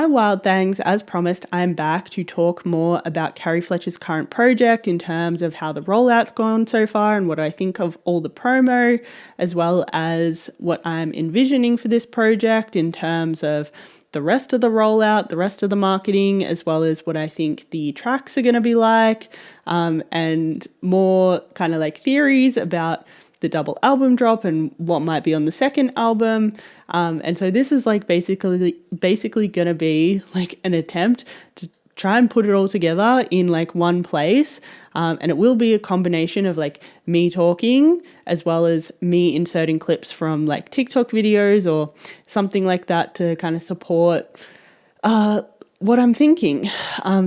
Hi Wild Thangs, as promised, I'm back to talk more about Carrie Fletcher's current project in terms of how the rollout's gone so far and what I think of all the promo, as well as what I'm envisioning for this project in terms of the rest of the rollout, the rest of the marketing, as well as what I think the tracks are going to be like, and more kind of like theories about the double album drop and what might be on the second album. And so this is like basically going to be like an attempt to try and put it all together in like one place. And it will be a combination of like me talking as well as me inserting clips from like TikTok videos or something like that to kind of support what I'm thinking.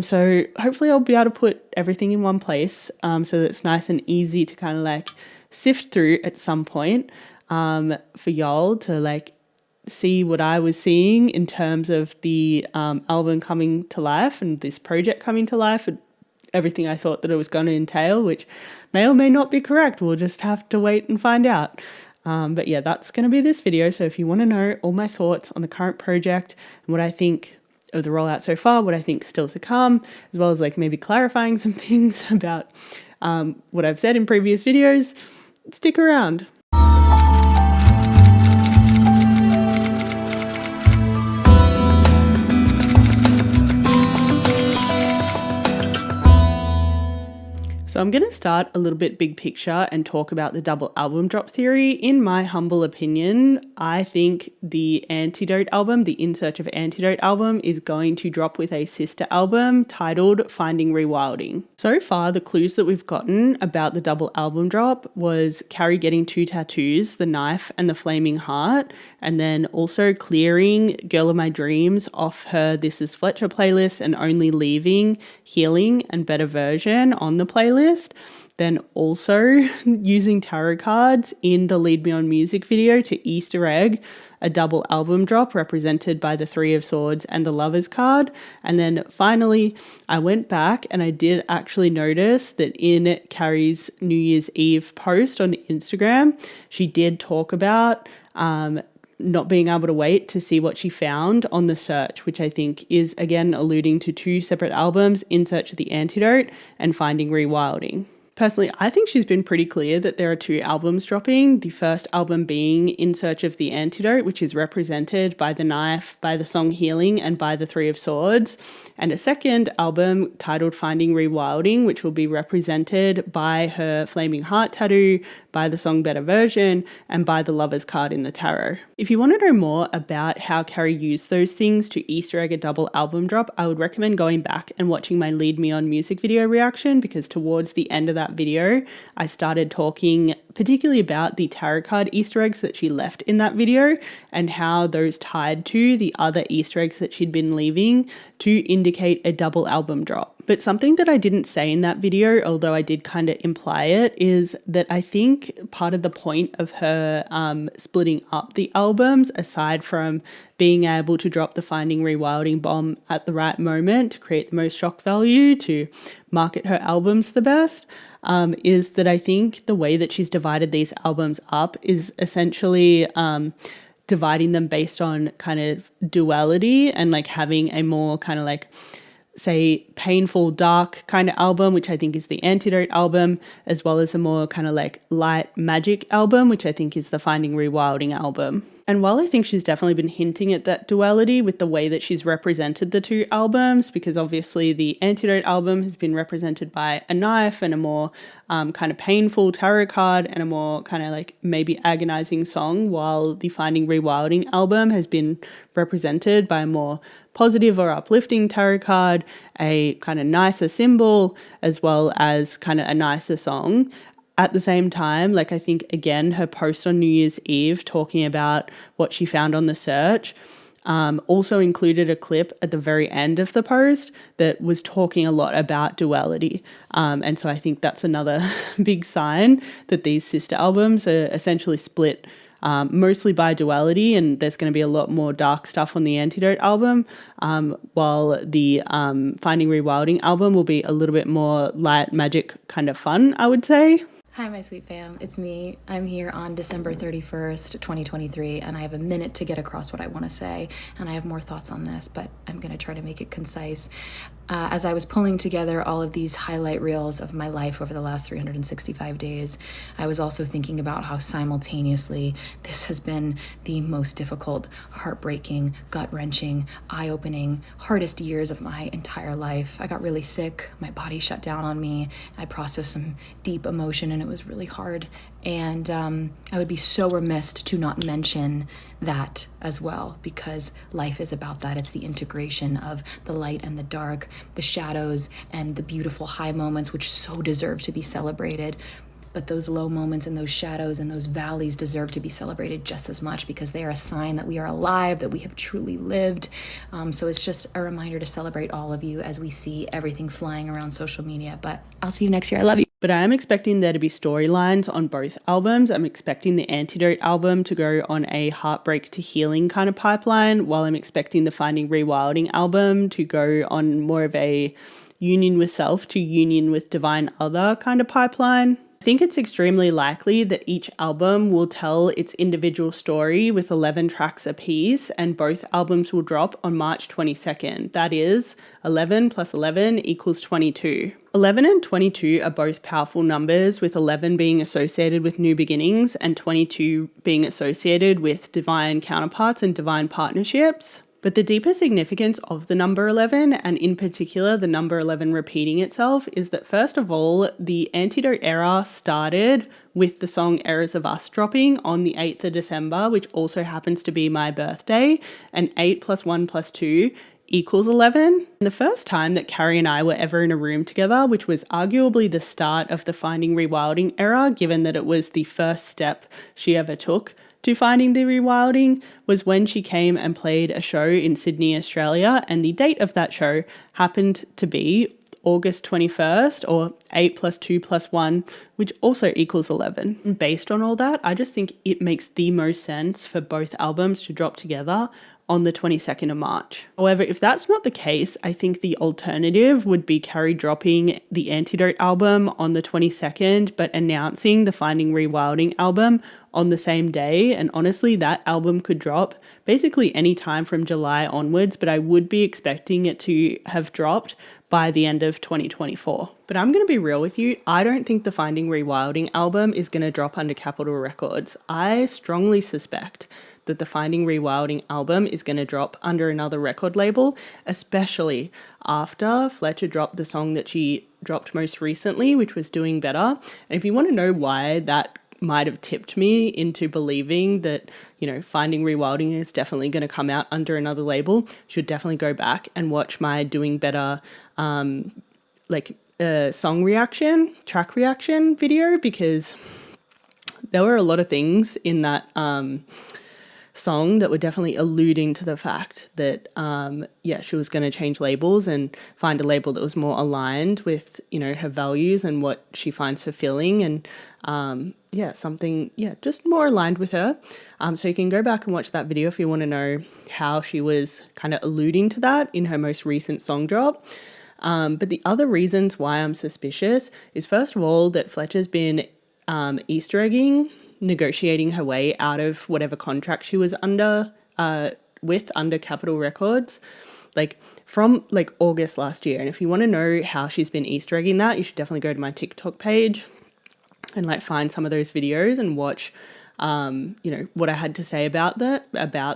So hopefully I'll be able to put everything in one place so that it's nice and easy to kind of like sift through at some point for y'all to like see what I was seeing in terms of the album coming to life and this project coming to life and everything I thought that it was going to entail, which may or may not be correct. We'll just have to wait and find out. But yeah, that's going to be this video. So if you want to know all my thoughts on the current project and what I think of the rollout so far, what I think still to come, as well as like maybe clarifying some things about what I've said in previous videos, stick around. So I'm going to start a little bit big picture and talk about the double album drop theory. In my humble opinion, I think the Antidote album, the In Search of Antidote album, is going to drop with a sister album titled Finding Rewilding. So far, the clues that we've gotten about the double album drop was Carrie getting 2 tattoos, the knife and the flaming heart, and then also clearing Girl of My Dreams off her This Is Fletcher playlist and only leaving Healing and Better Version on the playlist. Then also using tarot cards in the Lead Me On music video to Easter egg a double album drop represented by the Three of Swords and the Lovers card. And then finally, I went back and I did actually notice that in Carrie's New Year's Eve post on Instagram, she did talk about not being able to wait to see what she found on the search, which I think is again alluding to 2 separate albums, In Search of the Antidote and Finding Rewilding. Personally, I think she's been pretty clear that there are 2 albums dropping, the first album being In Search of the Antidote, which is represented by the knife, by the song Healing, and by the Three of Swords, and a second album titled Finding Rewilding, which will be represented by her flaming heart tattoo, by the song Better Version, and by the Lovers card in the tarot. If you want to know more about how Carrie used those things to Easter egg a double album drop, I would recommend going back and watching my Lead Me On music video reaction, because towards the end of that video, I started talking particularly about the tarot card Easter eggs that she left in that video and how those tied to the other Easter eggs that she'd been leaving to indicate a double album drop. But something that I didn't say in that video, although I did kind of imply it, is that I think part of the point of her splitting up the albums, aside from being able to drop the Finding Rewilding bomb at the right moment to create the most shock value, to market her albums the best, is that I think the way that she's divided these albums up is essentially dividing them based on kind of duality and like having a more kind of like, say, painful, dark kind of album, which I think is the Antidote album, as well as a more kind of like light magic album, which I think is the Finding Rewilding album. And while I think she's definitely been hinting at that duality with the way that she's represented the 2 albums, because obviously the Antidote album has been represented by a knife and a more kind of painful tarot card and a more kind of like maybe agonizing song, while the Finding Rewilding album has been represented by a more positive or uplifting tarot card, a kind of nicer symbol, as well as kind of a nicer song. At the same time, like I think, again, her post on New Year's Eve talking about what she found on the search also included a clip at the very end of the post that was talking a lot about duality. And so I think that's another big sign that these sister albums are essentially split mostly by duality, and there's going to be a lot more dark stuff on the Antidote album, while the Finding Rewilding album will be a little bit more light magic kind of fun, I would say. Hi, my sweet fam. It's me. I'm here on December 31st, 2023, and I have a minute to get across what I want to say. And I have more thoughts on this, but I'm going to try to make it concise. As I was pulling together all of these highlight reels of my life over the last 365 days, I was also thinking about how simultaneously this has been the most difficult, heartbreaking, gut-wrenching, eye-opening, hardest years of my entire life. I got really sick. My body shut down on me. I processed some deep emotion, and it was really hard. And I would be so remiss to not mention that as well, because life is about that. It's the integration of the light and the dark, the shadows and the beautiful high moments, which so deserve to be celebrated. But those low moments and those shadows and those valleys deserve to be celebrated just as much, because they are a sign that we are alive, that we have truly lived. So it's just a reminder to celebrate all of you as we see everything flying around social media. But I'll see you next year. I love you. But I am expecting there to be storylines on both albums. I'm expecting the Antidote album to go on a heartbreak to healing kind of pipeline, while I'm expecting the Finding Rewilding album to go on more of a union with self to union with divine other kind of pipeline. I think it's extremely likely that each album will tell its individual story with 11 tracks apiece, and both albums will drop on March 22nd. That is 11 plus 11 equals 22. 11 and 22 are both powerful numbers, with 11 being associated with new beginnings and 22 being associated with divine counterparts and divine partnerships. But the deeper significance of the number 11, and in particular the number 11 repeating itself, is that first of all, the Antidote era started with the song Errors of Us dropping on the 8th of December, which also happens to be my birthday, and 8 plus 1 plus 2 equals 11. And the first time that Carrie and I were ever in a room together, which was arguably the start of the Finding Rewilding era, given that it was the first step she ever took to finding the rewilding, was when she came and played a show in Sydney, Australia, and the date of that show happened to be August 21st, or 8 plus 2 plus 1, which also equals 11. And based on all that, I just think it makes the most sense for both albums to drop together on the 22nd of March. However, if that's not the case, I think the alternative would be Carrie dropping the Antidote album on the 22nd, but announcing the Finding Rewilding album on the same day. And honestly, that album could drop basically any time from July onwards, but I would be expecting it to have dropped by the end of 2024. But I'm going to be real with you, I don't think the Finding Rewilding album is going to drop under Capitol Records. I strongly suspect that the Finding Rewilding album is going to drop under another record label, especially after Fletcher dropped the song that she dropped most recently, which was Doing Better. And if you want to know why that might have tipped me into believing that, you know, Finding Rewilding is definitely going to come out under another label, you should definitely go back and watch my Doing Better song reaction, track reaction video, because there were a lot of things in that song that were definitely alluding to the fact that she was going to change labels and find a label that was more aligned with, you know, her values and what she finds fulfilling, and just more aligned with her. So you can go back and watch that video if you want to know how she was kind of alluding to that in her most recent song drop. But the other reasons why I'm suspicious is, first of all, that Fletcher's been Easter egging, negotiating her way out of whatever contract she was under Capitol Records, from August last year. And if you want to know how she's been Easter egging that, you should definitely go to my TikTok page and find some of those videos and watch what I had to say about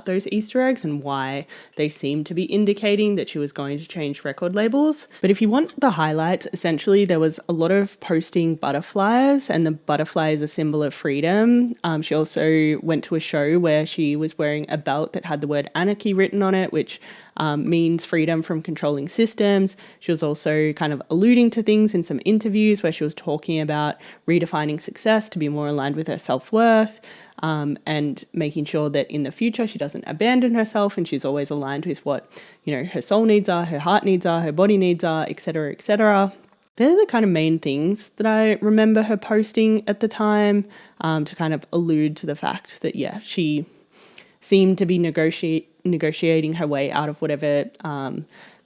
those Easter eggs and why they seem to be indicating that she was going to change record labels. But if you want the highlights, essentially there was a lot of posting butterflies, and the butterfly is a symbol of freedom. She also went to a show where she was wearing a belt that had the word anarchy written on it, which means freedom from controlling systems. She was also kind of alluding to things in some interviews where she was talking about redefining success to be more aligned with her self-worth, and making sure that in the future she doesn't abandon herself and she's always aligned with what, you know, her soul needs are, her heart needs are, her body needs are, etc., etc. They're the kind of main things that I remember her posting at the time, to kind of allude to the fact that, she seemed to be negotiating her way out of whatever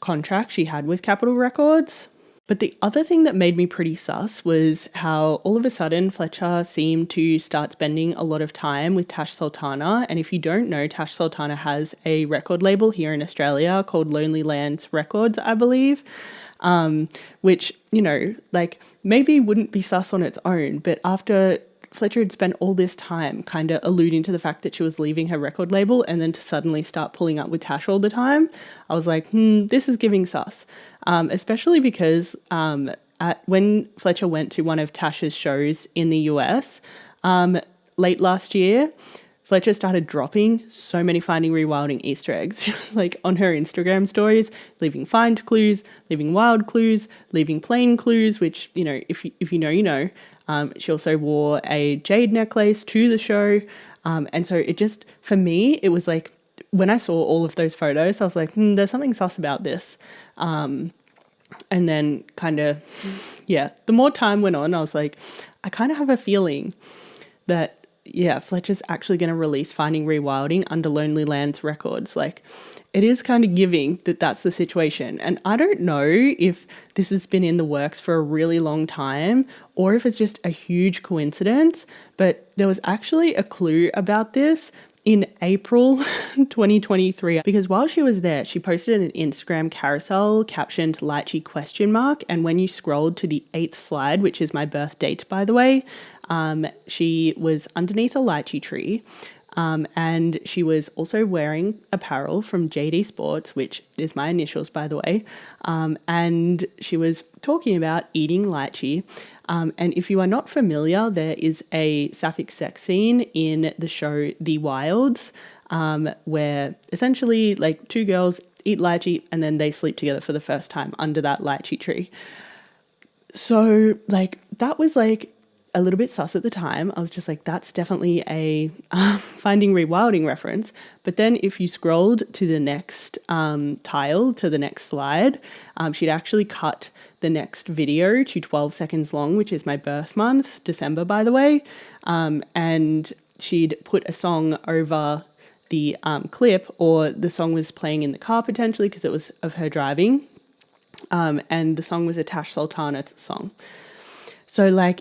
contract she had with Capitol Records. But the other thing that made me pretty sus was how all of a sudden Fletcher seemed to start spending a lot of time with Tash Sultana. And if you don't know, Tash Sultana has a record label here in Australia called Lonely Lands Records, I believe, which, you know, like maybe wouldn't be sus on its own. But after Fletcher had spent all this time kind of alluding to the fact that she was leaving her record label and then to suddenly start pulling up with Tash all the time, I was like, this is giving sus. Especially because when Fletcher went to one of Tash's shows in the US late last year, Fletcher started dropping so many Finding Rewilding Easter eggs. She was like on her Instagram stories, leaving find clues, leaving wild clues, leaving plain clues, which, you know, if you know, you know. She also wore a jade necklace to the show. And so it just, for me, it was like, when I saw all of those photos, I was like, there's something sus about this. And then kind of, yeah, the more time went on, I was like, I kind of have a feeling that, yeah, Fletcher's actually going to release Finding Rewilding under Lonely Lands Records. Like, it is kind of giving that that's the situation. And I don't know if this has been in the works for a really long time or if it's just a huge coincidence, but there was actually a clue about this in April 2023, because while she was there, she posted an Instagram carousel captioned Lychee question mark. And when you scrolled to the 8th slide, which is my birth date, by the way, she was underneath a lychee tree. And she was also wearing apparel from JD Sports, which is my initials, by the way. And she was talking about eating lychee. And if you are not familiar, there is a sapphic sex scene in the show The Wilds, where essentially like two girls eat lychee and then they sleep together for the first time under that lychee tree. So like that was like a little bit sus at the time. I was just like, that's definitely a Finding Rewilding reference. But then if you scrolled to the next tile, to the next slide, she'd actually cut the next video to 12 seconds long, which is my birth month, December, by the way. And she'd put a song over the clip, or the song was playing in the car potentially because it was of her driving. And the song was a Tash Sultana song. So like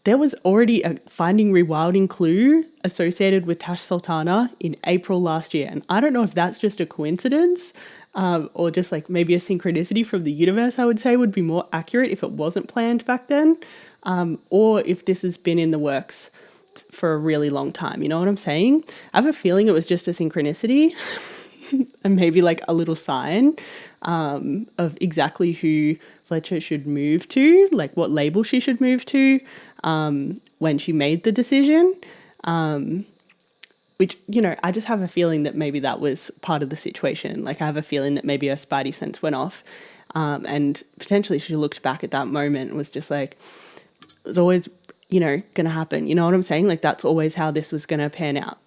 there was already a Finding Rewilding clue associated with Tash Sultana in April last year. And I don't know if that's just a coincidence or just like maybe a synchronicity from the universe, I would say would be more accurate if it wasn't planned back then, or if this has been in the works for a really long time. You know what I'm saying? I have a feeling it was just a synchronicity and maybe like a little sign of exactly who Fletcher should move to, like what label she should move to when she made the decision. Which, you know, I just have a feeling that maybe that was part of the situation. Like I have a feeling that maybe her spidey sense went off and potentially she looked back at that moment and was just like, it was always, you know, going to happen. You know what I'm saying? Like that's always how this was going to pan out.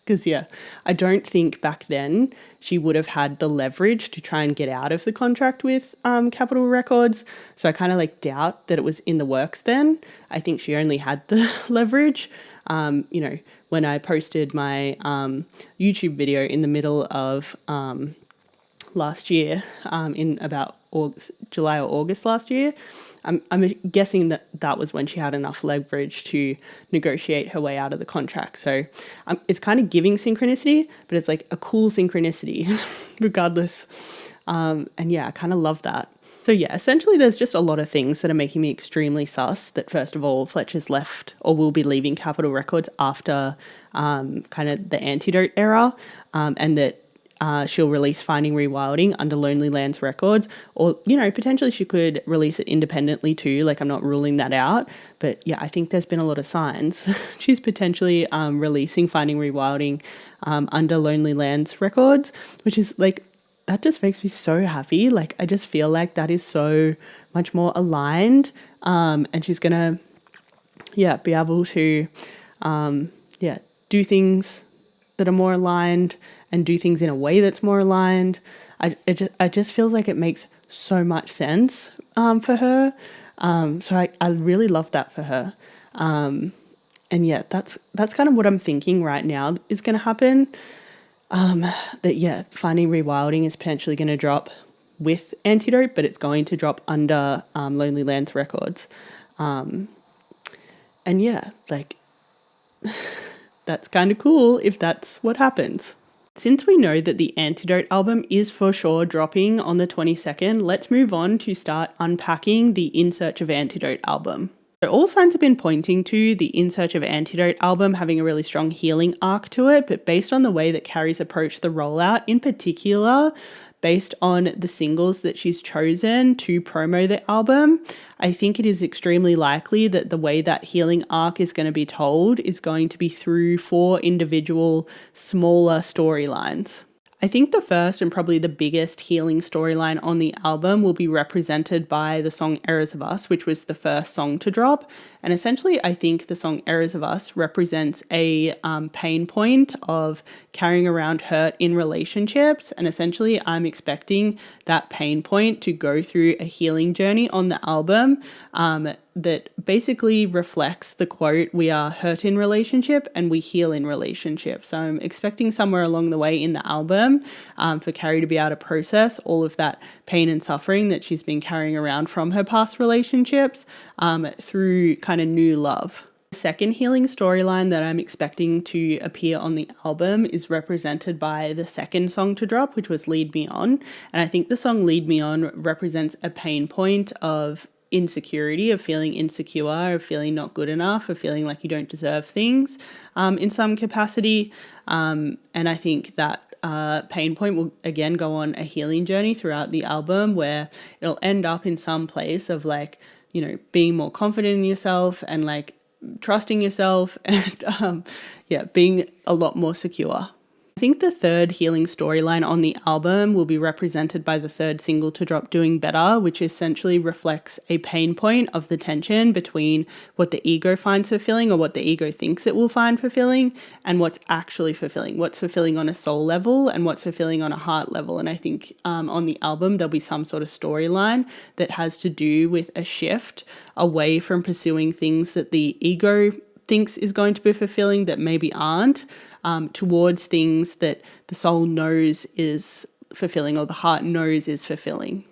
Because, yeah, I don't think back then she would have had the leverage to try and get out of the contract with Capitol Records. So I kind of like doubt that it was in the works then. I think she only had the leverage. You know, when I posted my YouTube video in the middle of last year, in about July or August last year, I'm guessing that that was when she had enough leverage to negotiate her way out of the contract. So it's kind of giving synchronicity, but it's like a cool synchronicity regardless. And yeah, I kind of love that. So yeah, essentially there's just a lot of things that are making me extremely sus that first of all, Fletcher's left or will be leaving Capitol Records after kind of the Antidote era, and that she'll release Finding Rewilding under Lonely Lands Records, or, you know, potentially she could release it independently too. Like I'm not ruling that out, but yeah, I think there's been a lot of signs. She's potentially releasing Finding Rewilding under Lonely Lands Records, which is like, that just makes me so happy. Like I just feel like that is so much more aligned, and she's gonna, yeah, be able to, yeah, do things that are more aligned and do things in a way that's more aligned. It just feels like it makes so much sense for her. So I really love that for her. And yeah, that's kind of what I'm thinking right now is going to happen. That yeah, Finding Rewilding is potentially going to drop with Antidote, but it's going to drop under Lonely Lands Records. And yeah, like that's kind of cool if that's what happens. Since we know that the Antidote album is for sure dropping on the 22nd, let's move on to start unpacking the In Search of Antidote album. So all signs have been pointing to the In Search of Antidote album having a really strong healing arc to it, but based on the way that Carrie's approached the rollout, in particular, based on the singles that she's chosen to promo the album, I think it is extremely likely that the way that healing arc is going to be told is going to be through 4 individual smaller storylines. I think the first and probably the biggest healing storyline on the album will be represented by the song Errors of Us, which was the first song to drop. And essentially, I think the song Errors of Us represents a pain point of carrying around hurt in relationships. And essentially, I'm expecting that pain point to go through a healing journey on the album that basically reflects the quote, "We are hurt in relationship and we heal in relationship." So I'm expecting somewhere along the way in the album for Carrie to be able to process all of that pain and suffering that she's been carrying around from her past relationships through kind of new love. The second healing storyline that I'm expecting to appear on the album is represented by the second song to drop, which was Lead Me On. And I think the song Lead Me On represents a pain point of insecurity, of feeling insecure, of feeling not good enough, of feeling like you don't deserve things in some capacity. And I think that pain point will again go on a healing journey throughout the album where it'll end up in some place of like, you know, being more confident in yourself and like trusting yourself and being a lot more secure. I think the third healing storyline on the album will be represented by the third single to drop, Doing Better, which essentially reflects a pain point of the tension between what the ego finds fulfilling or what the ego thinks it will find fulfilling and what's actually fulfilling, what's fulfilling on a soul level and what's fulfilling on a heart level. And I think on the album, there'll be some sort of storyline that has to do with a shift away from pursuing things that the ego thinks is going to be fulfilling that maybe aren't, towards things that the soul knows is fulfilling or the heart knows is fulfilling.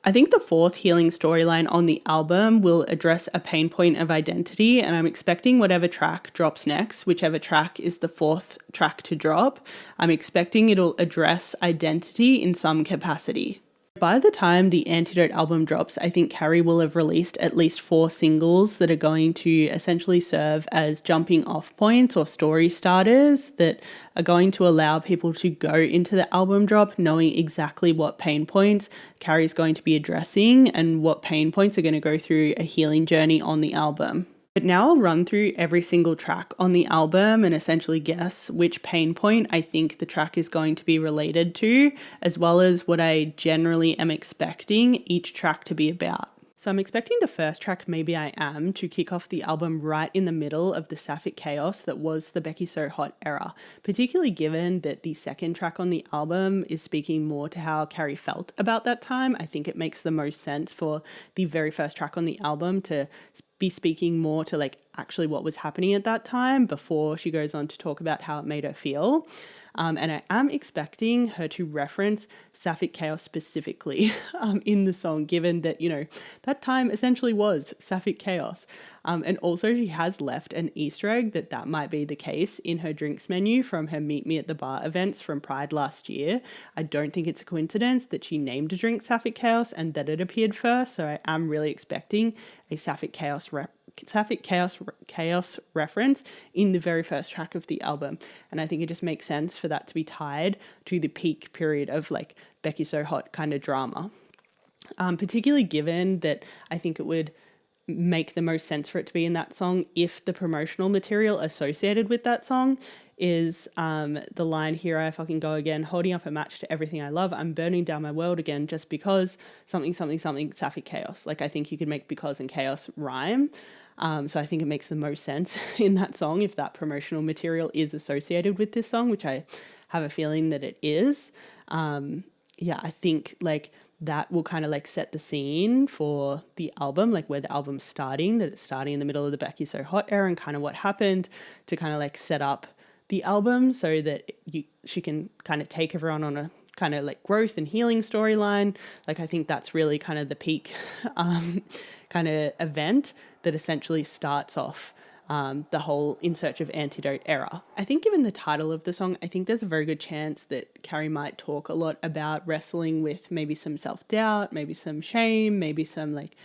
I think the fourth healing storyline on the album will address a pain point of identity, and I'm expecting whatever track drops next, whichever track is the fourth track to drop, I'm expecting it'll address identity in some capacity. By the time the Antidote album drops, I think Carrie will have released at least 4 singles that are going to essentially serve as jumping off points or story starters that are going to allow people to go into the album drop knowing exactly what pain points Carrie's going to be addressing and what pain points are going to go through a healing journey on the album. But now I'll run through every single track on the album and essentially guess which pain point I think the track is going to be related to, as well as what I generally am expecting each track to be about. So I'm expecting the first track, Maybe I Am, to kick off the album right in the middle of the sapphic chaos that was the Becky So Hot era, particularly given that the second track on the album is speaking more to how Carrie felt about that time. I think it makes the most sense for the very first track on the album to be speaking more to like actually what was happening at that time before she goes on to talk about how it made her feel. And I am expecting her to reference sapphic chaos specifically in the song, given that, you know, that time essentially was sapphic chaos. And also she has left an Easter egg that might be the case in her drinks menu from her Meet Me at the Bar events from Pride last year. I don't think it's a coincidence that she named a drink Sapphic Chaos and that it appeared first. So I am really expecting a Sapphic Chaos reference in the very first track of the album. And I think it just makes sense for that to be tied to the peak period of like Becky So Hot kind of drama. Particularly given that I think it would make the most sense for it to be in that song if the promotional material associated with that song is the line "Here I fucking go again, holding up a match to everything I love, I'm burning down my world again just because something sapphic chaos." Like I think you could make because and chaos rhyme. So I think it makes the most sense in that song if that promotional material is associated with this song, which I have a feeling that it is. I think like that will kind of like set the scene for the album, like where the album's starting, that it's starting in the middle of the Becky So Hot era and kind of what happened to kind of like set up the album so that she can kind of take everyone on a kind of like growth and healing storyline. Like I think that's really kind of the peak kind of event that essentially starts off the whole In Search of Antidote era. I think given the title of the song, I think there's a very good chance that Carrie might talk a lot about wrestling with maybe some self-doubt, maybe some shame, maybe some like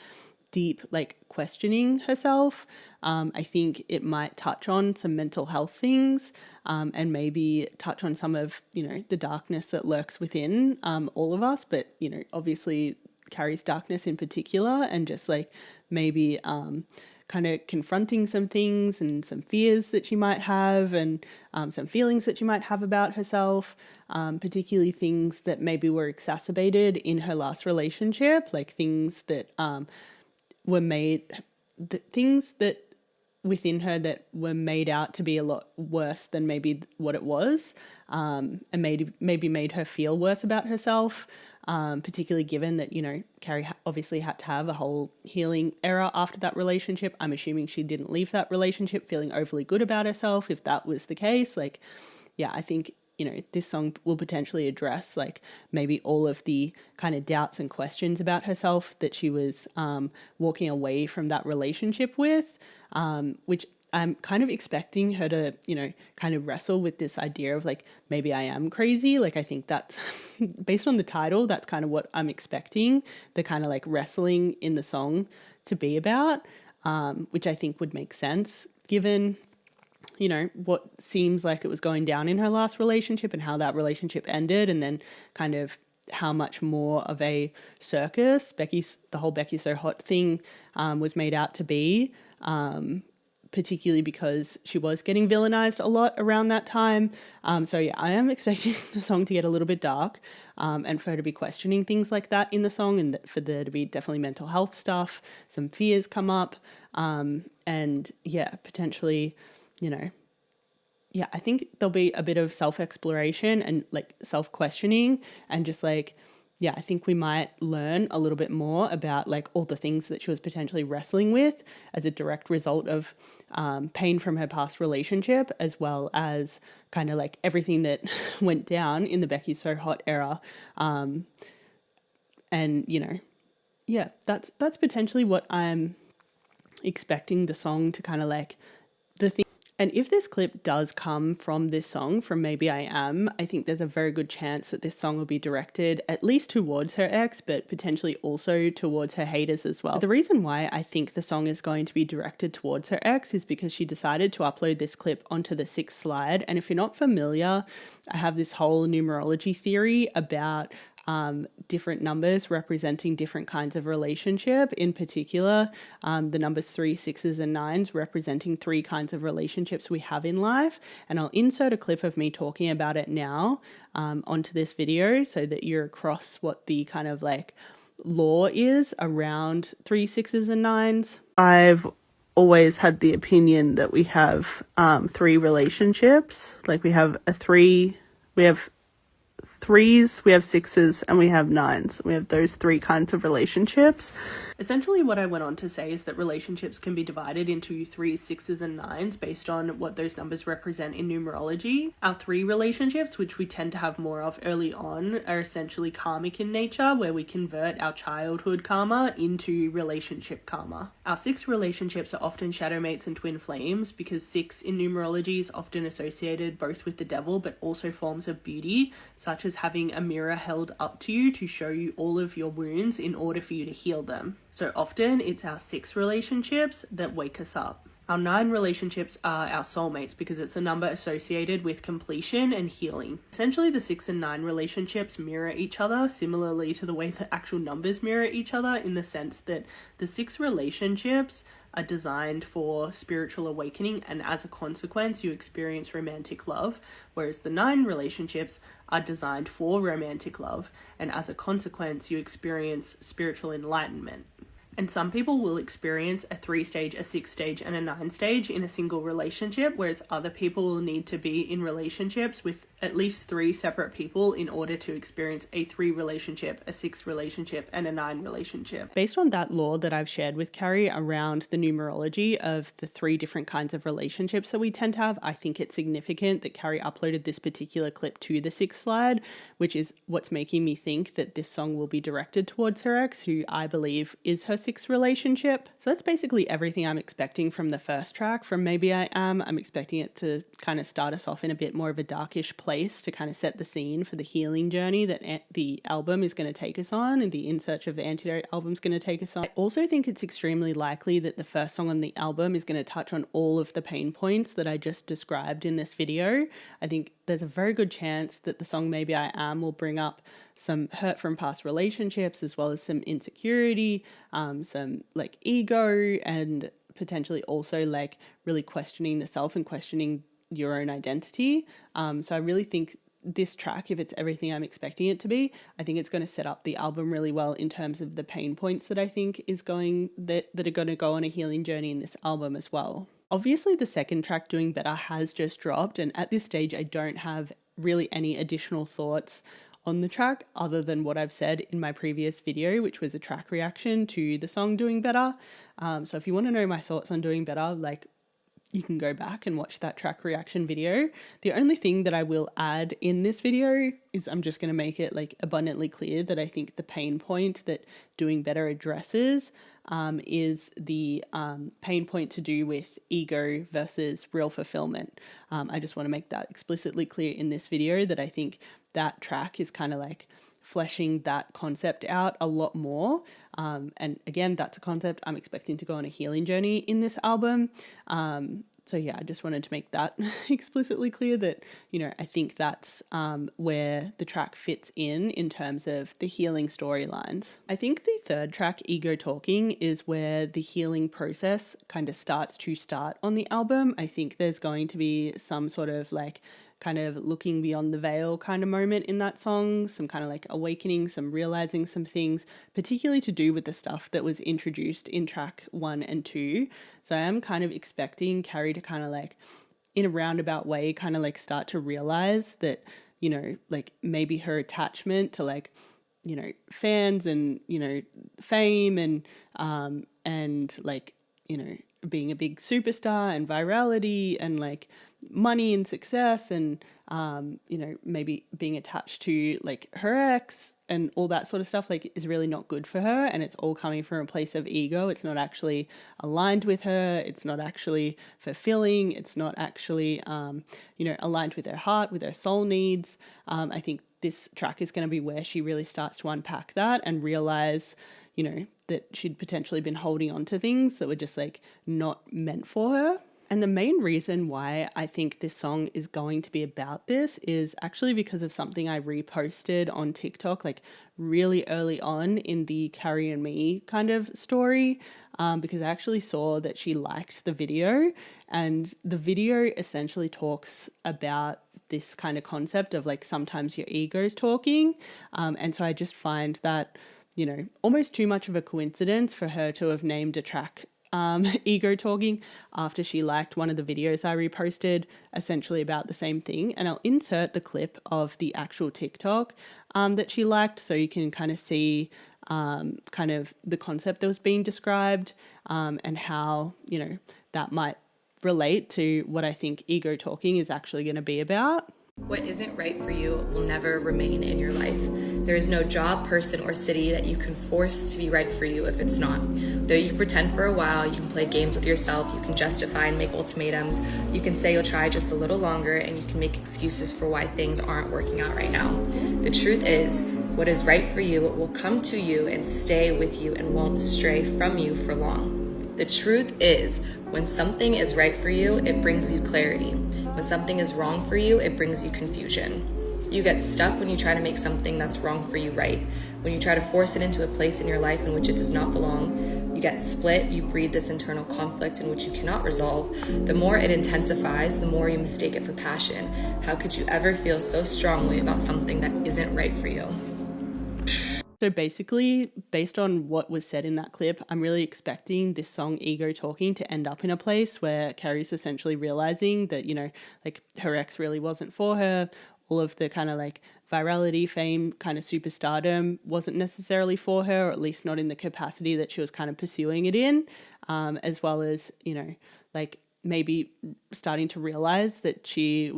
deep like questioning herself. I think it might touch on some mental health things and maybe touch on some of, you know, the darkness that lurks within all of us, but, you know, obviously Carrie's darkness in particular, and just like maybe kind of confronting some things and some fears that she might have, and some feelings that she might have about herself, particularly things that maybe were exacerbated in her last relationship, like things that were made, things that within her that were made out to be a lot worse than maybe what it was, and maybe made her feel worse about herself, particularly given that, you know, Carrie obviously had to have a whole healing era after that relationship. I'm assuming she didn't leave that relationship feeling overly good about herself. If that was the case, like, yeah, I think, you know, this song will potentially address like maybe all of the kind of doubts and questions about herself that she was walking away from that relationship with, which I'm kind of expecting her to, you know, kind of wrestle with this idea of like, maybe I am crazy. Like, I think that's based on the title, that's kind of what I'm expecting the kind of like wrestling in the song to be about, which I think would make sense given, you know, what seems like it was going down in her last relationship and how that relationship ended, and then kind of how much more of a circus the whole Becky's So Hot thing was made out to be, particularly because she was getting villainized a lot around that time. So yeah, I am expecting the song to get a little bit dark, and for her to be questioning things like that in the song, and for there to be definitely mental health stuff, some fears come up, and yeah, potentially, you know, yeah, I think there'll be a bit of self-exploration and like self-questioning, and just like, yeah, I think we might learn a little bit more about like all the things that she was potentially wrestling with as a direct result of pain from her past relationship, as well as kind of like everything that went down in the Becky's So Hot era. And, you know, yeah, that's potentially what I'm expecting the song to kind of like, the thing. And if this clip does come from this song, from Maybe I Am, I think there's a very good chance that this song will be directed at least towards her ex, but potentially also towards her haters as well. The reason why I think the song is going to be directed towards her ex is because she decided to upload this clip onto the 6th slide. And if you're not familiar, I have this whole numerology theory about different numbers representing different kinds of relationship, in particular the numbers 3, 6s and 9s representing 3 kinds of relationships we have in life. And I'll insert a clip of me talking about it now onto this video so that you're across what the kind of like law is around 3, 6s and 9s. I've always had the opinion that we have 3 relationships. Like we have we have 3s, we have 6s, and we have 9s. We have those 3 kinds of relationships. Essentially what I went on to say is that relationships can be divided into 3s, 6s, and 9s based on what those numbers represent in numerology. Our 3 relationships, which we tend to have more of early on, are essentially karmic in nature, where we convert our childhood karma into relationship karma. Our 6 relationships are often shadow mates and twin flames, because 6 in numerology is often associated both with the devil but also forms of beauty, such as having a mirror held up to you to show you all of your wounds in order for you to heal them. So often it's our 6 relationships that wake us up. Our 9 relationships are our soulmates because it's a number associated with completion and healing. Essentially, the 6 and 9 relationships mirror each other, similarly to the way that actual numbers mirror each other, in the sense that the 6 relationships are designed for spiritual awakening, and as a consequence, you experience romantic love, whereas the 9 relationships are designed for romantic love, and as a consequence, you experience spiritual enlightenment. And some people will experience a 3-stage, a 6-stage, and a 9-stage in a single relationship, whereas other people will need to be in relationships with at least 3 separate people in order to experience a 3 relationship, a 6 relationship, and a 9 relationship. Based on that lore that I've shared with Carrie around the numerology of the 3 different kinds of relationships that we tend to have, I think it's significant that Carrie uploaded this particular clip to the 6th slide, which is what's making me think that this song will be directed towards her ex, who I believe is her 6th relationship. So that's basically everything I'm expecting from the first track. From Maybe I Am, I'm expecting it to kind of start us off in a bit more of a darkish place to kind of set the scene for the healing journey that the album is going to take us on, and the In Search of the Antidote album is going to take us on. I also think it's extremely likely that the first song on the album is going to touch on all of the pain points that I just described in this video. I think there's a very good chance that the song Maybe I Am will bring up some hurt from past relationships, as well as some insecurity, some like ego, and potentially also like really questioning the self and questioning your own identity. So I really think this track, if it's everything I'm expecting it to be, I think it's going to set up the album really well in terms of the pain points that I think that are going to go on a healing journey in this album as well. Obviously, the second track, Doing Better, has just dropped, and at this stage I don't have really any additional thoughts on the track other than what I've said in my previous video, which was a track reaction to the song Doing Better. So if you want to know my thoughts on Doing Better, like, you can go back and watch that track reaction video. The only thing that I will add in this video is I'm just going to make it like abundantly clear that I think the pain point that Doing Better addresses is the pain point to do with ego versus real fulfillment. I just want to make that explicitly clear in this video, that I think that track is kind of like fleshing that concept out a lot more. And again, that's a concept I'm expecting to go on a healing journey in this album. So yeah, I just wanted to make that explicitly clear that, you know, I think that's where the track fits in terms of the healing storylines. I think the third track, Ego Talking, is where the healing process kind of starts on the album. I think there's going to be some sort of like kind of looking beyond the veil kind of moment in that song, some kind of like awakening, some realizing some things, particularly to do with the stuff that was introduced in track 1 and 2. So I am kind of expecting Carrie to kind of like, in a roundabout way, kind of like start to realize that, you know, like maybe her attachment to like, you know, fans and, you know, fame and like, you know, being a big superstar and virality and like money and success and you know, maybe being attached to like her ex and all that sort of stuff, like, is really not good for her, and it's all coming from a place of ego. It's not actually aligned with her, it's not actually fulfilling, it's not actually you know, aligned with her heart, with her soul needs. I think this track is going to be where she really starts to unpack that and realize, you know, that she'd potentially been holding on to things that were just like not meant for her. And the main reason why I think this song is going to be about this is actually because of something I reposted on TikTok, like really early on in the Carrie and Me kind of story, because I actually saw that she liked the video, and the video essentially talks about this kind of concept of like sometimes your ego's talking. And so I just find that, you know, almost too much of a coincidence for her to have named a track Ego Talking after she liked one of the videos I reposted essentially about the same thing. And I'll insert the clip of the actual TikTok that she liked, so you can kind of see kind of the concept that was being described, and how, you know, that might relate to what I think Ego Talking is actually going to be about. What isn't right for you will never remain in your life. There is no job, person, or city that you can force to be right for you if it's not. Though you can pretend for a while, you can play games with yourself, you can justify and make ultimatums, you can say you'll try just a little longer, and you can make excuses for why things aren't working out right now. The truth is, what is right for you will come to you and stay with you and won't stray from you for long. The truth is, when something is right for you, it brings you clarity. When something is wrong for you, it brings you confusion. You get stuck when you try to make something that's wrong for you right. When you try to force it into a place in your life in which it does not belong, you get split, you breed this internal conflict in which you cannot resolve. The more it intensifies, the more you mistake it for passion. How could you ever feel so strongly about something that isn't right for you? So basically, based on what was said in that clip, I'm really expecting this song Ego Talking to end up in a place where Carrie's essentially realizing that, you know, like her ex really wasn't for her, all of the kind of like virality, fame, kind of superstardom wasn't necessarily for her, or at least not in the capacity that she was kind of pursuing it in, as well as, like maybe starting to realize that she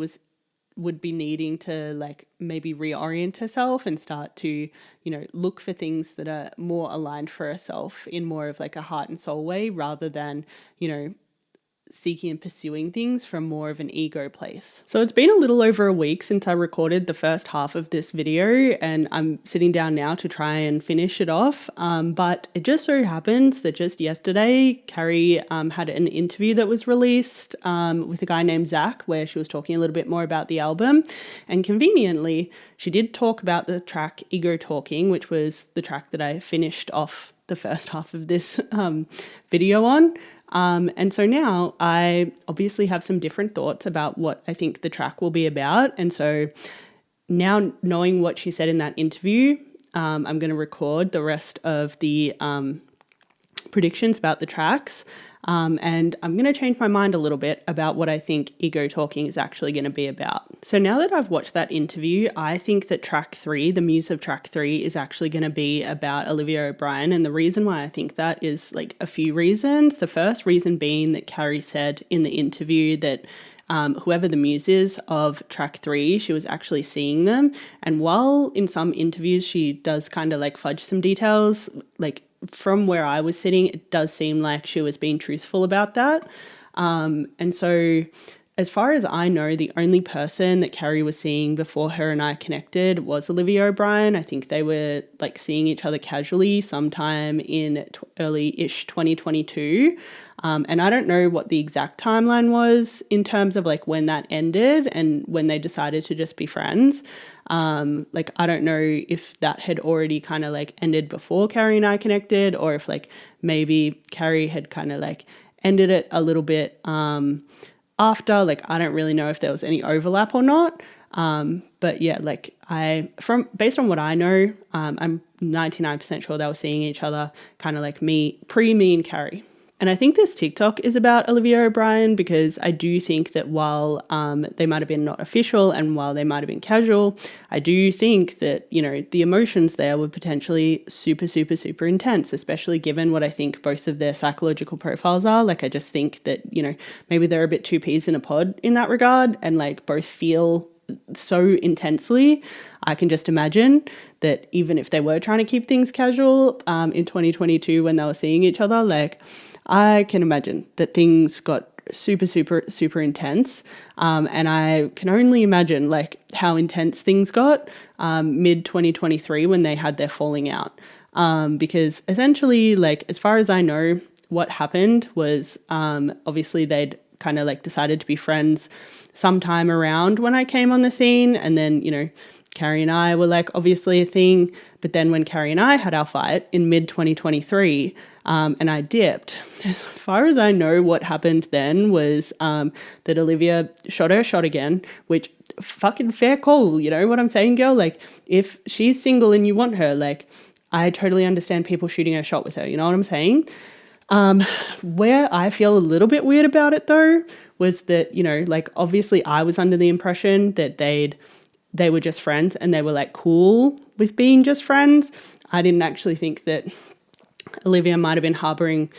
would be needing to like maybe reorient herself and start to, look for things that are more aligned for herself in more of like a heart and soul way, rather than, seeking and pursuing things from more of an ego place. So it's been a little over a week since I recorded the first half of this video, and I'm sitting down now to try and finish it off. But it just so happens that just yesterday, Carrie had an interview that was released with a guy named Zach, where she was talking a little bit more about the album. And conveniently, she did talk about the track Ego Talking, which was the track that I finished off the first half of this video on. And so now I obviously have some different thoughts about what I think the track will be about. And so now, knowing what she said in that interview, I'm going to record the rest of the predictions about the tracks. And I'm going to change my mind a little bit about what I think Ego Talking is actually going to be about. So now that I've watched that interview, I think that track 3, the Muse of track 3, is actually going to be about Olivia O'Brien. And the reason why I think that is like a few reasons. The first reason being that Carrie said in the interview that whoever the muse is of track 3, she was actually seeing them. And while in some interviews she does kind of like fudge some details, like from where I was sitting, it does seem like she was being truthful about that. And so as far as I know, the only person that Carrie was seeing before her and I connected was Olivia O'Brien. I think they were like seeing each other casually sometime in early-ish 2022. And I don't know what the exact timeline was in terms of like when that ended and when they decided to just be friends. Like, I don't know if that had already kind of like ended before Carrie and I connected, or if like maybe Carrie had kind of like ended it a little bit after. Like, I don't really know if there was any overlap or not. But yeah, like based on what I know, I'm 99% sure they were seeing each other kind of like me and Carrie. And I think this TikTok is about Olivia O'Brien because I do think that while they might have been not official and while they might have been casual, I do think that, the emotions there were potentially super, super, super intense, especially given what I think both of their psychological profiles are. Like, I just think that, maybe they're a bit two peas in a pod in that regard, and like both feel so intensely. I can just imagine that even if they were trying to keep things casual in 2022 when they were seeing each other, like, I can imagine that things got super, super, super intense. And I can only imagine like how intense things got mid 2023 when they had their falling out. Because essentially, like, as far as I know, what happened was obviously they'd kind of like decided to be friends sometime around when I came on the scene. And then, Carrie and I were like obviously a thing. But then when Carrie and I had our fight in mid 2023, and I dipped, as far as I know, what happened then was that Olivia shot her shot again, which fucking fair call, you know what I'm saying, girl? Like, if she's single and you want her, like, I totally understand people shooting her shot with her, you know what I'm saying? Where I feel a little bit weird about it though was that, like, obviously I was under the impression that they were just friends and they were like cool with being just friends. I didn't actually think that Olivia might have been harboring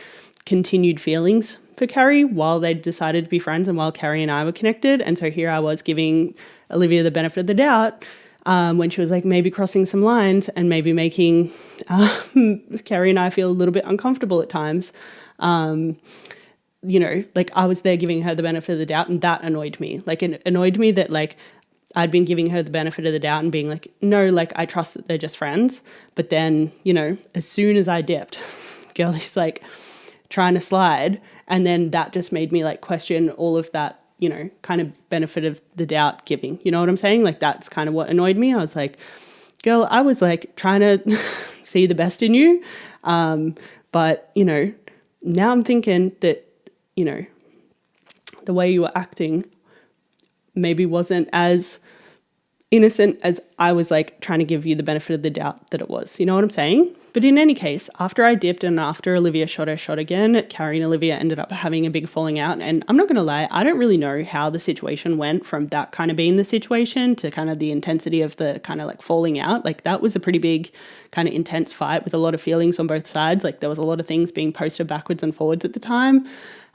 continued feelings for Carrie while they decided to be friends and while Carrie and I were connected. And so here I was giving Olivia the benefit of the doubt when she was like maybe crossing some lines and maybe making Carrie and I feel a little bit uncomfortable at times. Like, I was there giving her the benefit of the doubt, and that annoyed me. Like, it annoyed me that like I'd been giving her the benefit of the doubt and being like, no, like, I trust that they're just friends. But then, as soon as I dipped, girl is like trying to slide. And then that just made me like question all of that, kind of benefit of the doubt giving. You know what I'm saying? Like, that's kind of what annoyed me. I was like, girl, I was like trying to see the best in you. But, now I'm thinking that, the way you were acting maybe wasn't as innocent as I was like trying to give you the benefit of the doubt that it was. You know what I'm saying? But in any case, after I dipped and after Olivia shot her shot again, Carrie and Olivia ended up having a big falling out. And I'm not going to lie, I don't really know how the situation went from that kind of being the situation to kind of the intensity of the kind of like falling out. Like that was a pretty big kind of intense fight with a lot of feelings on both sides. Like there was a lot of things being posted backwards and forwards at the time.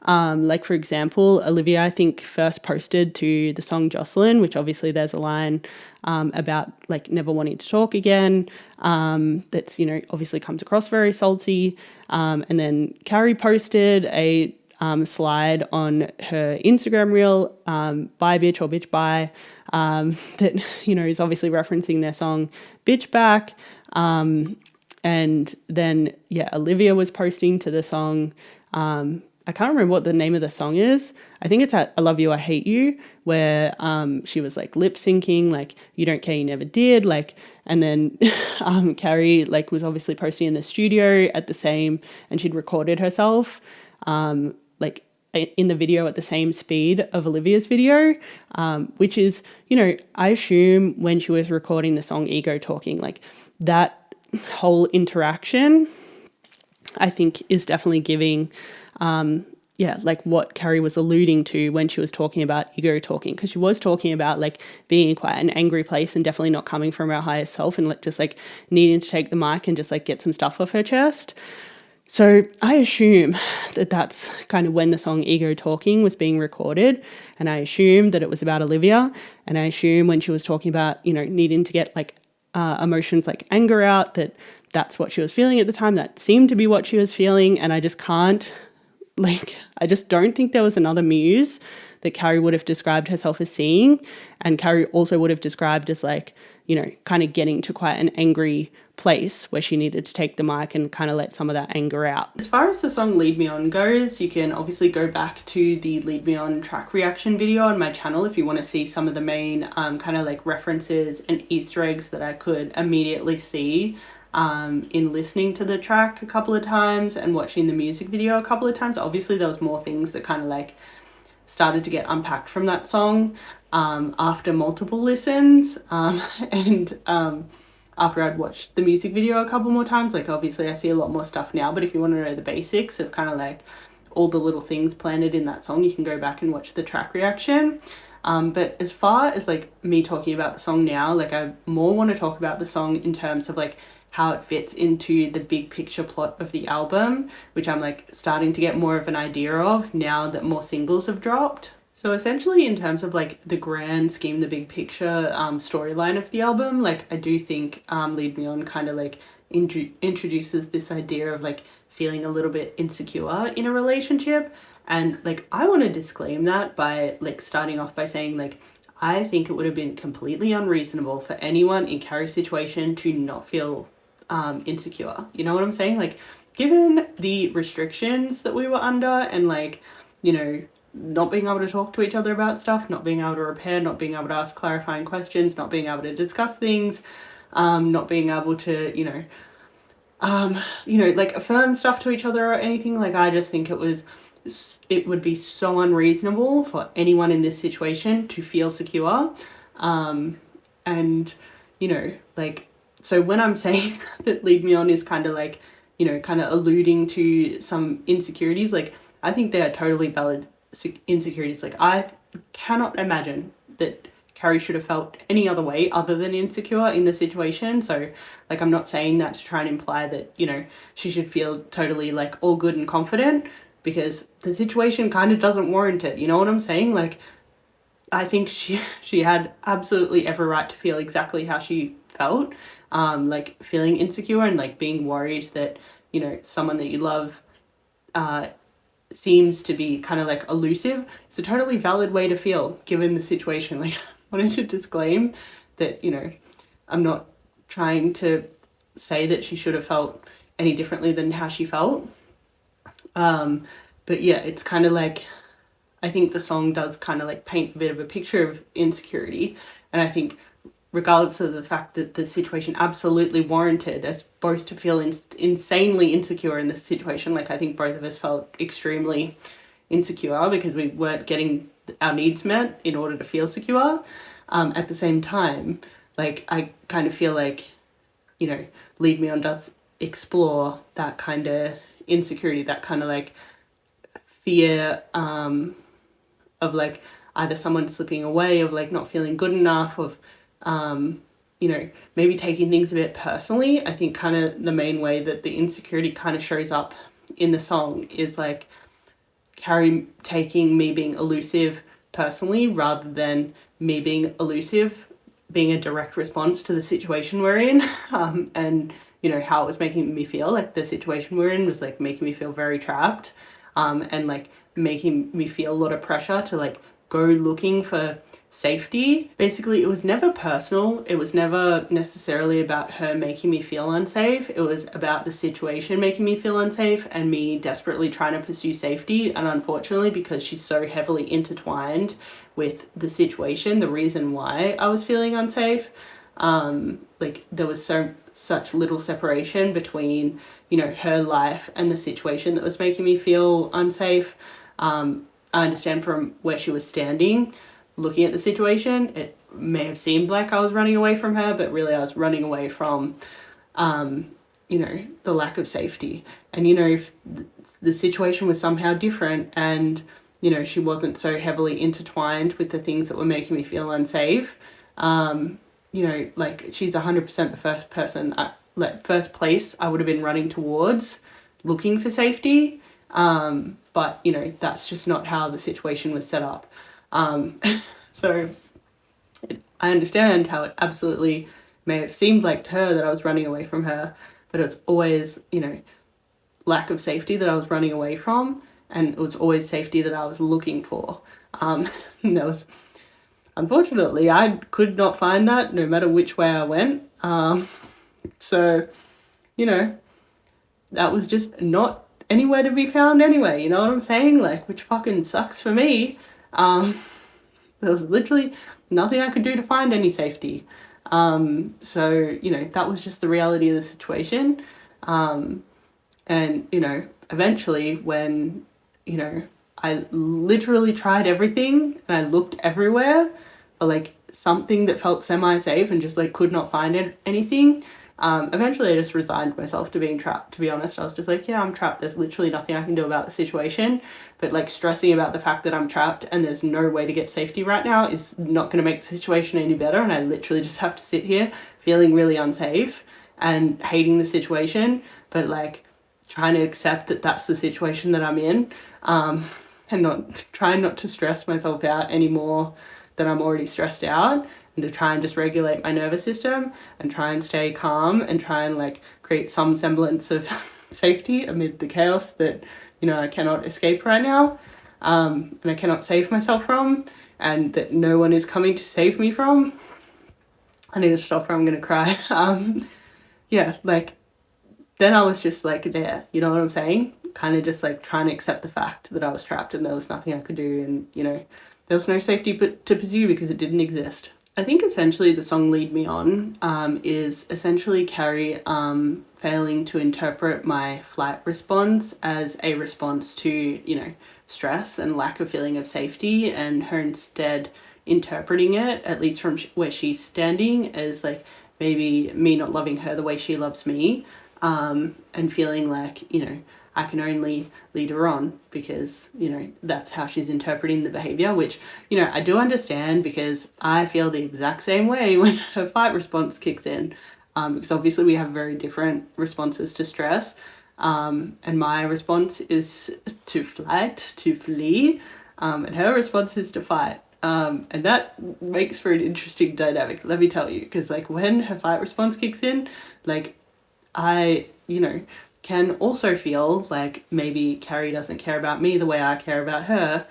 Like, for example, Olivia, I think, first posted to the song Jocelyn, which obviously there's a line about, like, never wanting to talk again. That's, you know, obviously comes across very salty. And then Carrie posted a slide on her Instagram reel, bye bitch or bitch bye, that, you know, is obviously referencing their song Bitch Back. And then, yeah, Olivia was posting to the song, I can't remember what the name of the song is. I think it's at I Love You, I Hate You, where she was like lip syncing, like, you don't care, you never did. Like, and then Carrie like was obviously posting in the studio at the same, and she'd recorded herself like in the video at the same speed of Olivia's video, which is, you know, I assume when she was recording the song Ego Talking, like that whole interaction, I think is definitely giving, like what Carrie was alluding to when she was talking about ego talking, because she was talking about like being in quite an angry place and definitely not coming from her highest self and like just like needing to take the mic and just like get some stuff off her chest. So I assume that that's kind of when the song Ego Talking was being recorded, and I assume that it was about Olivia, and I assume when she was talking about, you know, needing to get like emotions like anger out, that that's what she was feeling at the time. That seemed to be what she was feeling. And I just can't, like, I just don't think there was another Muse that Carrie would have described herself as seeing. And Carrie also would have described as like, you know, kind of getting to quite an angry place where she needed to take the mic and kind of let some of that anger out. As far as the song Lead Me On goes, you can obviously go back to the Lead Me On track reaction video on my channel if you want to see some of the main kind of like references and Easter eggs that I could immediately see in listening to the track a couple of times and watching the music video a couple of times. Obviously there was more things that kind of like started to get unpacked from that song after multiple listens, and after I'd watched the music video a couple more times. Like obviously I see a lot more stuff now, but if you want to know the basics of kind of like all the little things planted in that song, you can go back and watch the track reaction. But as far as like me talking about the song now, like I more want to talk about the song in terms of like how it fits into the big picture plot of the album, which I'm like starting to get more of an idea of now that more singles have dropped. So essentially in terms of like the grand scheme, the big picture storyline of the album, like I do think Lead Me On kind of like introduces this idea of like feeling a little bit insecure in a relationship. And like I want to disclaim that by like starting off by saying like I think it would have been completely unreasonable for anyone in Carrie's situation to not feel insecure. You know what I'm saying? Like given the restrictions that we were under and like, you know, not being able to talk to each other about stuff, not being able to repair, not being able to ask clarifying questions, not being able to discuss things, not being able to, you know, like affirm stuff to each other or anything. Like I just think it would be so unreasonable for anyone in this situation to feel secure. And, you know, like, so when I'm saying that Lead Me On is kind of like, you know, kind of alluding to some insecurities, like I think they are totally valid insecurities. Like I cannot imagine that Carrie should have felt any other way other than insecure in the situation. So like I'm not saying that to try and imply that, you know, she should feel totally like all good and confident, because the situation kind of doesn't warrant it. You know what I'm saying? Like I think she had absolutely every right to feel exactly how she felt, like feeling insecure and like being worried that, you know, someone that you love seems to be kind of like elusive. It's a totally valid way to feel given the situation. Like I wanted to disclaim that, you know, I'm not trying to say that she should have felt any differently than how she felt. But yeah, it's kind of like, I think the song does kind of like paint a bit of a picture of insecurity. And I think regardless of the fact that the situation absolutely warranted us both to feel insanely insecure in this situation, like I think both of us felt extremely insecure because we weren't getting our needs met in order to feel secure. At the same time, like, I kind of feel like, you know, Lead Me On does explore that kind of insecurity, that kind of like fear of like either someone slipping away, of like not feeling good enough, of you know, maybe taking things a bit personally. I think kind of the main way that the insecurity kind of shows up in the song is like Carrie taking me being elusive personally, rather than me being elusive being a direct response to the situation we're in. And you know how it was making me feel. Like the situation we're in was like making me feel very trapped, and like making me feel a lot of pressure to like go looking for safety. Basically, it was never personal. It was never necessarily about her making me feel unsafe. It was about the situation making me feel unsafe and me desperately trying to pursue safety. And unfortunately, because she's so heavily intertwined with the situation, the reason why I was feeling unsafe, like there was such little separation between, you know, her life and the situation that was making me feel unsafe. I understand from where she was standing, looking at the situation, it may have seemed like I was running away from her, but really I was running away from, you know, the lack of safety. And, you know, if the situation was somehow different and, you know, she wasn't so heavily intertwined with the things that were making me feel unsafe, you know, like she's 100% the first person, like first place I would have been running towards looking for safety. But, you know, that's just not how the situation was set up. So I understand how it absolutely may have seemed like to her that I was running away from her, but it was always, you know, lack of safety that I was running away from, and it was always safety that I was looking for. And there was, unfortunately, I could not find that no matter which way I went. So, you know, that was just not anywhere to be found anyway, you know what I'm saying? Like, which fucking sucks for me. There was literally nothing I could do to find any safety. So, you know, that was just the reality of the situation. And, you know, eventually when, you know, I literally tried everything and I looked everywhere for like something that felt semi-safe and just like could not find anything. Eventually I just resigned myself to being trapped, to be honest. I was just like, yeah, I'm trapped. There's literally nothing I can do about the situation. But like stressing about the fact that I'm trapped and there's no way to get safety right now is not going to make the situation any better. And I literally just have to sit here feeling really unsafe and hating the situation, but like trying to accept that that's the situation that I'm in, and not trying not to stress myself out any more than I'm already stressed out, and to try and just regulate my nervous system and try and stay calm and try and like create some semblance of safety amid the chaos that, you know, I cannot escape right now, and I cannot save myself from, and that no one is coming to save me from. I need to stop or I'm gonna cry. Yeah, like then I was just like there, you know what I'm saying? Kind of just like trying to accept the fact that I was trapped and there was nothing I could do, and, you know, there was no safety to pursue because it didn't exist. I think essentially the song Lead Me On is essentially Carrie failing to interpret my flight response as a response to, you know, stress and lack of feeling of safety, and her instead interpreting it, at least from where she's standing, as like maybe me not loving her the way she loves me, and feeling like, you know, I can only lead her on because, you know, that's how she's interpreting the behavior, which, you know, I do understand because I feel the exact same way when her fight response kicks in, because obviously we have very different responses to stress, and my response is to flight, to flee, and her response is to fight. And that makes for an interesting dynamic, let me tell you, because like when her fight response kicks in, like I, you know, can also feel like maybe Carrie doesn't care about me the way I care about her.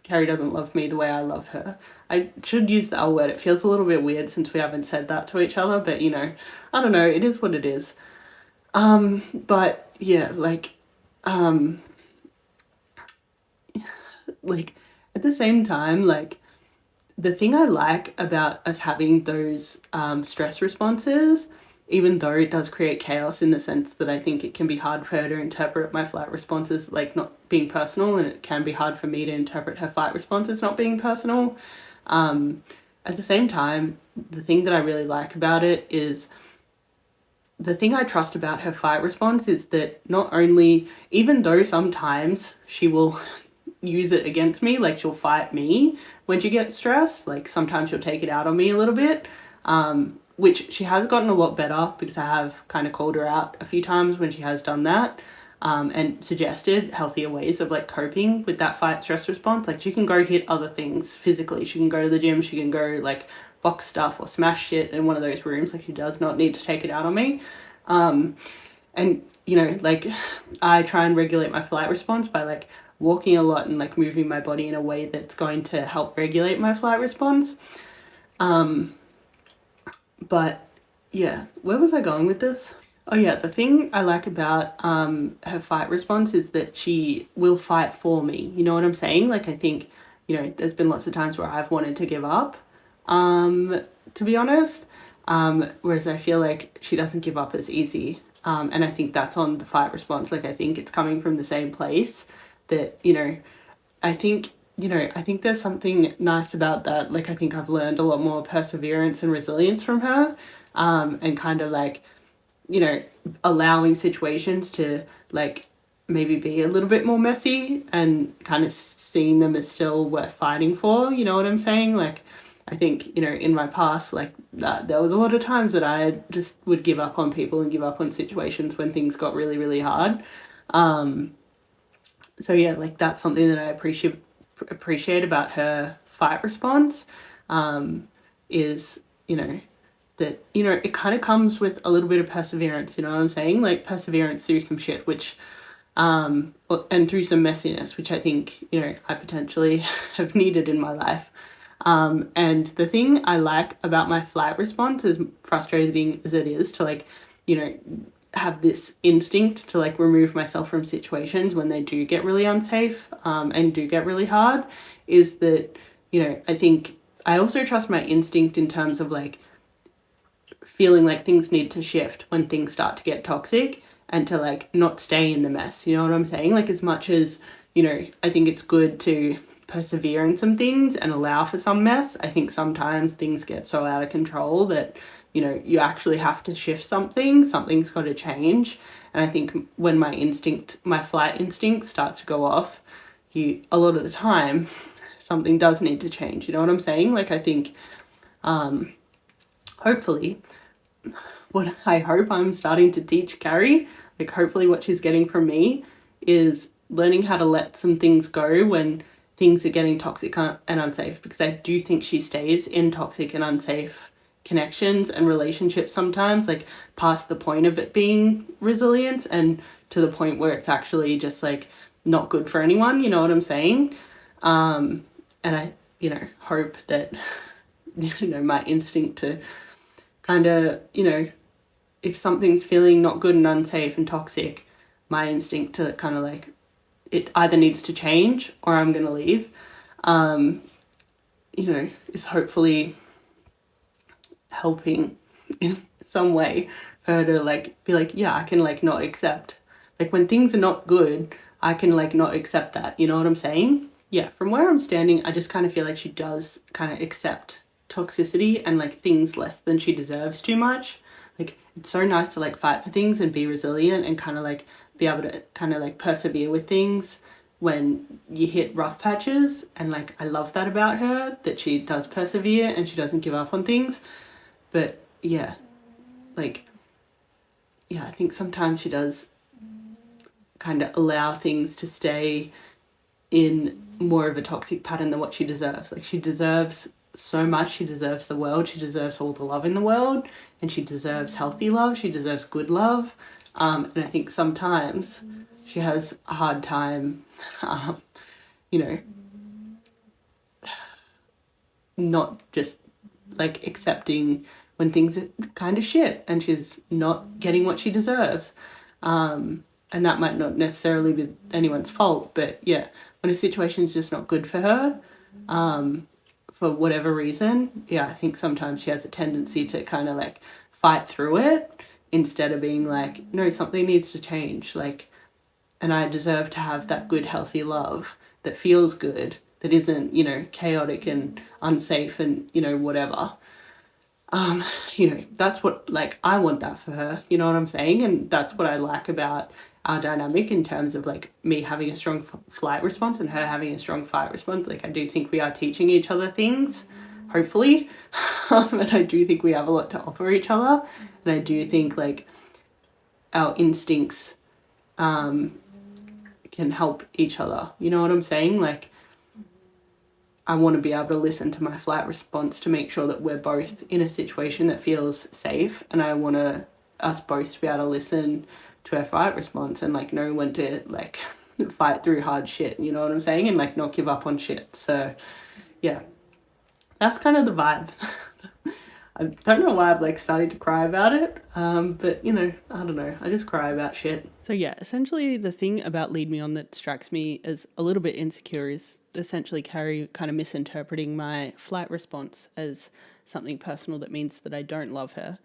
Carrie doesn't love me the way I love her. I should use the L word. It feels a little bit weird since we haven't said that to each other, but, you know, I don't know. It is what it is. But yeah, like at the same time, like the thing I like about us having those stress responses even though it does create chaos in the sense that I think it can be hard for her to interpret my flight responses like not being personal, and it can be hard for me to interpret her fight responses not being personal. At the same time, the thing that I really like about it is the thing I trust about her fight response is that not only, even though sometimes she will use it against me, like she'll fight me when she gets stressed, like sometimes she'll take it out on me a little bit, which she has gotten a lot better because I have kind of called her out a few times when she has done that, and suggested healthier ways of like coping with that fight stress response. Like she can go hit other things physically, she can go to the gym, she can go like box stuff or smash shit in one of those rooms. Like she does not need to take it out on me. And you know, like I try and regulate my flight response by like walking a lot and like moving my body in a way that's going to help regulate my flight response. But yeah, where was I going with this? Oh yeah, the thing I like about her fight response is that she will fight for me. You know what I'm saying? Like I think, you know, there's been lots of times where I've wanted to give up, to be honest. Whereas I feel like she doesn't give up as easy. And I think that's on the fight response. Like I think it's coming from the same place that, you know, I think there's something nice about that. Like I think I've learned a lot more perseverance and resilience from her, and kind of like, you know, allowing situations to like maybe be a little bit more messy and kind of seeing them as still worth fighting for. You know what I'm saying? Like I think, you know, in my past, like there was a lot of times that I just would give up on people and give up on situations when things got really, really hard. So yeah, like that's something that I appreciate about her fight response, is, you know, that, you know, it kind of comes with a little bit of perseverance, you know what I'm saying? Like perseverance through some shit, which, and through some messiness, which I think, you know, I potentially have needed in my life. And the thing I like about my flight response, as frustrating as it is to like, you know, have this instinct to like remove myself from situations when they do get really unsafe, and do get really hard, is that, you know, I think I also trust my instinct in terms of like feeling like things need to shift when things start to get toxic, and to like not stay in the mess. You know what I'm saying? Like as much as, you know, I think it's good to persevere in some things and allow for some mess, I think sometimes things get so out of control that, you know, you actually have to shift something's got to change. And I think when my flight instinct starts to go off, a lot of the time something does need to change. You know what I'm saying? Like I think, hopefully, what I hope I'm starting to teach Carrie, like hopefully what she's getting from me is learning how to let some things go when things are getting toxic and unsafe, because I do think she stays in toxic and unsafe connections and relationships sometimes, like past the point of it being resilience and to the point where it's actually just like not good for anyone. You know what I'm saying? And I, you know, hope that, you know, my instinct to kind of, you know, if something's feeling not good and unsafe and toxic, my instinct to kind of like, it either needs to change or I'm going to leave, you know, is hopefully helping in some way for her to like be like, yeah, I can like not accept, like when things are not good, I can like not accept that. You know what I'm saying? Yeah, from where I'm standing, I just kind of feel like she does kind of accept toxicity and like things less than she deserves too much. Like it's so nice to like fight for things and be resilient and kind of like be able to kind of like persevere with things when you hit rough patches. And like I love that about her, that she does persevere and she doesn't give up on things. But yeah, like, yeah, I think sometimes she does kind of allow things to stay in more of a toxic pattern than what she deserves. Like she deserves so much. She deserves the world. She deserves all the love in the world, and she deserves healthy love. She deserves good love. And I think sometimes she has a hard time, you know, not just like accepting when things are kind of shit and she's not getting what she deserves. And that might not necessarily be anyone's fault, but yeah, when a situation's just not good for her, for whatever reason, yeah, I think sometimes she has a tendency to kind of like fight through it instead of being like, no, something needs to change. Like, and I deserve to have that good, healthy love that feels good, that isn't, you know, chaotic and unsafe and, you know, whatever. You know, that's what, like, I want that for her, you know what I'm saying? And that's what I like about our dynamic in terms of, like, me having a strong flight response and her having a strong fight response. Like, I do think we are teaching each other things, hopefully. And I do think we have a lot to offer each other. And I do think, like, our instincts can help each other. You know what I'm saying? Like, I want to be able to listen to my flight response to make sure that we're both in a situation that feels safe, and I want us both to be able to listen to our fight response and, like, know when to, like, fight through hard shit, you know what I'm saying? And, like, not give up on shit. So yeah, that's kind of the vibe. I don't know why I've, like, started to cry about it, but, you know, I don't know, I just cry about shit. So yeah, essentially the thing about Lead Me On that strikes me as a little bit insecure is essentially Carrie kind of misinterpreting my flight response as something personal that means that I don't love her.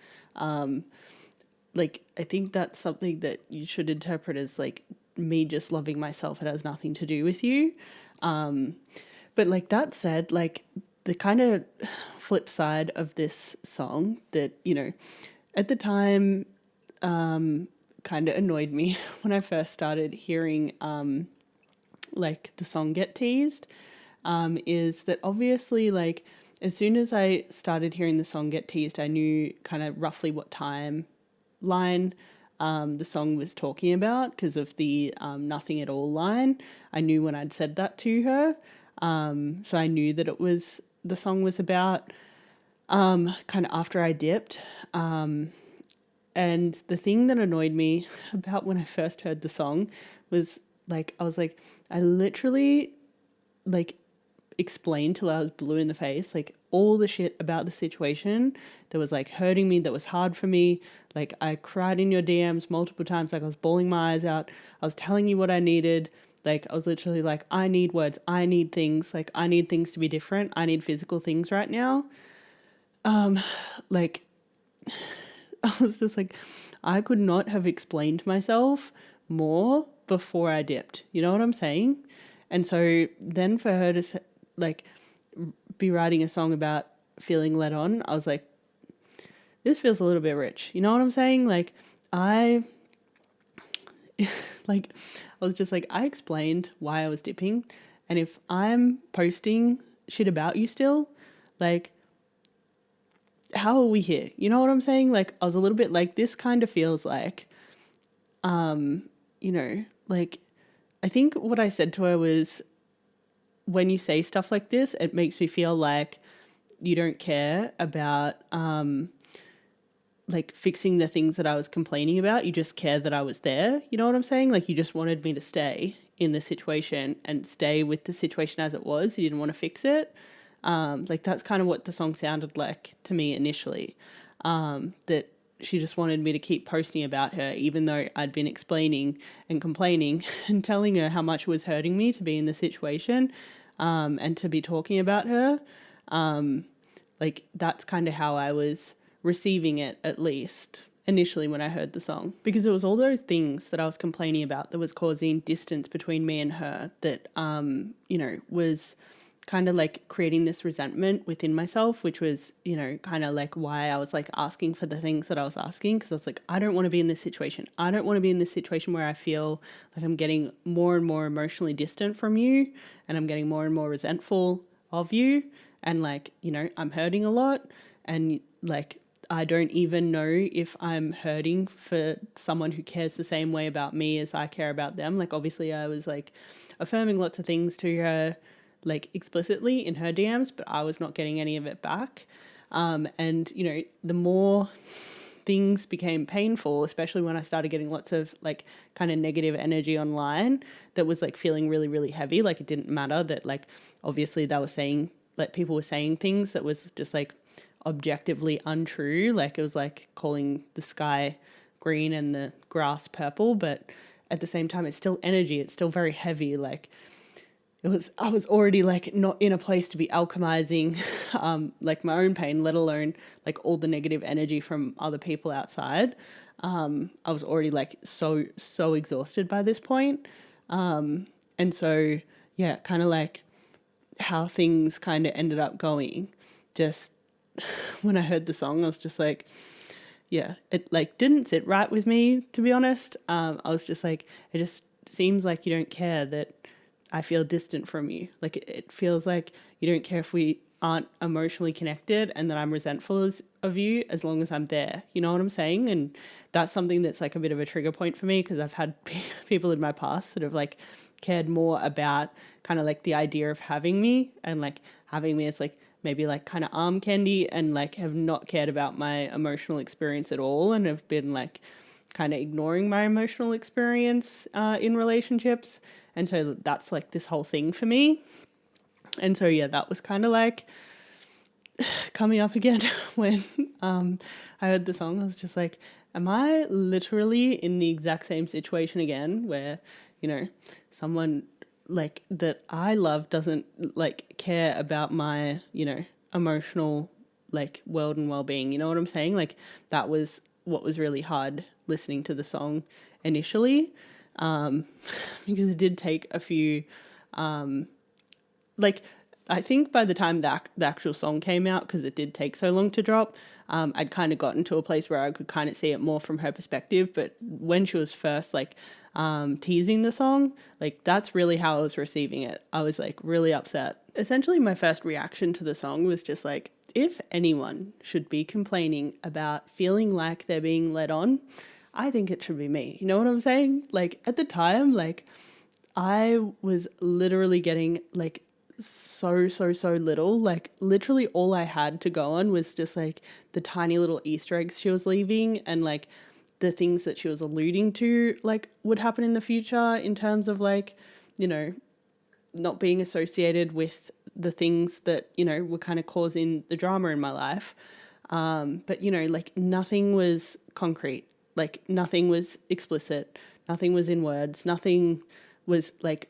Like, I think that's something that you should interpret as, like, me just loving myself. It has nothing to do with you. But, like, that said, like, the kind of flip side of this song that, you know, at the time kind of annoyed me when I first started hearing like the song Get Teased, is that obviously, like, as soon as I started hearing the song Get Teased, I knew kind of roughly what timeline the song was talking about because of the nothing at all line. I knew when I'd said that to her. So I knew that the song was about kind of after I dipped. And the thing that annoyed me about when I first heard the song was, like, I was like, I literally, like, explained till I was blue in the face, like, all the shit about the situation that was, like, hurting me, that was hard for me. Like, I cried in your DMs multiple times, like, I was bawling my eyes out. I was telling you what I needed. Like, I was literally like, I need words, I need things, like, I need things to be different. I need physical things right now. Like, I was just like, I could not have explained myself more before I dipped. You know what I'm saying? And so then for her to, like, be writing a song about feeling led on, I was like, this feels a little bit rich. You know what I'm saying? Like, like, I was just like, I explained why I was dipping. And if I'm posting shit about you still, like, how are we here? You know what I'm saying? Like, I was a little bit like, this kind of feels like, you know, like, I think what I said to her was, when you say stuff like this, it makes me feel like you don't care about, like, fixing the things that I was complaining about. You just care that I was there. You know what I'm saying? Like, you just wanted me to stay in the situation and stay with the situation as it was. You didn't want to fix it. Like, that's kind of what the song sounded like to me initially. That she just wanted me to keep posting about her, even though I'd been explaining and complaining and telling her how much it was hurting me to be in the situation, and to be talking about her. Like, that's kind of how I was receiving it, at least initially when I heard the song, because it was all those things that I was complaining about that was causing distance between me and her, that, you know, was kind of like creating this resentment within myself, which was, you know, kind of like why I was, like, asking for the things that I was asking, because I was like, I don't want to be in this situation. I don't want to be in this situation where I feel like I'm getting more and more emotionally distant from you, and I'm getting more and more resentful of you, and, like, you know, I'm hurting a lot, and, like, I don't even know if I'm hurting for someone who cares the same way about me as I care about them. Like, obviously I was, like, affirming lots of things to her, like, explicitly in her DMs, but I was not getting any of it back. And, you know, the more things became painful, especially when I started getting lots of, like, kind of negative energy online that was, like, feeling really, really heavy. Like, it didn't matter that, like, obviously they were saying, like, people were saying things that was just, like, objectively untrue. Like, it was like calling the sky green and the grass purple, but at the same time it's still energy, it's still very heavy. Like, I was already like not in a place to be alchemizing like my own pain, let alone like all the negative energy from other people outside. I was already like so exhausted by this point. And so yeah, kind of like how things kind of ended up going. Just when I heard the song, I was just like, yeah, it like didn't sit right with me, to be honest. I was just like, it just seems like you don't care that I feel distant from you. Like it feels like you don't care if we aren't emotionally connected, and that I'm resentful of you as long as I'm there. You know what I'm saying? And that's something that's like a bit of a trigger point for me, because I've had people in my past that have like cared more about kind of like the idea of having me, and like having me as like maybe like kind of arm candy, and like have not cared about my emotional experience at all, and have been like kind of ignoring my emotional experience in relationships. And so that's like this whole thing for me. And so yeah, that was kind of like coming up again when I heard the song. I was just like, am I literally in the exact same situation again, where, you know, someone like that I love doesn't like care about my, you know, emotional like world and well-being. You know what I'm saying? Like that was what was really hard listening to the song initially, because it did take a few like I think by the time the actual song came out, because it did take so long to drop, I'd kind of gotten to a place where I could kind of see it more from her perspective. But when she was first like teasing the song, like that's really how I was receiving it. I was like really upset. Essentially, my first reaction to the song was just like, if anyone should be complaining about feeling like they're being led on, I think it should be me. You know what I'm saying? Like at the time, like I was literally getting like so little. Like literally all I had to go on was just like the tiny little Easter eggs she was leaving, and like the things that she was alluding to like would happen in the future, in terms of like, you know, not being associated with the things that, you know, were kind of causing the drama in my life. But you know, like nothing was concrete, like nothing was explicit, nothing was in words, nothing was like,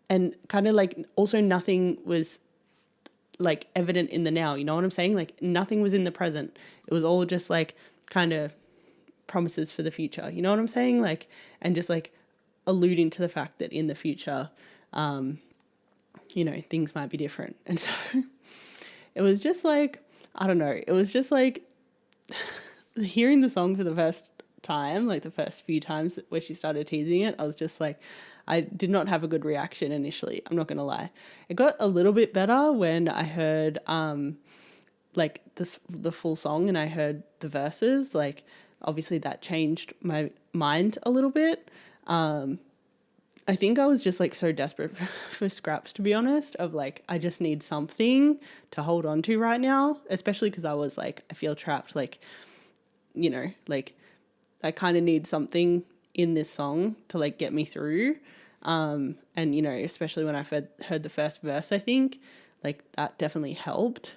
and kind of like also nothing was like evident in the now. You know what I'm saying? Like nothing was in the present. It was all just like kind of promises for the future. You know what I'm saying? Like, and just like alluding to the fact that in the future, you know, things might be different. And so it was just like, I don't know, it was just like hearing the song for the first time, like the first few times where she started teasing it, I was just like, I did not have a good reaction initially. I'm not going to lie. It got a little bit better when I heard like the full song and I heard the verses. Like obviously that changed my mind a little bit. I think I was just like so desperate for scraps, to be honest, of like, I just need something to hold on to right now, especially because I was like, I feel trapped, like, you know, like I kind of need something in this song to like get me through. And, you know, especially when I heard the first verse, I think like that definitely helped.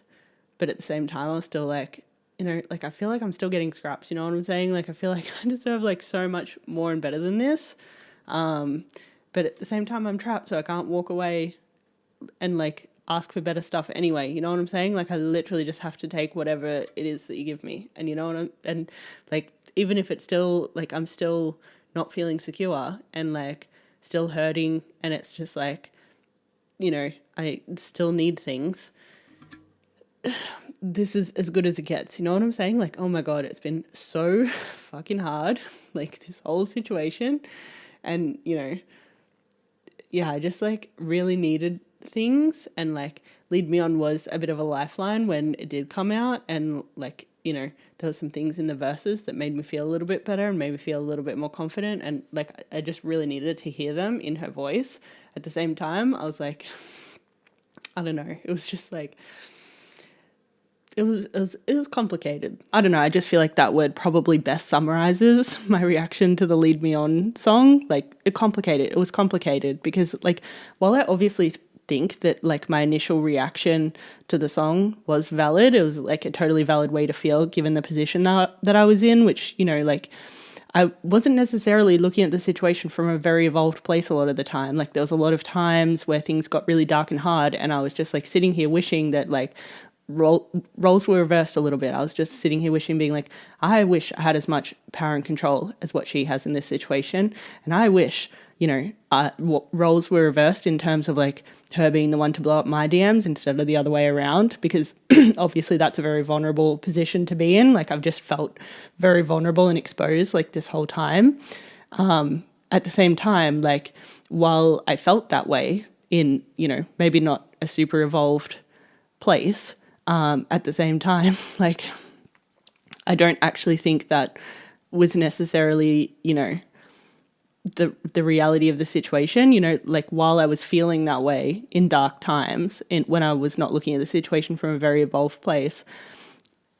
But at the same time, I was still like, you know, like I feel like I'm still getting scraps, you know what I'm saying? Like I feel like I deserve like so much more and better than this. But at the same time, I'm trapped, so I can't walk away and like ask for better stuff anyway. You know what I'm saying? Like I literally just have to take whatever it is that you give me. And you know what and like, even if it's still like, I'm still not feeling secure and like still hurting, and it's just like, you know, I still need things. This is as good as it gets. You know what I'm saying? Like, oh my God, it's been so fucking hard. Like this whole situation. And, you know, yeah, I just like really needed things, and like Lead Me On was a bit of a lifeline when it did come out, and like, you know, there was some things in the verses that made me feel a little bit better and made me feel a little bit more confident, and like I just really needed to hear them in her voice. At the same time, I was like, I don't know, it was just like it was complicated. I don't know, I just feel like that word probably best summarizes my reaction to the Lead Me On song. Like it was complicated because like, while I obviously think that like my initial reaction to the song was valid, it was like a totally valid way to feel given the position that I was in, which, you know, like I wasn't necessarily looking at the situation from a very evolved place a lot of the time. Like there was a lot of times where things got really dark and hard, and I was just like sitting here wishing that like roles were reversed a little bit. I was just sitting here wishing, being like, I wish I had as much power and control as what she has in this situation, and I wish, you know, roles were reversed in terms of like her being the one to blow up my DMs instead of the other way around, because obviously that's a very vulnerable position to be in. Like I've just felt very vulnerable and exposed like this whole time. At the same time, like while I felt that way in, you know, maybe not a super evolved place, at the same time, like I don't actually think that was necessarily, you know, the reality of the situation. You know, like while I was feeling that way in dark times, when I was not looking at the situation from a very evolved place,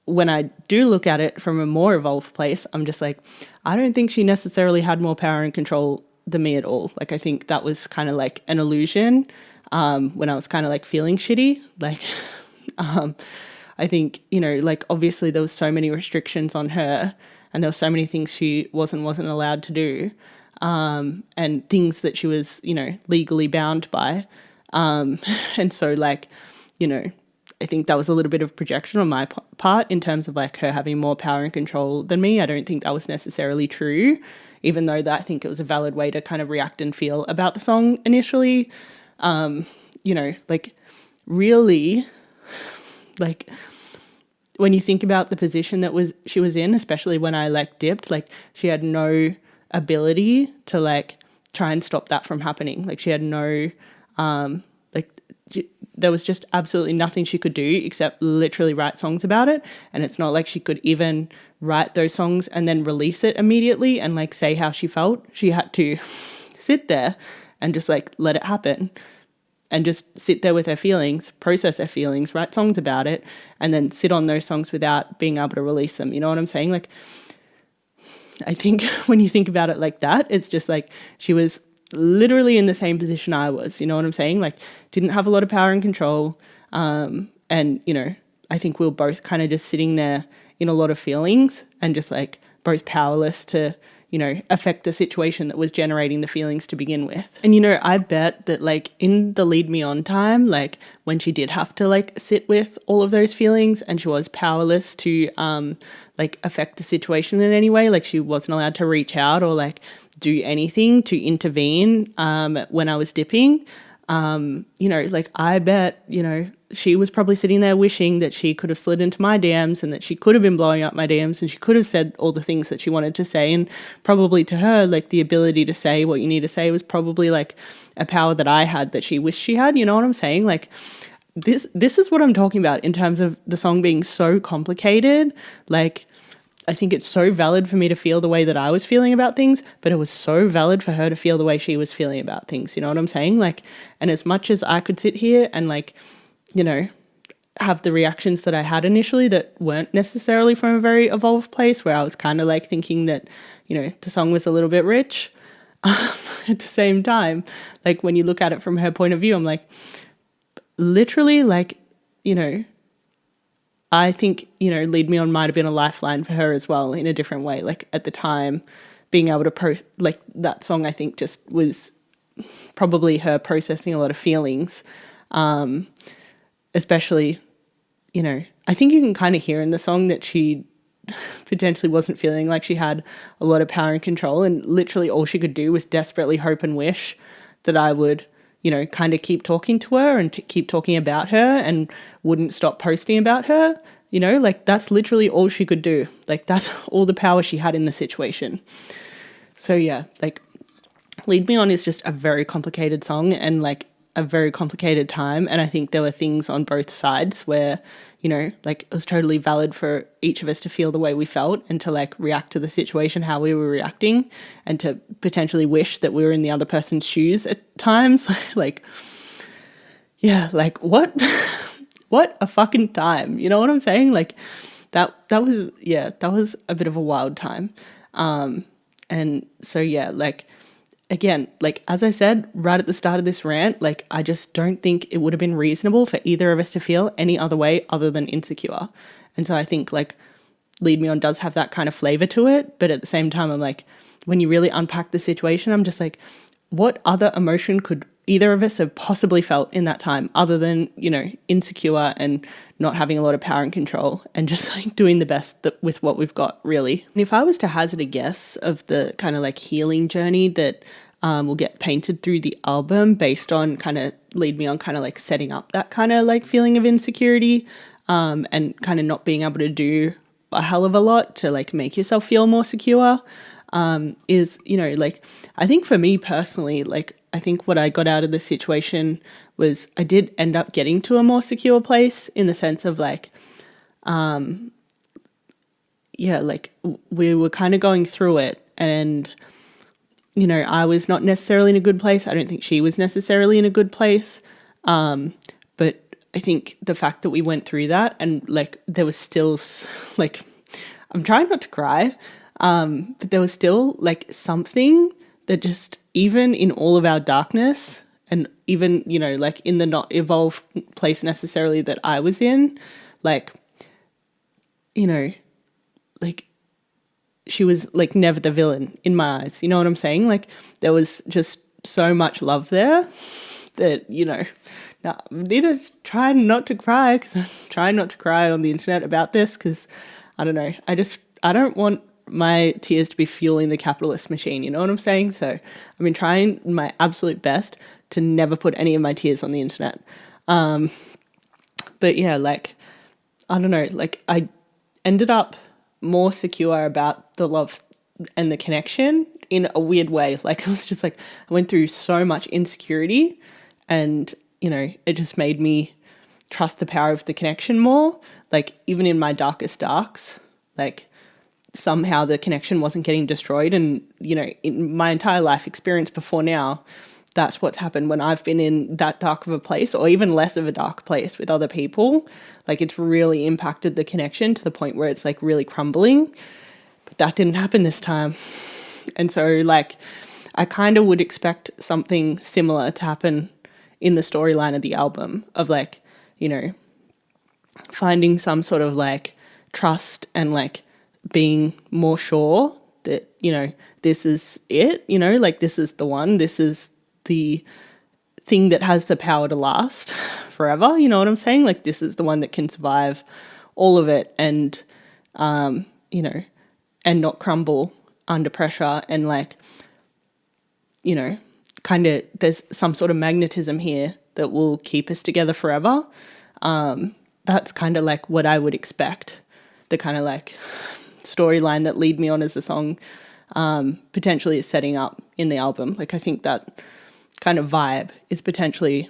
when I do look at it from a more evolved place, I'm just like, I don't think she necessarily had more power and control than me at all. Like I think that was kind of like an illusion, when I was kind of like feeling shitty. Like I think, you know, like obviously there was so many restrictions on her, and there were so many things she wasn't allowed to do, and things that she was, you know, legally bound by. And so like, you know, I think that was a little bit of projection on my part in terms of like her having more power and control than me. I don't think that was necessarily true, even though that I think it was a valid way to kind of react and feel about the song initially. You know, like really, like when you think about the position that she was in, especially when I like dipped, like she had no ability to like try and stop that from happening. Like she had no, there was just absolutely nothing she could do except literally write songs about it. And it's not like she could even write those songs and then release it immediately and like say how she felt. She had to sit there and just like let it happen, and just sit there with her feelings, process her feelings, write songs about it, and then sit on those songs without being able to release them. You know what I'm saying? Like, I think when you think about it like that, it's just like she was literally in the same position I was. You know what I'm saying? Like, didn't have a lot of power and control. And, you know, I think we were both kind of just sitting there in a lot of feelings and just like both powerless to, you know, affect the situation that was generating the feelings to begin with. And, you know, I bet that like in the Lead Me On time, like when she did have to like sit with all of those feelings and she was powerless to like affect the situation in any way, like she wasn't allowed to reach out or like do anything to intervene when I was dipping, you know, like I bet, you know, she was probably sitting there wishing that she could have slid into my DMs and that she could have been blowing up my DMs and she could have said all the things that she wanted to say. And probably to her, like the ability to say what you need to say was probably like a power that I had that she wished she had. You know what I'm saying? Like this is what I'm talking about in terms of the song being so complicated. Like, I think it's so valid for me to feel the way that I was feeling about things, but it was so valid for her to feel the way she was feeling about things. You know what I'm saying? Like, and as much as I could sit here and like, you know, have the reactions that I had initially that weren't necessarily from a very evolved place, where I was kind of like thinking that, you know, the song was a little bit rich. At the same time, like when you look at it from her point of view, I'm like, literally, like, you know, I think, you know, Lead Me On might have been a lifeline for her as well in a different way. Like at the time, being able to like that song, I think just was probably her processing a lot of feelings, especially, you know, I think you can kind of hear in the song that she potentially wasn't feeling like she had a lot of power and control, and literally all she could do was desperately hope and wish that I would, you know, kind of keep talking to her and keep talking about her and wouldn't stop posting about her. You know, like that's literally all she could do. Like that's all the power she had in the situation. So yeah, like Lead Me On is just a very complicated song and like a very complicated time. And I think there were things on both sides where, you know, like it was totally valid for each of us to feel the way we felt and to like react to the situation how we were reacting, and to potentially wish that we were in the other person's shoes at times. Like, yeah, like what a fucking time. You know what I'm saying? Like that was a bit of a wild time. And so yeah, like again, like as I said right at the start of this rant, like I just don't think it would have been reasonable for either of us to feel any other way other than insecure. And so I think like Lead Me On does have that kind of flavor to it. But at the same time, I'm like, when you really unpack the situation, I'm just like, what other emotion could either of us have possibly felt in that time other than, insecure and not having a lot of power and control and just like doing the best with what we've got, really. And if I was to hazard a guess of the kind of like healing journey that will get painted through the album based on kind of Lead Me On, kind of like setting up that kind of like feeling of insecurity and kind of not being able to do a hell of a lot to like make yourself feel more secure, is, like, I think for me personally, like, I think what I got out of the situation was I did end up getting to a more secure place in the sense of like, like we were kind of going through it and, I was not necessarily in a good place. I don't think she was necessarily in a good place. But I think the fact that we went through that and like there was still like, I'm trying not to cry, but there was still like something that just, even in all of our darkness and even, like in the not evolved place necessarily that I was in, like, like she was like never the villain in my eyes. You know what I'm saying? Like there was just so much love there that, now I need to try not to cry because I'm trying not to cry on the internet about this because I don't know. I don't want my tears to be fueling the capitalist machine. You know what I'm saying? So I've been trying my absolute best to never put any of my tears on the internet. But yeah, like, I don't know, like I ended up more secure about the love and the connection in a weird way. Like it was just like, I went through so much insecurity and, it just made me trust the power of the connection more. Like even in my darkest darks, like somehow the connection wasn't getting destroyed. And, in my entire life experience before now, that's what's happened when I've been in that dark of a place or even less of a dark place with other people. Like it's really impacted the connection to the point where it's like really crumbling. But that didn't happen this time. And so like I kind of would expect something similar to happen in the storyline of the album of like, finding some sort of like trust and like being more sure that, this is it, like this is the one, this is the thing that has the power to last forever. You know what I'm saying? Like this is the one that can survive all of it and, and not crumble under pressure and like, kind of there's some sort of magnetism here that will keep us together forever. That's kind of like what I would expect. The kind of like storyline that Lead Me On as a song potentially is setting up in the album. Like I think that kind of vibe is potentially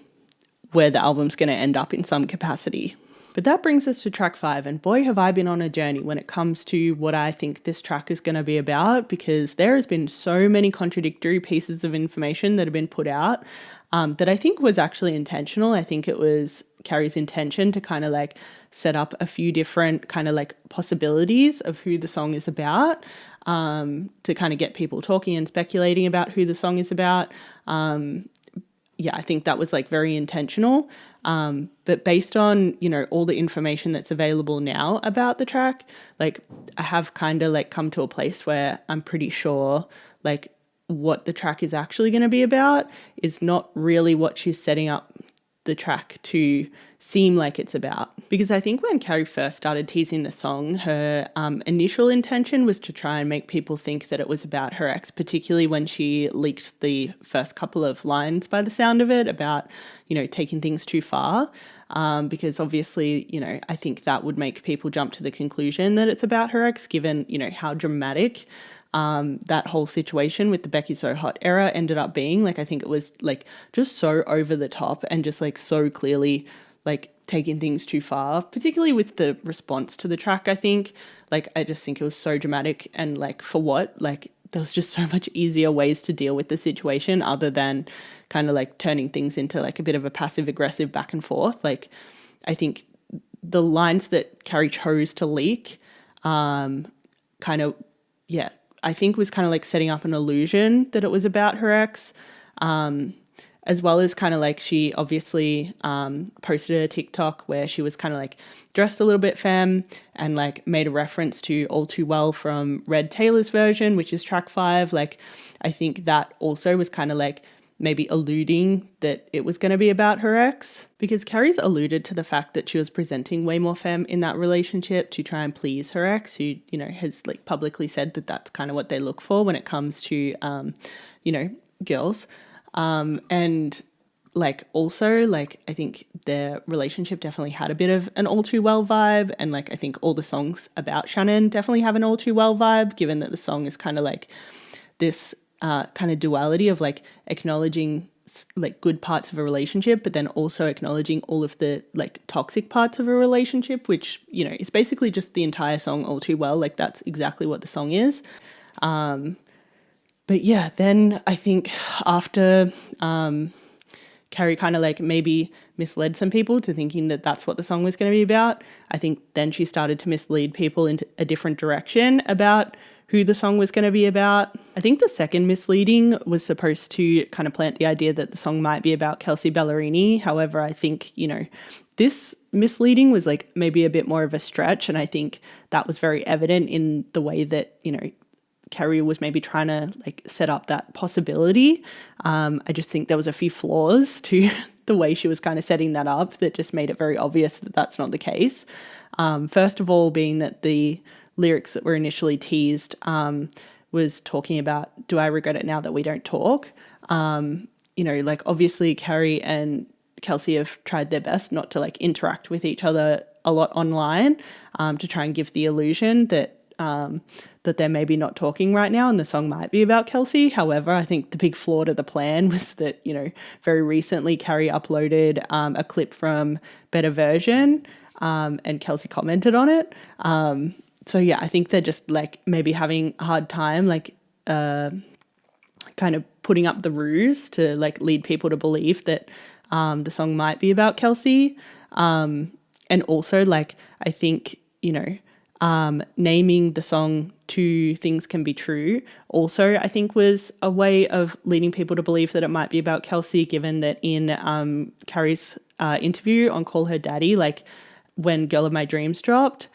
where the album's going to end up in some capacity. But that brings us to track 5, and boy have I been on a journey when it comes to what I think this track is going to be about, because there has been so many contradictory pieces of information that have been put out that I think was actually intentional. I think it was Carrie's intention to kind of like set up a few different kind of like possibilities of who the song is about, to kind of get people talking and speculating about who the song is about. I think that was like very intentional. But based on, all the information that's available now about the track, like I have kind of like come to a place where I'm pretty sure like what the track is actually going to be about is not really what she's setting up the track to seem like it's about. Because I think when Carrie first started teasing the song, her initial intention was to try and make people think that it was about her ex, particularly when she leaked the first couple of lines by the sound of it about, taking things too far. Because obviously, I think that would make people jump to the conclusion that it's about her ex, given, how dramatic that whole situation with the Becky So Hot era ended up being. Like, I think it was like just so over the top and just like so clearly like taking things too far, particularly with the response to the track. I think like, I just think it was so dramatic and like for what, like there was just so much easier ways to deal with the situation other than kind of like turning things into like a bit of a passive aggressive back and forth. Like, I think the lines that Carrie chose to leak, kind of, I think was kind of like setting up an illusion that it was about her ex, as well as kind of like she obviously posted a TikTok where she was kind of like dressed a little bit femme and like made a reference to All Too Well from Red Taylor's version, which is track 5. Like I think that also was kind of like maybe alluding that it was going to be about her ex, because Carrie's alluded to the fact that she was presenting way more femme in that relationship to try and please her ex, who, you know, has like publicly said that that's kind of what they look for when it comes to, you know, girls. And like also like I think their relationship definitely had a bit of an All Too Well vibe, and like I think all the songs about Shannon definitely have an All Too Well vibe, given that the song is kind of like this kind of duality of like acknowledging like good parts of a relationship, but then also acknowledging all of the like toxic parts of a relationship, which, you know, is basically just the entire song All Too Well. Like that's exactly what the song is. But yeah, then I think after Carrie kind of like maybe misled some people to thinking that that's what the song was going to be about, I think then she started to mislead people into a different direction about who the song was going to be about. I think the second misleading was supposed to kind of plant the idea that the song might be about Kelsea Ballerini. However, I think, you know, this misleading was like maybe a bit more of a stretch, and I think that was very evident in the way that, you know, Carrie was maybe trying to like set up that possibility. I just think there was a few flaws to the way she was kind of setting that up that just made it very obvious that that's not the case. First of all, being that the lyrics that were initially teased was talking about, do I regret it now that we don't talk? You know, like obviously Carrie and Kelsea have tried their best not to like interact with each other a lot online, to try and give the illusion that that they're maybe not talking right now and the song might be about Kelsea. However, I think the big flaw to the plan was that, you know, very recently Carrie uploaded a clip from Better Version, and Kelsea commented on it. So yeah, I think they're just like maybe having a hard time like kind of putting up the ruse to like lead people to believe that the song might be about Kelsea. And also like I think, you know, naming the song Two Things Can Be True also I think was a way of leading people to believe that it might be about Kelsea, given that in Carrie's interview on Call Her Daddy, like when Girl of My Dreams dropped,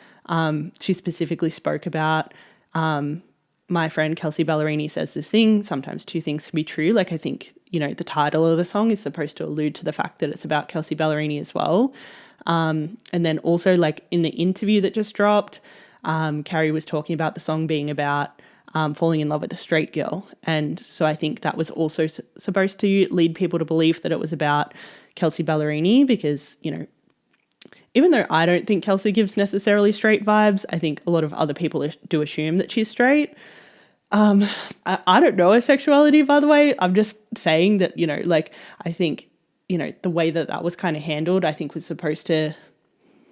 she specifically spoke about my friend Kelsea Ballerini says this thing, sometimes two things can be true. Like I think, you know, the title of the song is supposed to allude to the fact that it's about Kelsea Ballerini as well. And then also like in the interview that just dropped, Carrie was talking about the song being about falling in love with a straight girl. And so I think that was also supposed to lead people to believe that it was about Kelsea Ballerini, because, you know, even though I don't think Kelsea gives necessarily straight vibes, I think a lot of other people do assume that she's straight. I don't know her sexuality, by the way. I'm just saying that, you know, like I think, you know, the way that that was kind of handled, I think was supposed to,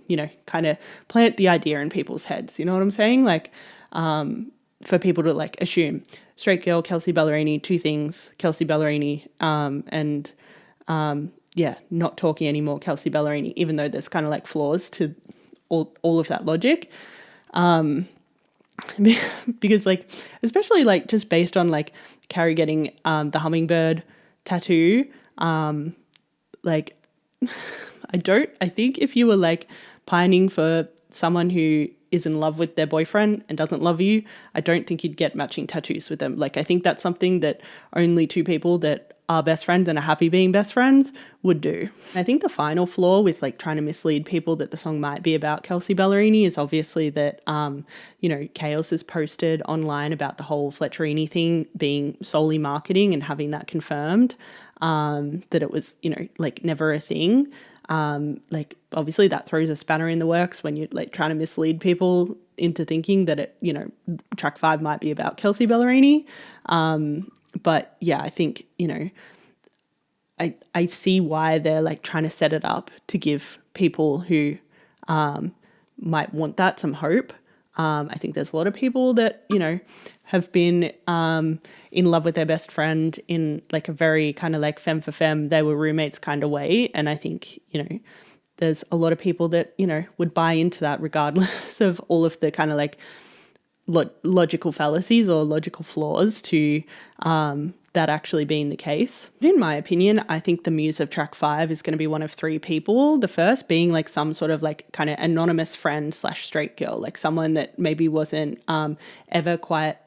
you know, kind of plant the idea in people's heads. You know what I'm saying? Like, for people to like assume straight girl, Kelsea Ballerini, two things, Kelsea Ballerini, and yeah, not talking anymore, Kelsea Ballerini, even though there's kind of like flaws to all of that logic. Because like, especially like just based on like Carrie getting the hummingbird tattoo, like I think if you were like pining for someone who is in love with their boyfriend and doesn't love you, I don't think you'd get matching tattoos with them. Like I think that's something that only two people that are best friends and are happy being best friends would do. I think the final flaw with like trying to mislead people that the song might be about Kelsea Ballerini is obviously that, you know, Chaos has posted online about the whole Fletcherini thing being solely marketing and having that confirmed, that it was, you know, like never a thing. Like obviously that throws a spanner in the works when you're like trying to mislead people into thinking that it, you know, track 5 might be about Kelsea Ballerini. But yeah, I think, you know, I see why they're like trying to set it up to give people who might want that some hope. I think there's a lot of people that, you know, have been in love with their best friend in like a very kind of like femme for femme, they were roommates kind of way. And I think, you know, there's a lot of people that, you know, would buy into that regardless of all of the kind of like logical fallacies or logical flaws to that actually being the case. In my opinion, I think the muse of track 5 is going to be one of 3 people. The first being like some sort of like kind of anonymous friend / straight girl, like someone that maybe wasn't ever quite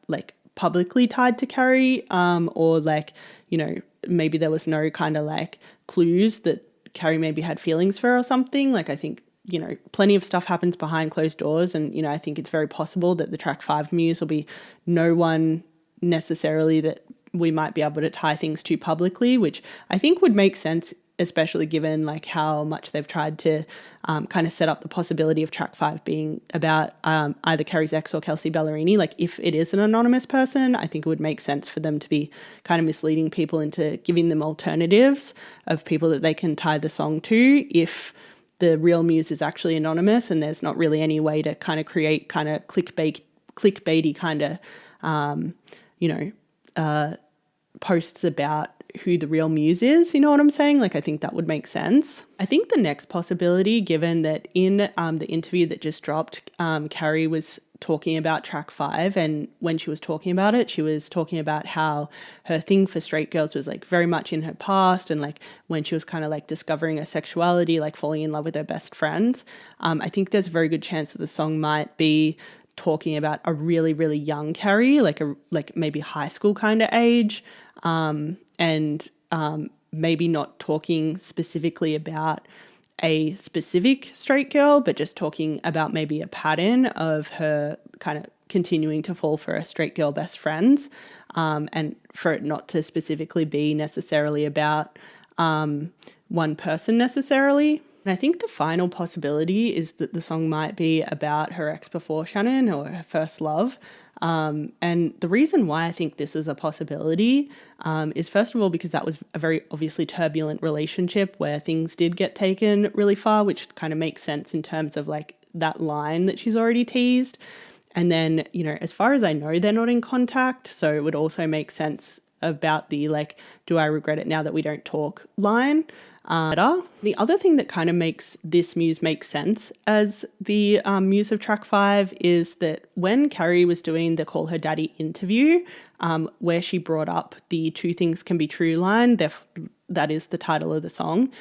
like publicly tied to Carrie, or like, you know, maybe there was no kind of like clues that Carrie maybe had feelings for her or something. Like I think, you know, plenty of stuff happens behind closed doors, and, you know, I think it's very possible that the track 5 muse will be no one necessarily that we might be able to tie things to publicly, which I think would make sense, especially given like how much they've tried to kind of set up the possibility of track 5 being about either Carrie's ex or Kelsey Ballerini. Like if it is an anonymous person, I think it would make sense for them to be kind of misleading people into giving them alternatives of people that they can tie the song to if the real muse is actually anonymous and there's not really any way to kind of create kind of clickbaity kind of posts about who the real muse is, you know what I'm saying? Like I think that would make sense. I think the next possibility, given that in the interview that just dropped, Carrie was talking about track 5, and when she was talking about it, she was talking about how her thing for straight girls was like very much in her past, and like when she was kind of like discovering her sexuality, like falling in love with her best friends. I think there's a very good chance that the song might be talking about a really, really young Carrie, like maybe high school kind of age, and maybe not talking specifically about a specific straight girl, but just talking about maybe a pattern of her kind of continuing to fall for her straight girl best friends, and for it not to specifically be necessarily about one person necessarily. And I think the final possibility is that the song might be about her ex before Shannon, or her first love. And the reason why I think this is a possibility is, first of all, because that was a very obviously turbulent relationship where things did get taken really far, which kind of makes sense in terms of like that line that she's already teased. And then, you know, as far as I know, they're not in contact. So it would also make sense about the like, do I regret it now that we don't talk line. The other thing that kind of makes this muse make sense as the muse of track 5 is that when Carrie was doing the Call Her Daddy interview, where she brought up the Two Things Can Be True line, that is the title of the song,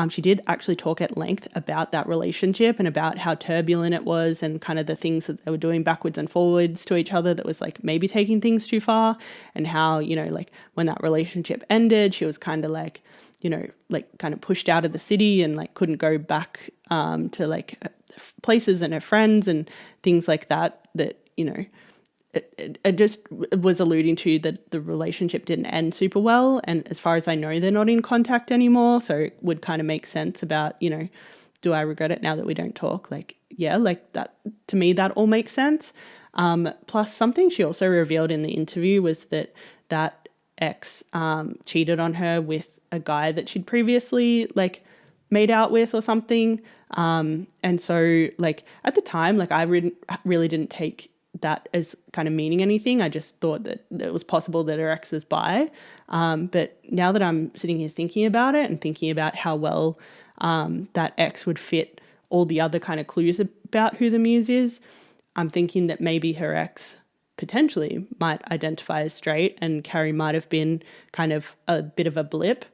she did actually talk at length about that relationship and about how turbulent it was and kind of the things that they were doing backwards and forwards to each other that was like maybe taking things too far, and how, you know, like when that relationship ended, she was kind of like, you know, like kind of pushed out of the city and like couldn't go back to like places and her friends and things like that, you know, it just was alluding to that the relationship didn't end super well. And as far as I know, they're not in contact anymore. So it would kind of make sense about, you know, do I regret it now that we don't talk? Like, yeah, like that, to me, that all makes sense. Plus something she also revealed in the interview was that ex cheated on her with a guy that she'd previously like made out with or something. And so like at the time, like I really didn't take that as kind of meaning anything. I just thought that it was possible that her ex was bi. But now that I'm sitting here thinking about it and thinking about how well that ex would fit all the other kind of clues about who the muse is, I'm thinking that maybe her ex potentially might identify as straight, and Carrie might have been kind of a bit of a blip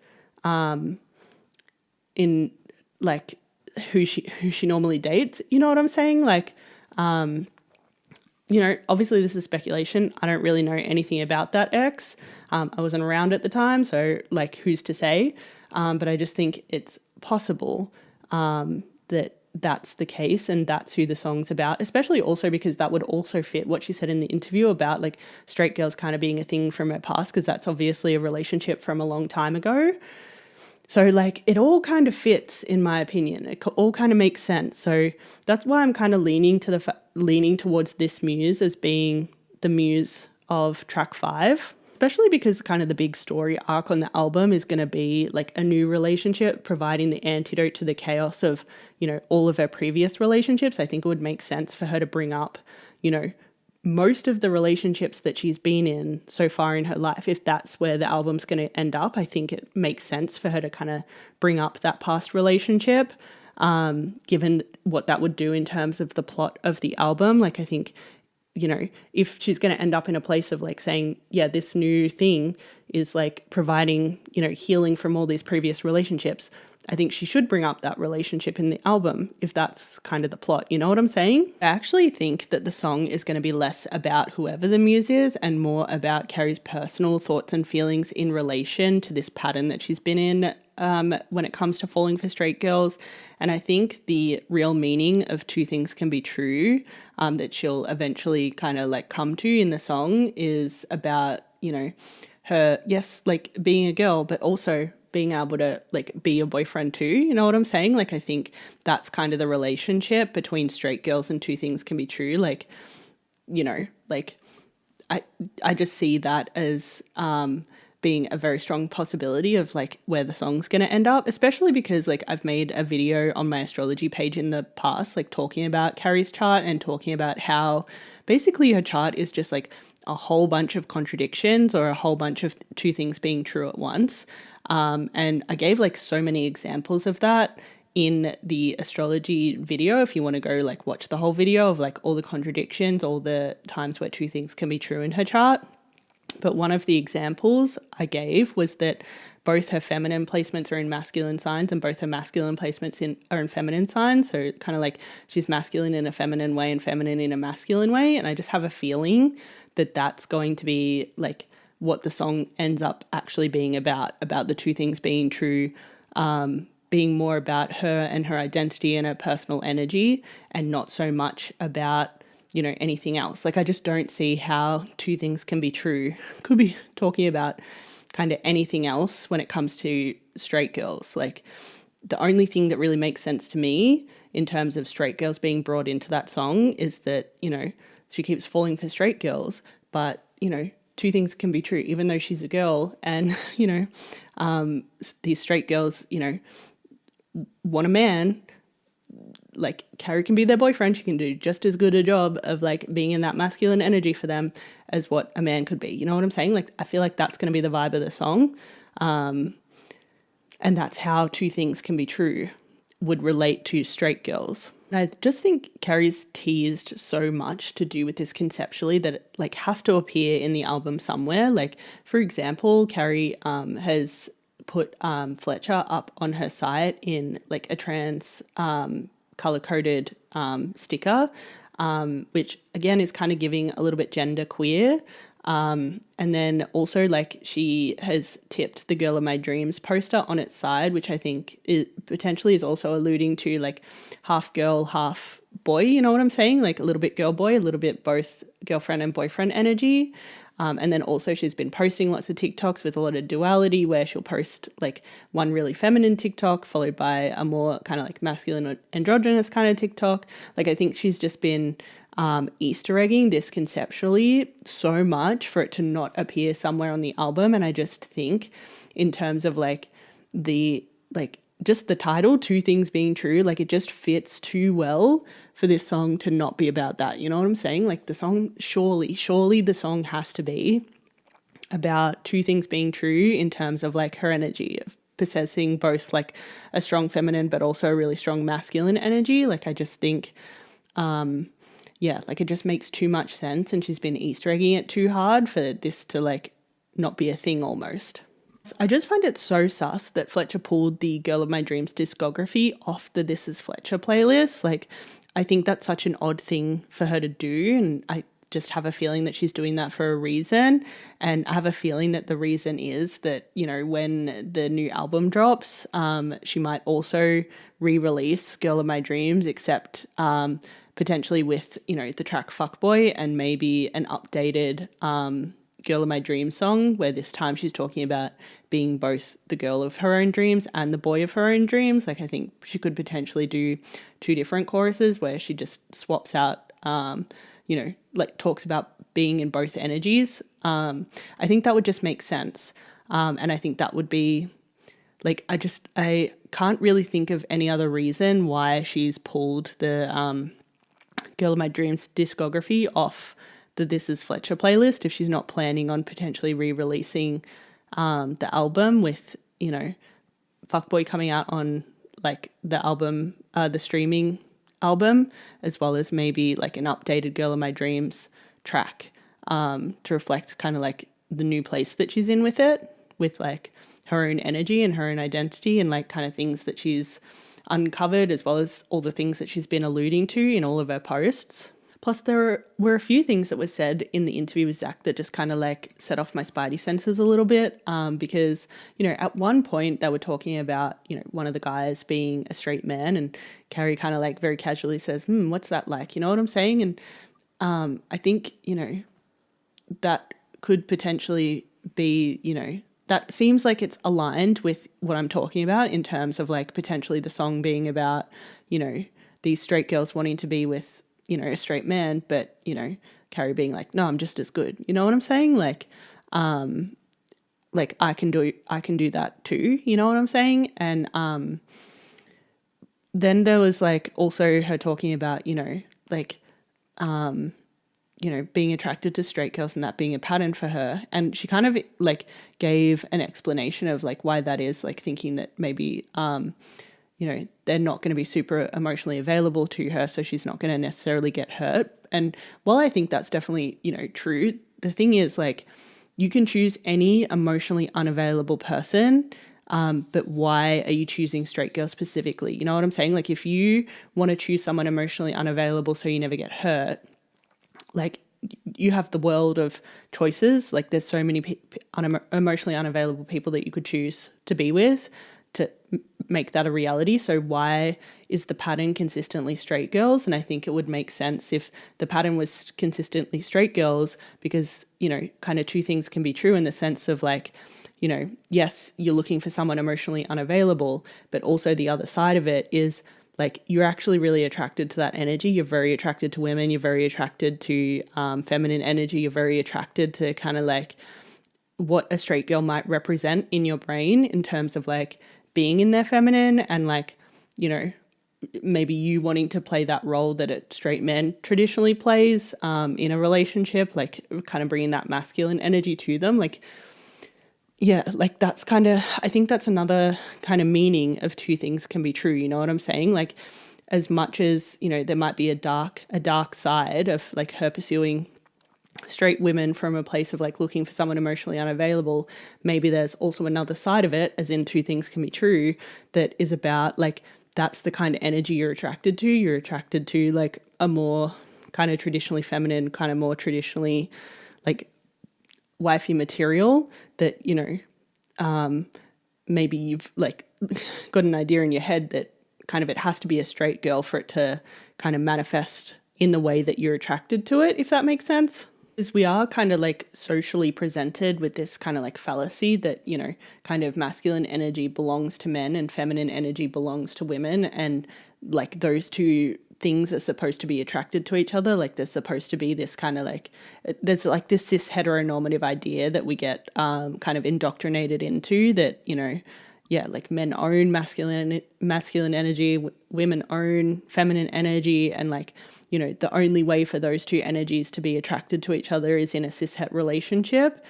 in like who she normally dates. You know what I'm saying? Like, you know, obviously this is speculation. I don't really know anything about that ex. I wasn't around at the time, so like who's to say? But I just think it's possible that that's the case and that's who the song's about, especially also because that would also fit what she said in the interview about like straight girls kind of being a thing from her past, because that's obviously a relationship from a long time ago. So like it all kind of fits, in my opinion. It all kind of makes sense. So that's why I'm kind of leaning towards this muse as being the muse of track 5, especially because kind of the big story arc on the album is going to be like a new relationship, providing the antidote to the chaos of, you know, all of her previous relationships. I think it would make sense for her to bring up, you know, most of the relationships that she's been in so far in her life. If that's where the album's going to end up, I think it makes sense for her to kind of bring up that past relationship, given what that would do in terms of the plot of the album. Like I think you know, if she's going to end up in a place of like saying, yeah, this new thing is like providing, you know, healing from all these previous relationships, I think she should bring up that relationship in the album if that's kind of the plot. You know what I'm saying? I actually think that the song is going to be less about whoever the muse is and more about Carrie's personal thoughts and feelings in relation to this pattern that she's been in when it comes to falling for straight girls. And I think the real meaning of Two Things Can Be True that she'll eventually kind of like come to in the song is about, you know, her, yes, like being a girl, but also being able to like be your boyfriend too. You know what I'm saying? Like, I think that's kind of the relationship between straight girls and Two Things Can Be True. Like, you know, like I just see that as being a very strong possibility of like where the song's going to end up, especially because like I've made a video on my astrology page in the past, like talking about Carrie's chart and talking about how basically her chart is just like a whole bunch of contradictions or a whole bunch of two things being true at once. And I gave like so many examples of that in the astrology video. If you want to go like watch the whole video of like all the contradictions, all the times where two things can be true in her chart. But one of the examples I gave was that both her feminine placements are in masculine signs and both her masculine placements are in feminine signs. So kind of like she's masculine in a feminine way and feminine in a masculine way. And I just have a feeling that that's going to be like what the song ends up actually being about the two things being true, being more about her and her identity and her personal energy and not so much about, you know, anything else. Like, I just don't see how Two Things Can Be True could be talking about kind of anything else when it comes to straight girls. Like, the only thing that really makes sense to me in terms of straight girls being brought into that song is that, you know, she keeps falling for straight girls, but, you know, two things can be true, even though she's a girl and, you know, these straight girls, you know, want a man. Like, Carrie can be their boyfriend. She can do just as good a job of like being in that masculine energy for them as what a man could be. You know what I'm saying? Like, I feel like that's going to be the vibe of the song. And that's how Two Things Can Be True would relate to straight girls. And I just think Carrie's teased so much to do with this conceptually that it like has to appear in the album somewhere. Like, for example, Carrie has put Fletcher up on her site in like a trans color-coded sticker, which again is kind of giving a little bit gender queer. And then also like she has tipped the Girl of My Dreams poster on its side, which I think it potentially is also alluding to like half girl, half boy, you know what I'm saying? Like a little bit girl boy, a little bit both girlfriend and boyfriend energy. And then also she's been posting lots of TikToks with a lot of duality where she'll post like one really feminine TikTok followed by a more kind of like masculine or androgynous kind of TikTok. Like, I think she's just been Easter egging this conceptually so much for it to not appear somewhere on the album. And I just think in terms of like the like just the title, Two Things Being True, like it just fits too well for this song to not be about that. You know what I'm saying? Like the song, surely the song has to be about two things being true in terms of like her energy of possessing both like a strong feminine but also a really strong masculine energy. Like, I just think yeah, like it just makes too much sense, and she's been Easter egging it too hard for this to like not be a thing almost. I just find it so sus that Fletcher pulled the Girl of My Dreams discography off the This Is Fletcher playlist. Like, I think that's such an odd thing for her to do, and I just have a feeling that she's doing that for a reason. And I have a feeling that the reason is that, you know, when the new album drops, she might also re-release Girl of My Dreams, except potentially with, you know, the track Fuckboy and maybe an updated Girl of My Dreams song, where this time she's talking about being both the girl of her own dreams and the boy of her own dreams. Like, I think she could potentially do two different choruses where she just swaps out, you know, like talks about being in both energies. I think that would just make sense. And I think that would be like, I can't really think of any other reason why she's pulled the Girl of My Dreams discography off the This Is Fletcher playlist if she's not planning on potentially re-releasing the album with, you know, Fuckboy coming out on like the album, the streaming album, as well as maybe like an updated Girl of My Dreams track to reflect kind of like the new place that she's in with it, with like her own energy and her own identity and like kind of things that she's uncovered, as well as all the things that she's been alluding to in all of her posts. Plus, there were a few things that were said in the interview with Zach that just kind of like set off my spidey senses a little bit, because, you know, at one point they were talking about, you know, one of the guys being a straight man, and Carrie kind of like very casually says, what's that like? You know what I'm saying? And I think, you know, that could potentially be, you know, that seems like it's aligned with what I'm talking about in terms of like potentially the song being about, you know, these straight girls wanting to be with, you know, a straight man, but, you know, Carrie being like, no, I'm just as good. You know what I'm saying? Like I can do that too. You know what I'm saying? And then there was like also her talking about, you know, like, you know, being attracted to straight girls and that being a pattern for her. And she kind of like gave an explanation of like why that is, like thinking that maybe, you know, they're not going to be super emotionally available to her, so she's not going to necessarily get hurt. And while I think that's definitely, you know, true, the thing is like you can choose any emotionally unavailable person, but why are you choosing straight girls specifically? You know what I'm saying? Like if you want to choose someone emotionally unavailable so you never get hurt, like you have the world of choices. Like there's so many emotionally unavailable people that you could choose to be with to make that a reality. So why is the pattern consistently straight girls? And I think it would make sense if the pattern was consistently straight girls, because, you know, kind of two things can be true in the sense of like, you know, yes, you're looking for someone emotionally unavailable, but also the other side of it is like you're actually really attracted to that energy. You're very attracted to women. You're very attracted to feminine energy. You're very attracted to kind of like what a straight girl might represent in your brain in terms of like being in their feminine and like, you know, maybe you wanting to play that role that a straight man traditionally plays in a relationship, like kind of bringing that masculine energy to them. Like, yeah, like that's kind of, I think that's another kind of meaning of two things can be true. You know what I'm saying? Like as much as, you know, there might be a dark side of like her pursuing straight women from a place of like looking for someone emotionally unavailable, maybe there's also another side of it, as in two things can be true, that is about like that's the kind of energy you're attracted to. You're attracted to like a more kind of traditionally feminine, kind of more traditionally like wifey material that, you know, maybe you've like got an idea in your head that kind of it has to be a straight girl for it to kind of manifest in the way that you're attracted to it, if that makes sense. Is we are kind of like socially presented with this kind of like fallacy that, you know, kind of masculine energy belongs to men and feminine energy belongs to women, and like those two things are supposed to be attracted to each other. Like there's supposed to be this kind of like, there's like this cis heteronormative idea that we get kind of indoctrinated into that, you know, yeah, like men own masculine energy, women own feminine energy, and like, you know, the only way for those two energies to be attracted to each other is in a cis-het relationship.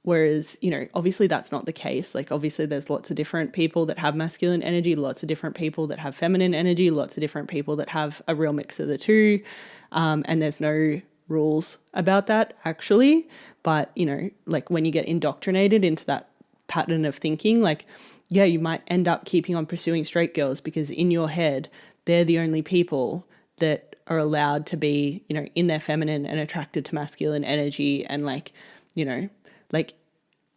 Whereas, you know, obviously that's not the case. Like obviously there's lots of different people that have masculine energy, lots of different people that have feminine energy, lots of different people that have a real mix of the two. And there's no rules about that actually. But, you know, like when you get indoctrinated into that pattern of thinking, like, yeah, you might end up keeping on pursuing straight girls because in your head, they're the only people that are allowed to be, you know, in their feminine and attracted to masculine energy. And like, you know, like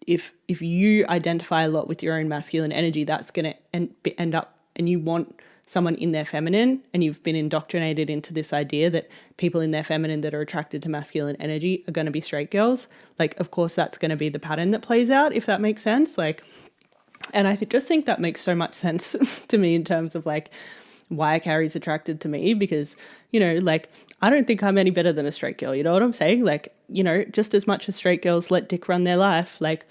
if you identify a lot with your own masculine energy, that's going to end up, and you want someone in their feminine, and you've been indoctrinated into this idea that people in their feminine that are attracted to masculine energy are going to be straight girls. Like, of course, that's going to be the pattern that plays out, if that makes sense. Like, and I just think that makes so much sense to me in terms of like why Carrie's attracted to me, because, you know, like I don't think I'm any better than a straight girl. You know what I'm saying? Like, you know, just as much as straight girls let dick run their life, like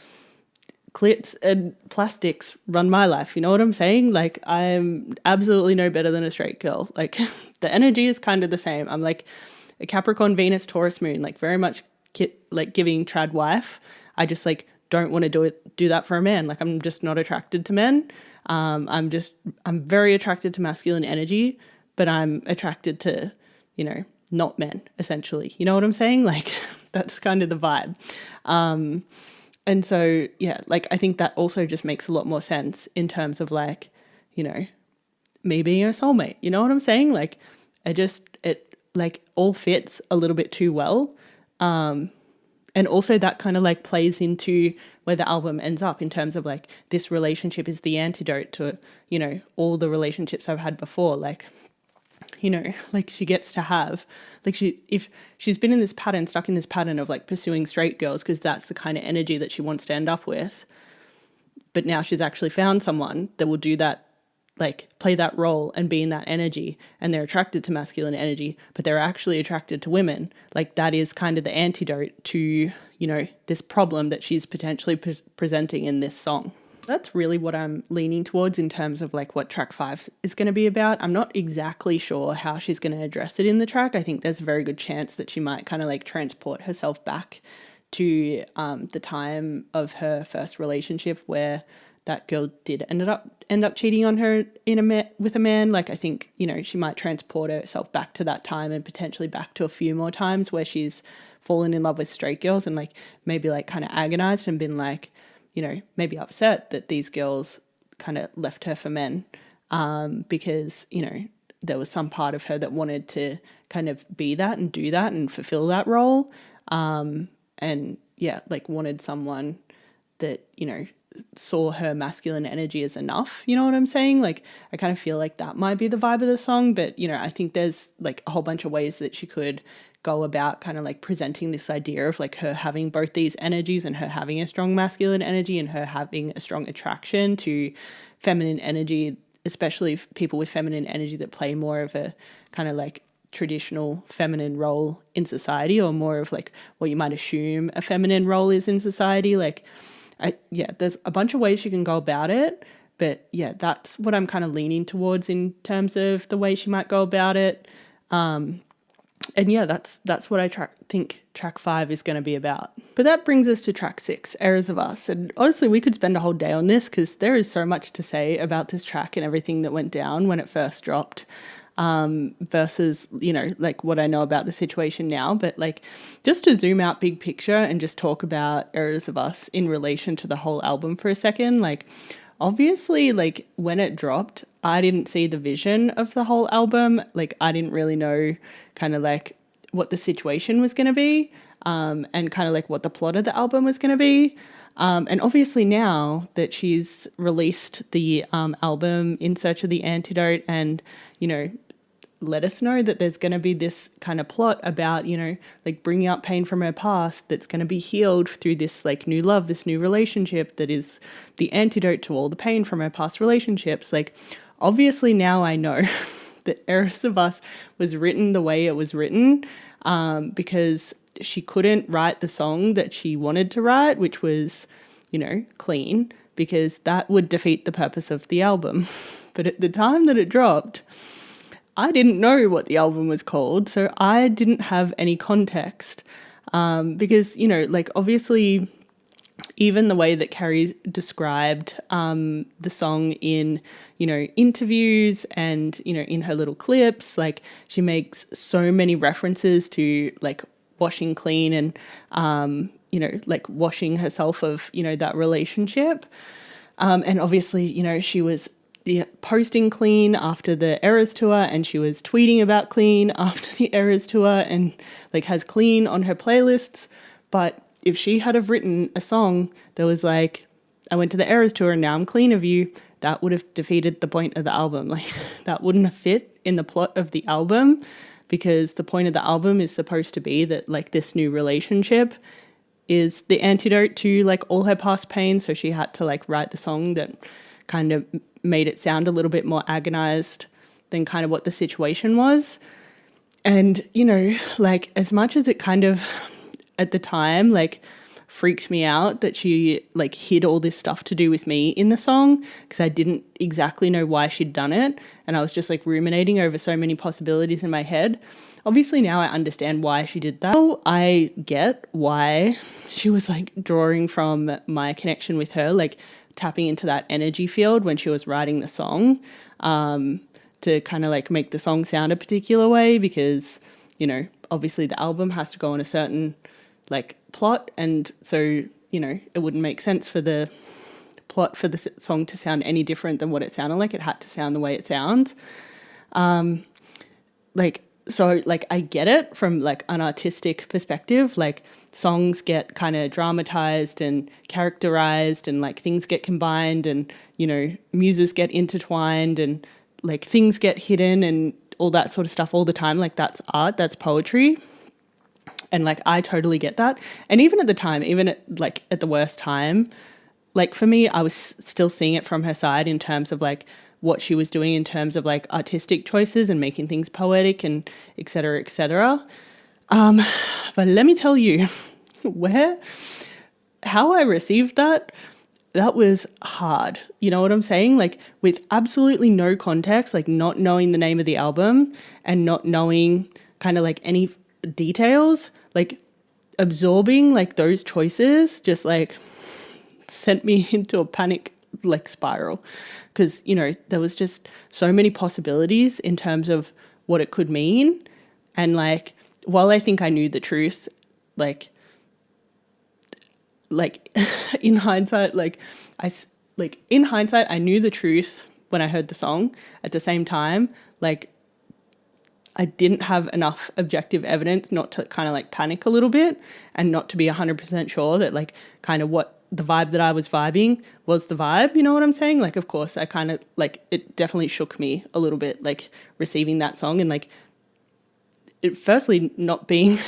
clits and plastics run my life. You know what I'm saying? Like I'm absolutely no better than a straight girl. Like the energy is kind of the same. I'm like a Capricorn, Venus, Taurus moon, like very much like giving trad wife. I just like don't want to do that for a man. Like I'm just not attracted to men. I'm very attracted to masculine energy, but I'm attracted to, you know, not men, essentially. You know what I'm saying? Like, that's kind of the vibe. And so, yeah, like, I think that also just makes a lot more sense in terms of, like, you know, me being a soulmate. You know what I'm saying? Like, it like all fits a little bit too well. And also that kind of like plays into where the album ends up in terms of like, this relationship is the antidote to, you know, all the relationships I've had before. Like, you know, like she gets to have, like if she's been in this pattern, stuck in this pattern of like pursuing straight girls because that's the kind of energy that she wants to end up with. But now she's actually found someone that will do that, like play that role and be in that energy, and they're attracted to masculine energy, but they're actually attracted to women. Like, that is kind of the antidote to, you know, this problem that she's potentially presenting in this song. That's really what I'm leaning towards in terms of like what track 5 is going to be about. I'm not exactly sure how she's going to address it in the track. I think there's a very good chance that she might kind of like transport herself back to the time of her first relationship where that girl did end up cheating on her with a man. Like, I think, you know, she might transport herself back to that time and potentially back to a few more times where she's fallen in love with straight girls and like maybe like kind of agonized and been like, you know, maybe upset that these girls kind of left her for men, because, you know, there was some part of her that wanted to kind of be that and do that and fulfill that role. And yeah, like wanted someone that, you know, saw her masculine energy as enough. You know what I'm saying? Like, I kind of feel like that might be the vibe of the song, but, you know, I think there's like a whole bunch of ways that she could go about kind of like presenting this idea of like her having both these energies and her having a strong masculine energy and her having a strong attraction to feminine energy, especially people with feminine energy that play more of a kind of like traditional feminine role in society, or more of like what you might assume a feminine role is in society. Like, there's a bunch of ways you can go about it, but yeah, that's what I'm kind of leaning towards in terms of the way she might go about it. And yeah, that's what I think track 5 is going to be about. But that brings us to track 6, Errors of Us. And honestly, we could spend a whole day on this because there is so much to say about this track and everything that went down when it first dropped, versus, you know, like what I know about the situation now. But like, just to zoom out big picture and just talk about Errors of Us in relation to the whole album for a second, like, obviously, like when it dropped, I didn't see the vision of the whole album. Like, I didn't really know kind of like what the situation was going to be, and kind of like what the plot of the album was going to be. And obviously now that she's released the album In Search of the Antidote and, you know, let us know that there's going to be this kind of plot about, you know, like bringing up pain from her past that's going to be healed through this like new love, this new relationship that is the antidote to all the pain from her past relationships. Like, obviously now I know that Errors of Us was written the way it was written, because she couldn't write the song that she wanted to write, which was, you know, clean, because that would defeat the purpose of the album. But at the time that it dropped, I didn't know what the album was called, so I didn't have any context, because, you know, like obviously even the way that Carrie described the song in, you know, interviews and, you know, in her little clips, like she makes so many references to like washing clean and, you know, like washing herself of, you know, that relationship. And obviously, you know, she was posting clean after the Eras tour, and she was tweeting about clean after the Eras tour, and like has clean on her playlists. But if she had have written a song that was like, I went to the Eras tour and now I'm clean of you, that would have defeated the point of the album. Like, that wouldn't have fit in the plot of the album, because the point of the album is supposed to be that like this new relationship is the antidote to like all her past pain. So she had to like write the song that kind of made it sound a little bit more agonized than kind of what the situation was. And, you know, like as much as it kind of at the time like freaked me out that she like hid all this stuff to do with me in the song, because I didn't exactly know why she'd done it, and I was just like ruminating over so many possibilities in my head. Obviously now I understand why she did that. I get why she was like drawing from my connection with her, like tapping into that energy field when she was writing the song, to kind of like make the song sound a particular way, because, you know, obviously the album has to go on a certain like plot, and so, you know, it wouldn't make sense for the plot for the song to sound any different than what it sounded like. It had to sound the way it sounds. So I get it from like an artistic perspective. Like songs get kind of dramatized and characterized, and like things get combined, and, you know, muses get intertwined, and like things get hidden and all that sort of stuff all the time. Like that's art, that's poetry. And like I totally get that. And even at the time, even at the worst time, like for me, I was still seeing it from her side in terms of like what she was doing in terms of like artistic choices and making things poetic and et cetera, et cetera. But let me tell you, how I received that was hard. You know what I'm saying? Like with absolutely no context, like not knowing the name of the album and not knowing kind of like any details, like absorbing like those choices just like sent me into a panic like spiral, because, you know, there was just so many possibilities in terms of what it could mean. And like, while I think I knew the truth, like in hindsight, I knew the truth when I heard the song. At the same time, like I didn't have enough objective evidence not to kind of like panic a little bit and not to be 100% sure that like kind of what the vibe that I was vibing was the vibe, you know what I'm saying? Like, of course, I kind of like, it definitely shook me a little bit, like receiving that song and like it firstly not being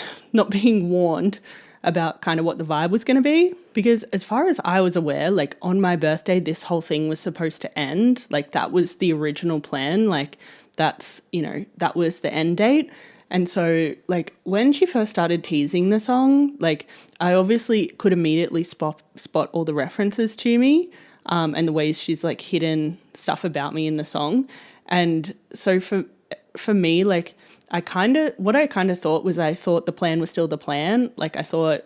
warned about kind of what the vibe was going to be. Because as far as I was aware, like on my birthday, this whole thing was supposed to end. Like that was the original plan. Like that's, you know, that was the end date. And so like when she first started teasing the song, like I obviously could immediately spot all the references to me, and the ways she's like hidden stuff about me in the song. And so for me, like I kind of thought the plan was still the plan. Like I thought,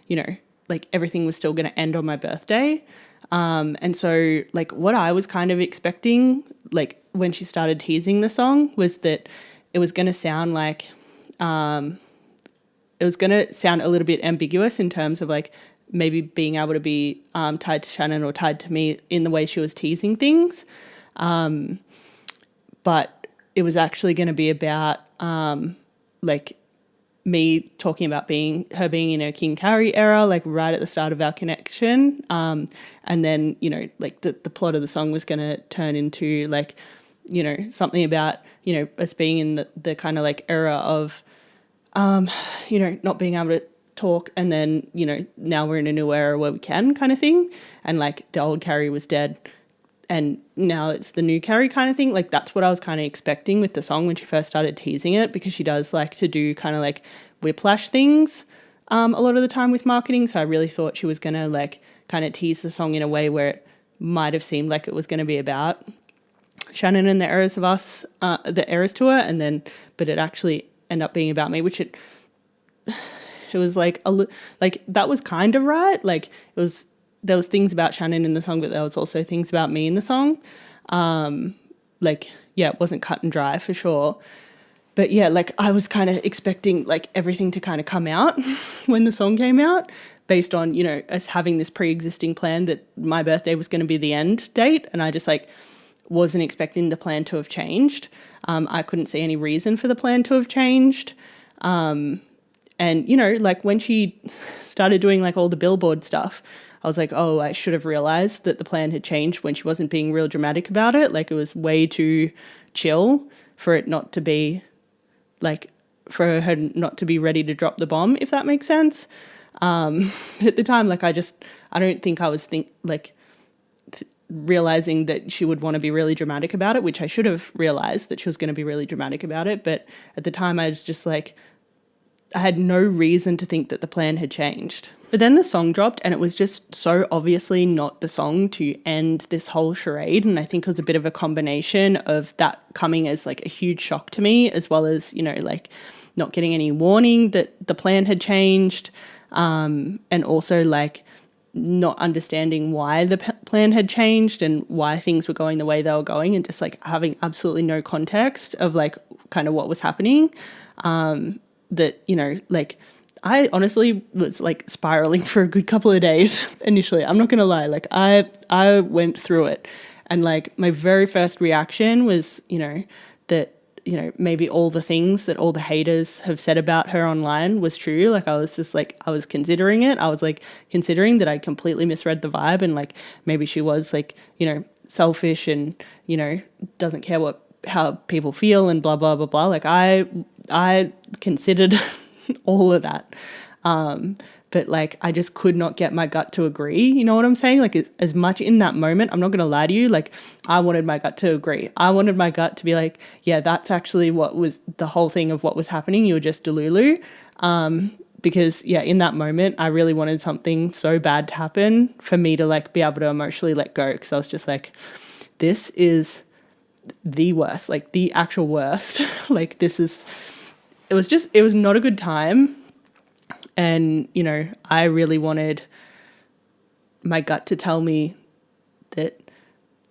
you know, like everything was still going to end on my birthday. And so like what I was kind of expecting, like when she started teasing the song, was that it was going to sound like, it was going to sound a little bit ambiguous in terms of like maybe being able to be tied to Shannon or tied to me in the way she was teasing things. But it was actually going to be about like me talking about her being in her King Carrie era, like right at the start of our connection. And then, you know, like the plot of the song was going to turn into like, you know, something about, you know, us being in the kind of like era of, you know, not being able to talk. And then, you know, now we're in a new era where we can kind of thing. And like the old Carrie was dead and now it's the new Carrie kind of thing. Like that's what I was kind of expecting with the song when she first started teasing it, because she does like to do kind of like whiplash things a lot of the time with marketing. So I really thought she was going to like kind of tease the song in a way where it might have seemed like it was going to be about Shannon and the Eras of Us, the Eras tour, and then, but it actually ended up being about me, which it was like like that was kind of right. Like it was, there was things about Shannon in the song, but there was also things about me in the song. Like, yeah, it wasn't cut and dry for sure. But yeah, like I was kind of expecting like everything to kind of come out when the song came out, based on, you know, us having this pre-existing plan that my birthday was going to be the end date. And I just like wasn't expecting the plan to have changed. I couldn't see any reason for the plan to have changed. And, you know, like when she started doing like all the Billboard stuff, I was like, oh, I should have realized that the plan had changed when she wasn't being real dramatic about it. Like it was way too chill for it not to be like, for her not to be ready to drop the bomb, if that makes sense. At the time, like I don't think I was realizing that she would want to be really dramatic about it, which I should have realized that she was going to be really dramatic about it. But at the time I was just like, I had no reason to think that the plan had changed. But then the song dropped and it was just so obviously not the song to end this whole charade. And I think it was a bit of a combination of that coming as like a huge shock to me, as well as, you know, like not getting any warning that the plan had changed. And also like not understanding why the plan had changed and why things were going the way they were going, and just like having absolutely no context of like kind of what was happening. that, you know, like I honestly was like spiraling for a good couple of days initially. I'm not going to lie. Like I went through it, and like my very first reaction was, you know, that, you know, maybe all the things that all the haters have said about her online was true. Like I was just like, I was considering it. I was like considering that I completely misread the vibe, and like maybe she was like, you know, selfish and, you know, doesn't care how people feel and blah, blah, blah, blah. Like I considered all of that. But like, I just could not get my gut to agree. You know what I'm saying? Like as much in that moment, I'm not going to lie to you. Like I wanted my gut to agree. I wanted my gut to be like, yeah, that's actually what was the whole thing of what was happening. You were just delulu. Because yeah, in that moment, I really wanted something so bad to happen for me to like be able to emotionally let go. Cause I was just like, this is the worst, like the actual worst. Like it was not a good time. And, you know, I really wanted my gut to tell me that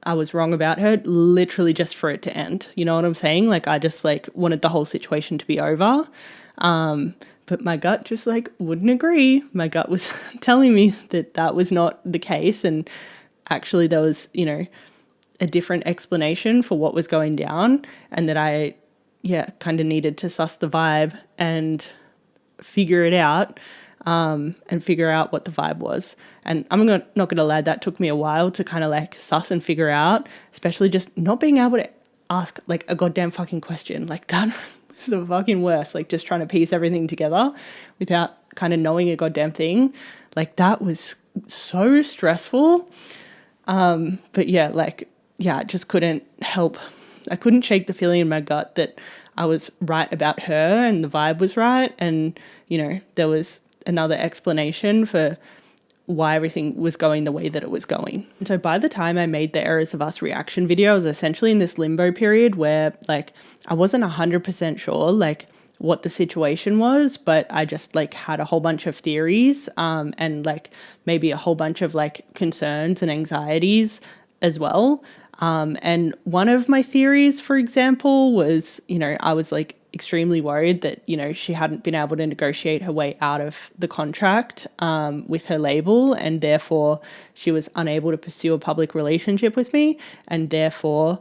I was wrong about her, literally just for it to end. You know what I'm saying? Like, I just like wanted the whole situation to be over. But my gut just like wouldn't agree. My gut was telling me that that was not the case. And actually there was, you know, a different explanation for what was going down, and that I, yeah, kind of needed to suss the vibe and figure it out, and figure out what the vibe was. And I'm not going to lie, that took me a while to kind of like suss and figure out, especially just not being able to ask like a goddamn fucking question. Like that was the fucking worst, like just trying to piece everything together without kind of knowing a goddamn thing. Like that was so stressful. But yeah, like, yeah, I just couldn't help. I couldn't shake the feeling in my gut that I was right about her and the vibe was right. And, you know, there was another explanation for why everything was going the way that it was going. And so by the time I made the Errors of Us reaction video, I was essentially in this limbo period where like I wasn't 100% sure like what the situation was, but I just like had a whole bunch of theories, and like maybe a whole bunch of like concerns and anxieties as well. And one of my theories, for example, was, you know, I was like extremely worried that, you know, she hadn't been able to negotiate her way out of the contract with her label, and therefore she was unable to pursue a public relationship with me, and therefore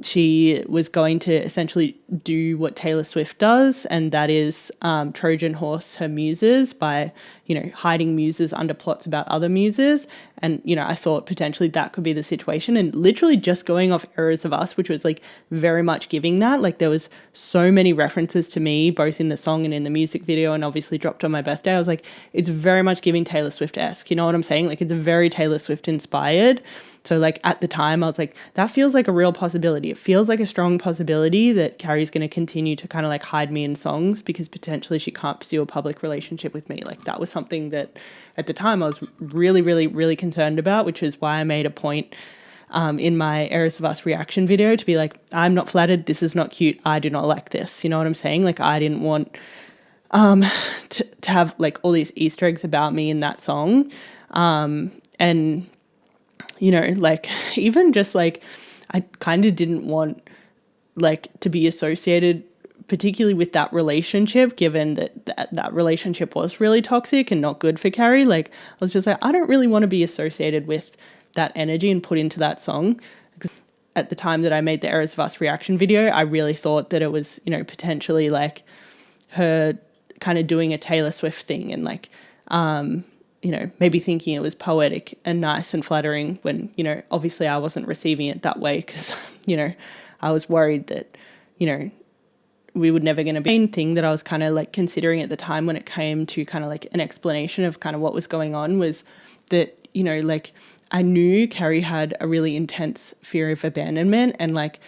she was going to essentially do what Taylor Swift does, and that is Trojan horse her muses by, you know, hiding muses under plots about other muses. And, you know, I thought potentially that could be the situation, and literally just going off Errors of Us, which was like very much giving that. Like there was so many references to me, both in the song and in the music video, and obviously dropped on my birthday. I was like, it's very much giving Taylor Swift-esque, you know what I'm saying? Like it's very Taylor Swift inspired. So like at the time I was like, that feels like a real possibility. It feels like a strong possibility that Carrie's going to continue to kind of like hide me in songs because potentially she can't pursue a public relationship with me. Like that was something that at the time I was really, really, really concerned about, which is why I made a point in my Errors of Us reaction video to be like, I'm not flattered. This is not cute. I do not like this. You know what I'm saying? Like I didn't want to have like all these Easter eggs about me in that song. And you know, like even just like I kind of didn't want like to be associated particularly with that relationship, given that relationship was really toxic and not good for Carrie. Like I was just like, I don't really want to be associated with that energy and put into that song. At the time that I made the Errors of Us reaction video, I really thought that it was, you know, potentially like her kind of doing a Taylor Swift thing and like you know, maybe thinking it was poetic and nice and flattering when, you know, obviously I wasn't receiving it that way because, you know, I was worried that, you know, we would never going to be. The main thing that I was kind of like considering at the time when it came to kind of like an explanation of kind of what was going on was that, you know, like I knew Carrie had a really intense fear of abandonment, and like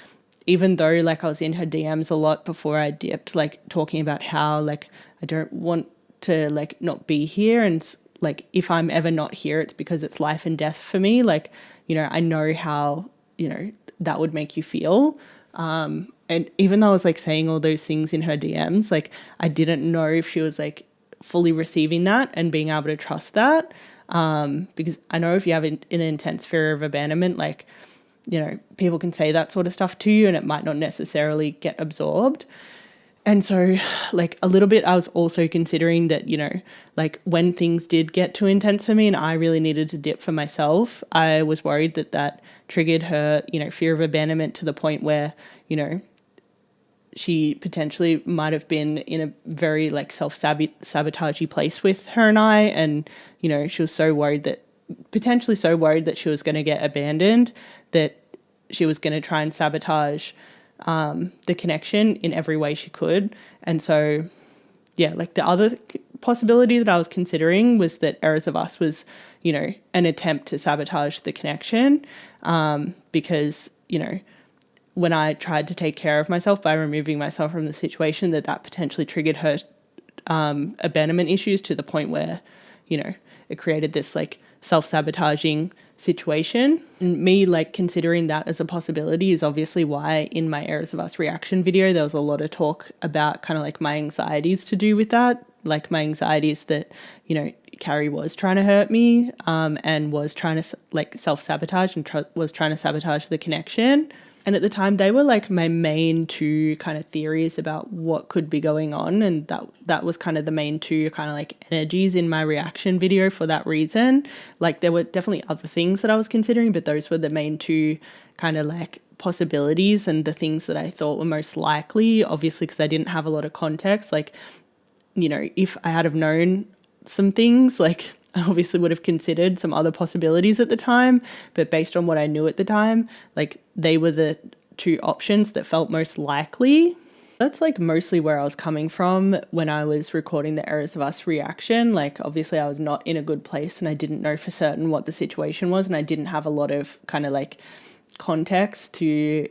even though like I was in her DMs a lot before I dipped, like talking about how like I don't want to like not be here, and like if I'm ever not here it's because it's life and death for me. Like, you know, I know how, you know, that would make you feel. And even though I was like saying all those things in her DMs, like I didn't know if she was like fully receiving that and being able to trust that. Because I know if you have an intense fear of abandonment, like, you know, people can say that sort of stuff to you and it might not necessarily get absorbed. And so, like, a little bit, I was also considering that, like, when things did get too intense for me and I really needed to dip for myself, I was worried that that triggered her, fear of abandonment to the point where, she potentially might have been in a very, like, self-sabotagey place with her and I. And, she was potentially so worried that she was going to get abandoned that she was going to try and sabotage the connection in every way she could. And so, yeah, like the other possibility that I was considering was that Errors of Us was, an attempt to sabotage the connection, because, when I tried to take care of myself by removing myself from the situation, that potentially triggered her abandonment issues to the point where, it created this like self-sabotaging situation. And me like considering that as a possibility is obviously why in my Errors of Us reaction video there was a lot of talk about kind of like my anxieties to do with that, like my anxieties that Carrie was trying to hurt me and was trying to like self-sabotage and was trying to sabotage the connection. And at the time, they were like my main two kind of theories about what could be going on. And that was kind of the main two kind of like energies in my reaction video for that reason. Like there were definitely other things that I was considering, but those were the main two kind of like possibilities and the things that I thought were most likely, obviously, because I didn't have a lot of context. Like, if I had have known some things, like I obviously would have considered some other possibilities at the time, but based on what I knew at the time, like they were the two options that felt most likely. That's like mostly where I was coming from when I was recording the Errors of Us reaction. Like obviously I was not in a good place and I didn't know for certain what the situation was, and I didn't have a lot of kind of like context to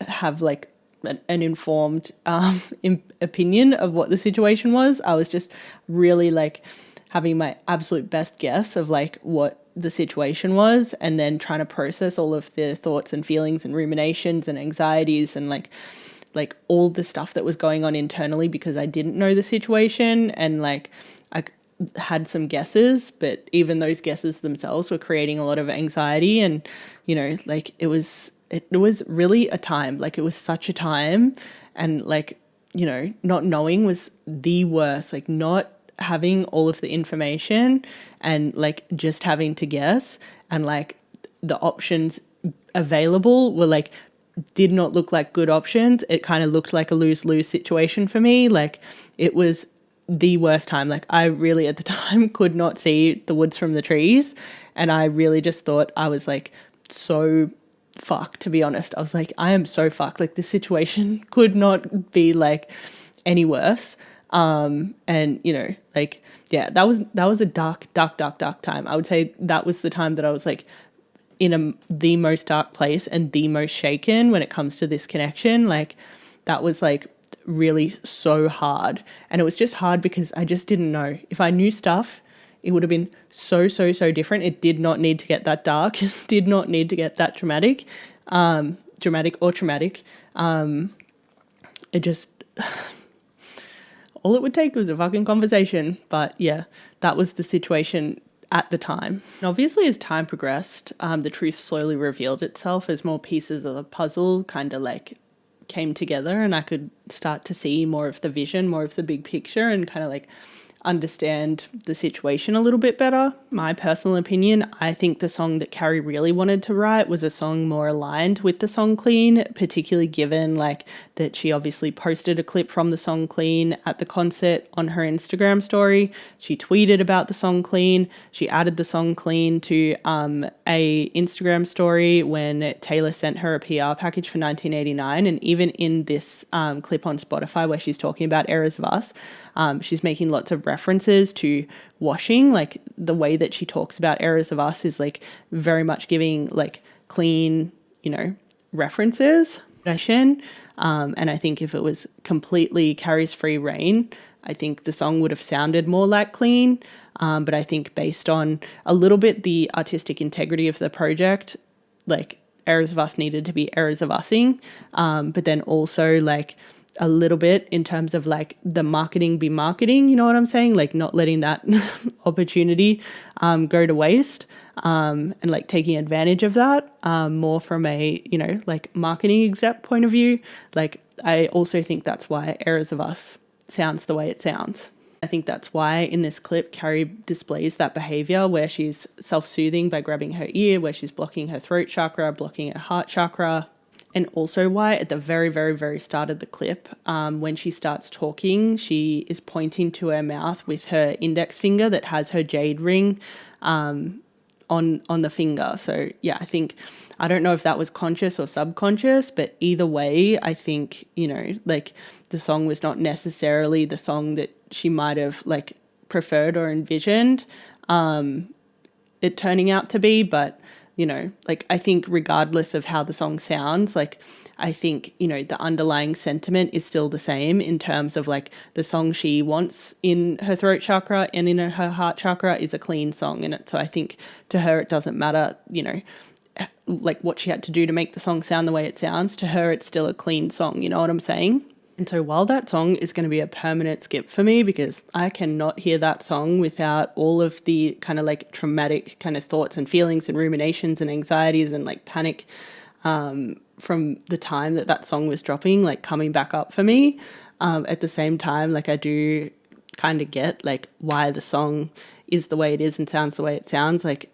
have like an informed opinion of what the situation was. I was just really like having my absolute best guess of like what the situation was, and then trying to process all of the thoughts and feelings and ruminations and anxieties and like all the stuff that was going on internally, because I didn't know the situation, and like I had some guesses, but even those guesses themselves were creating a lot of anxiety. And like it was really a time, like it was such a time, and like not knowing was the worst. Like not having all of the information and like just having to guess, and like the options available were like did not look like good options. It kind of looked like a lose-lose situation for me. Like it was the worst time. Like I really at the time could not see the woods from the trees, and I really just thought I was like so fucked, to be honest. I was like, I am so fucked. Like this situation could not be like any worse. And like, yeah, that was a dark time. I would say that was the time that I was like in the most dark place and the most shaken when it comes to this connection. Like that was like really so hard. And it was just hard because I just didn't know. If I knew stuff, it would have been so different. It did not need to get that dark. It did not need to get that traumatic. It just all it would take was a fucking conversation. But yeah, that was the situation at the time. And obviously as time progressed, the truth slowly revealed itself as more pieces of the puzzle kind of like came together, and I could start to see more of the vision, more of the big picture, and kind of like understand the situation a little bit better. My personal opinion, I think the song that Carrie really wanted to write was a song more aligned with the song Clean, particularly given like that she obviously posted a clip from the song Clean at the concert on her Instagram story. She tweeted about the song Clean. She added the song Clean to a Instagram story when Taylor sent her a PR package for 1989. And even in this clip on Spotify where she's talking about Errors of Us, she's making lots of references to washing. Like the way that she talks about Errors of Us is like very much giving like clean, references. And I think if it was completely Carrie's free reign, I think the song would have sounded more like Clean. But I think based on a little bit the artistic integrity of the project, like Errors of Us needed to be Errors of Using. But then also like a little bit in terms of like the marketing be marketing, you know what I'm saying? Like not letting that opportunity go to waste, and like taking advantage of that, more from a, you know, like marketing exec point of view. Like I also think that's why Errors of Us sounds the way it sounds. I think that's why in this clip, Carrie displays that behavior where she's self-soothing by grabbing her ear, where she's blocking her throat chakra, blocking her heart chakra. And also why at the very, very, very start of the clip, when she starts talking, she is pointing to her mouth with her index finger that has her jade ring on the finger. So yeah, I don't know if that was conscious or subconscious, but either way, I think, you know, like the song was not necessarily the song that she might have like preferred or envisioned it turning out to be. But, you know, like I think regardless of how the song sounds, like I think, you know, the underlying sentiment is still the same in terms of like the song she wants in her throat chakra and in her heart chakra is a clean song. And so I think to her, it doesn't matter, you know, like what she had to do to make the song sound the way it sounds. To her, it's still a clean song. You know what I'm saying? And so while that song is going to be a permanent skip for me, because I cannot hear that song without all of the kind of like traumatic kind of thoughts and feelings and ruminations and anxieties and like panic from the time that song was dropping, like coming back up for me. At the same time, like I do kind of get like why the song is the way it is and sounds the way it sounds, like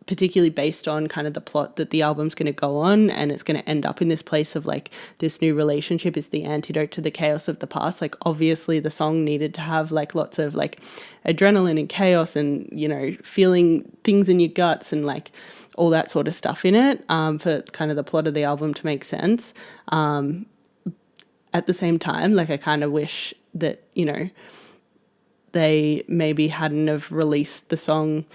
particularly based on kind of the plot that the album's going to go on, and it's going to end up in this place of like this new relationship is the antidote to the chaos of the past. Like obviously the song needed to have like lots of like adrenaline and chaos and, you know, feeling things in your guts and like all that sort of stuff in it, for kind of the plot of the album to make sense. At the same time, like I kind of wish that, you know, they maybe hadn't have released the song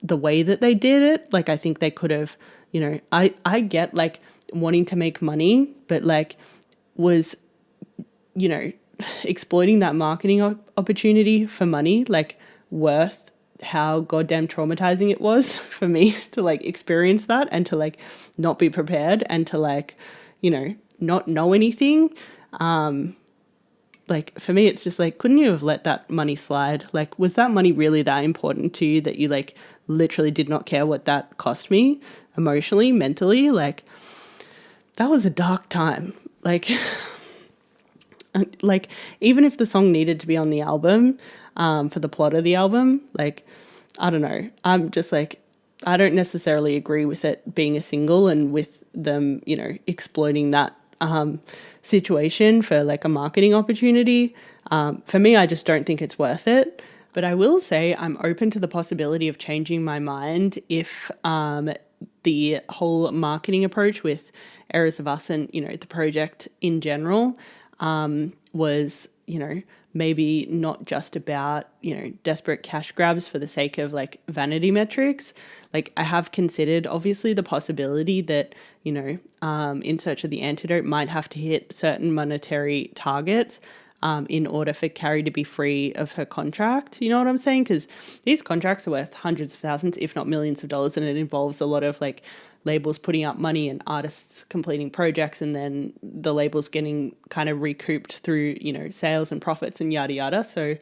the way that they did it. Like I think they could have, you know, I get like wanting to make money, but like was, you know, exploiting that marketing opportunity for money like worth how goddamn traumatizing it was for me to like experience that and to like not be prepared and to like, you know, not know anything. Like for me, it's just like, couldn't you have let that money slide? Like, was that money really that important to you that you like literally did not care what that cost me emotionally, mentally? Like that was a dark time. Like, like even if the song needed to be on the album, for the plot of the album, like, I don't know. I'm just like, I don't necessarily agree with it being a single and with them, you know, exploiting that situation for like a marketing opportunity. For me, I just don't think it's worth it. But I will say I'm open to the possibility of changing my mind if the whole marketing approach with Errors of Us and, you know, the project in general was, you know, maybe not just about, you know, desperate cash grabs for the sake of like vanity metrics. Like I have considered obviously the possibility that, you know, In Search of the Antidote might have to hit certain monetary targets in order for Carrie to be free of her contract. You know what I'm saying? Because these contracts are worth hundreds of thousands, if not millions of dollars, and it involves a lot of like labels putting up money and artists completing projects and then the labels getting kind of recouped through, you know, sales and profits and yada yada. So,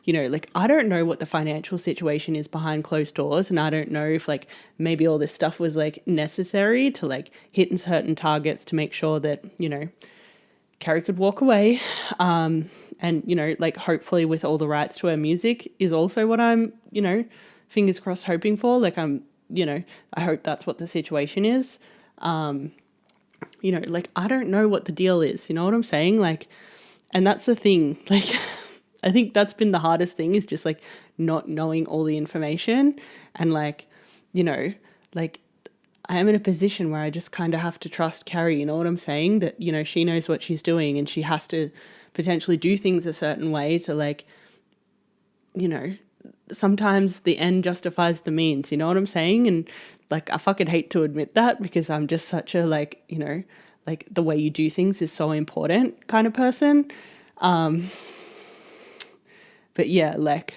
you know, like I don't know what the financial situation is behind closed doors, and I don't know if like maybe all this stuff was like necessary to like hit certain targets to make sure that, you know, Carrie could walk away. And, you know, like hopefully with all the rights to her music is also what I'm, you know, fingers crossed hoping for. Like I'm, you know, I hope that's what the situation is. You know, like I don't know what the deal is, you know what I'm saying? Like, and that's the thing, like, I think that's been the hardest thing is just like not knowing all the information and like, you know, like I am in a position where I just kind of have to trust Carrie, you know what I'm saying? That, you know, she knows what she's doing and she has to potentially do things a certain way to like, you know, sometimes the end justifies the means, you know what I'm saying? And like, I fucking hate to admit that because I'm just such a like, you know, like the way you do things is so important kind of person. But yeah, like,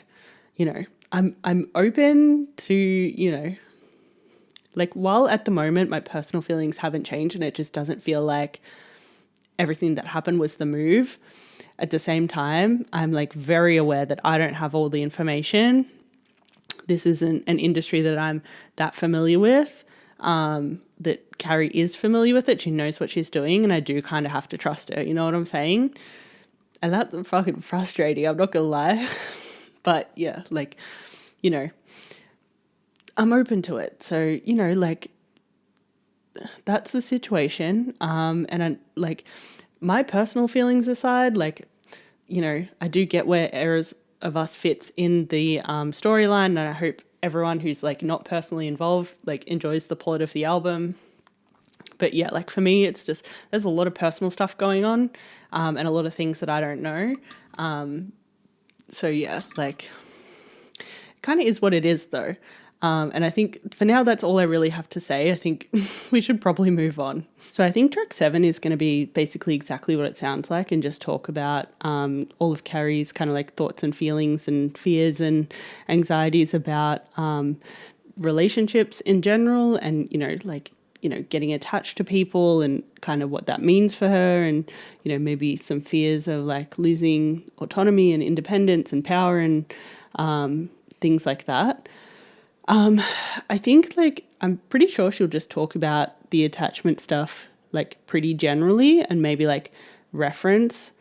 you know, I'm open to, you know, like while at the moment my personal feelings haven't changed and it just doesn't feel like everything that happened was the move. At the same time, I'm like very aware that I don't have all the information. This isn't an industry that I'm that familiar with, that Carrie is familiar with it. She knows what she's doing, and I do kind of have to trust her. You know what I'm saying? And that's fucking frustrating. I'm not going to lie. But yeah, like, you know, I'm open to it. So, you know, like, that's the situation. And I, like, my personal feelings aside, like, you know, I do get where Errors of Us fits in the storyline, and I hope everyone who's like not personally involved like enjoys the plot of the album. But yeah, like for me, it's just there's a lot of personal stuff going on, and a lot of things that I don't know. So yeah, like it kind of is what it is though. And I think for now, that's all I really have to say. I think we should probably move on. So I think track 7 is going to be basically exactly what it sounds like, and just talk about all of Carrie's kind of like thoughts and feelings and fears and anxieties about relationships in general, and, you know, like, you know, getting attached to people and kind of what that means for her, and, you know, maybe some fears of like losing autonomy and independence and power and things like that. I think like I'm pretty sure she'll just talk about the attachment stuff like pretty generally, and maybe like reference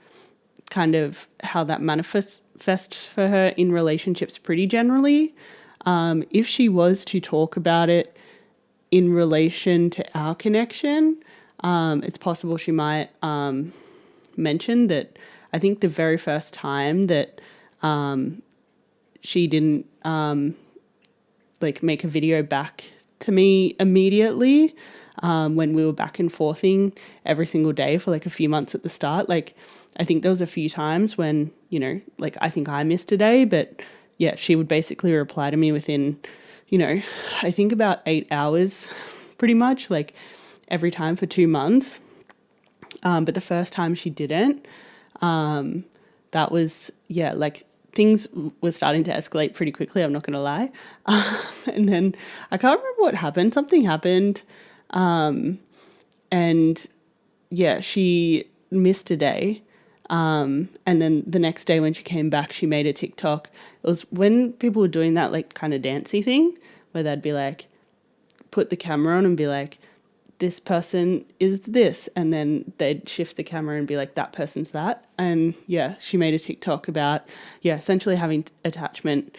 kind of how that manifests for her in relationships pretty generally. If she was to talk about it in relation to our connection, it's possible she might mention that I think the very first time that she didn't like make a video back to me immediately, when we were back and forthing every single day for like a few months at the start. Like I think there was a few times when, you know, like I think I missed a day, but yeah, she would basically reply to me within, you know, I think about 8 hours pretty much, like every time for 2 months. But the first time she didn't, that was, yeah, like things were starting to escalate pretty quickly, I'm not going to lie. And then I can't remember what happened. Something happened. And yeah, she missed a day. And then the next day when she came back, she made a TikTok. It was when people were doing that like kind of dancey thing where they'd be like, put the camera on and be like, this person is this, and then they'd shift the camera and be like, that person's that. And yeah, she made a TikTok about, yeah, essentially having attachment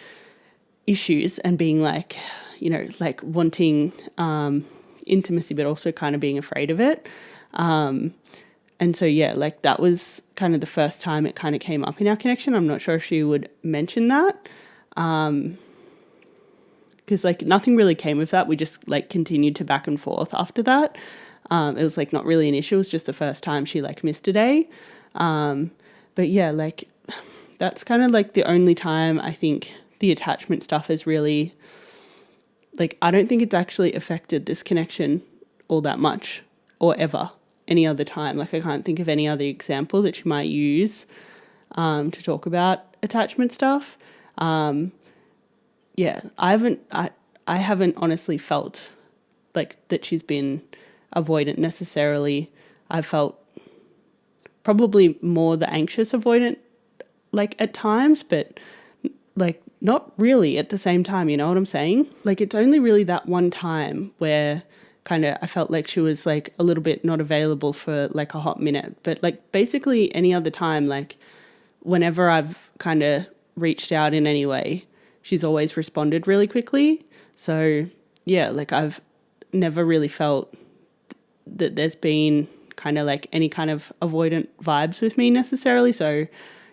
issues and being like, you know, like wanting intimacy, but also kind of being afraid of it. And so, yeah, like that was kind of the first time it kind of came up in our connection. I'm not sure if she would mention that. Because like nothing really came of that. We just like continued to back and forth after that. It was like not really an issue. It was just the first time she like missed a day. But yeah, like that's kind of like the only time I think the attachment stuff has really, like, I don't think it's actually affected this connection all that much or ever any other time. Like I can't think of any other example that she might use to talk about attachment stuff. Yeah, I haven't honestly felt like that she's been avoidant necessarily. I've felt probably more the anxious avoidant like at times, but like not really at the same time, you know what I'm saying? Like it's only really that one time where kind of I felt like she was like a little bit not available for like a hot minute, but like basically any other time, like whenever I've kind of reached out in any way, she's always responded really quickly. So yeah, like I've never really felt that there's been kind of like any kind of avoidant vibes with me necessarily. So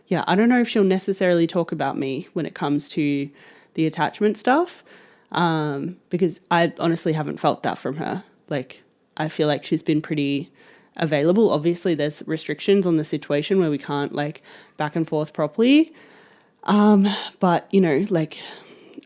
yeah, I don't know if she'll necessarily talk about me when it comes to the attachment stuff, because I honestly haven't felt that from her. Like I feel like she's been pretty available. Obviously there's restrictions on the situation where we can't like back and forth properly. But you know, like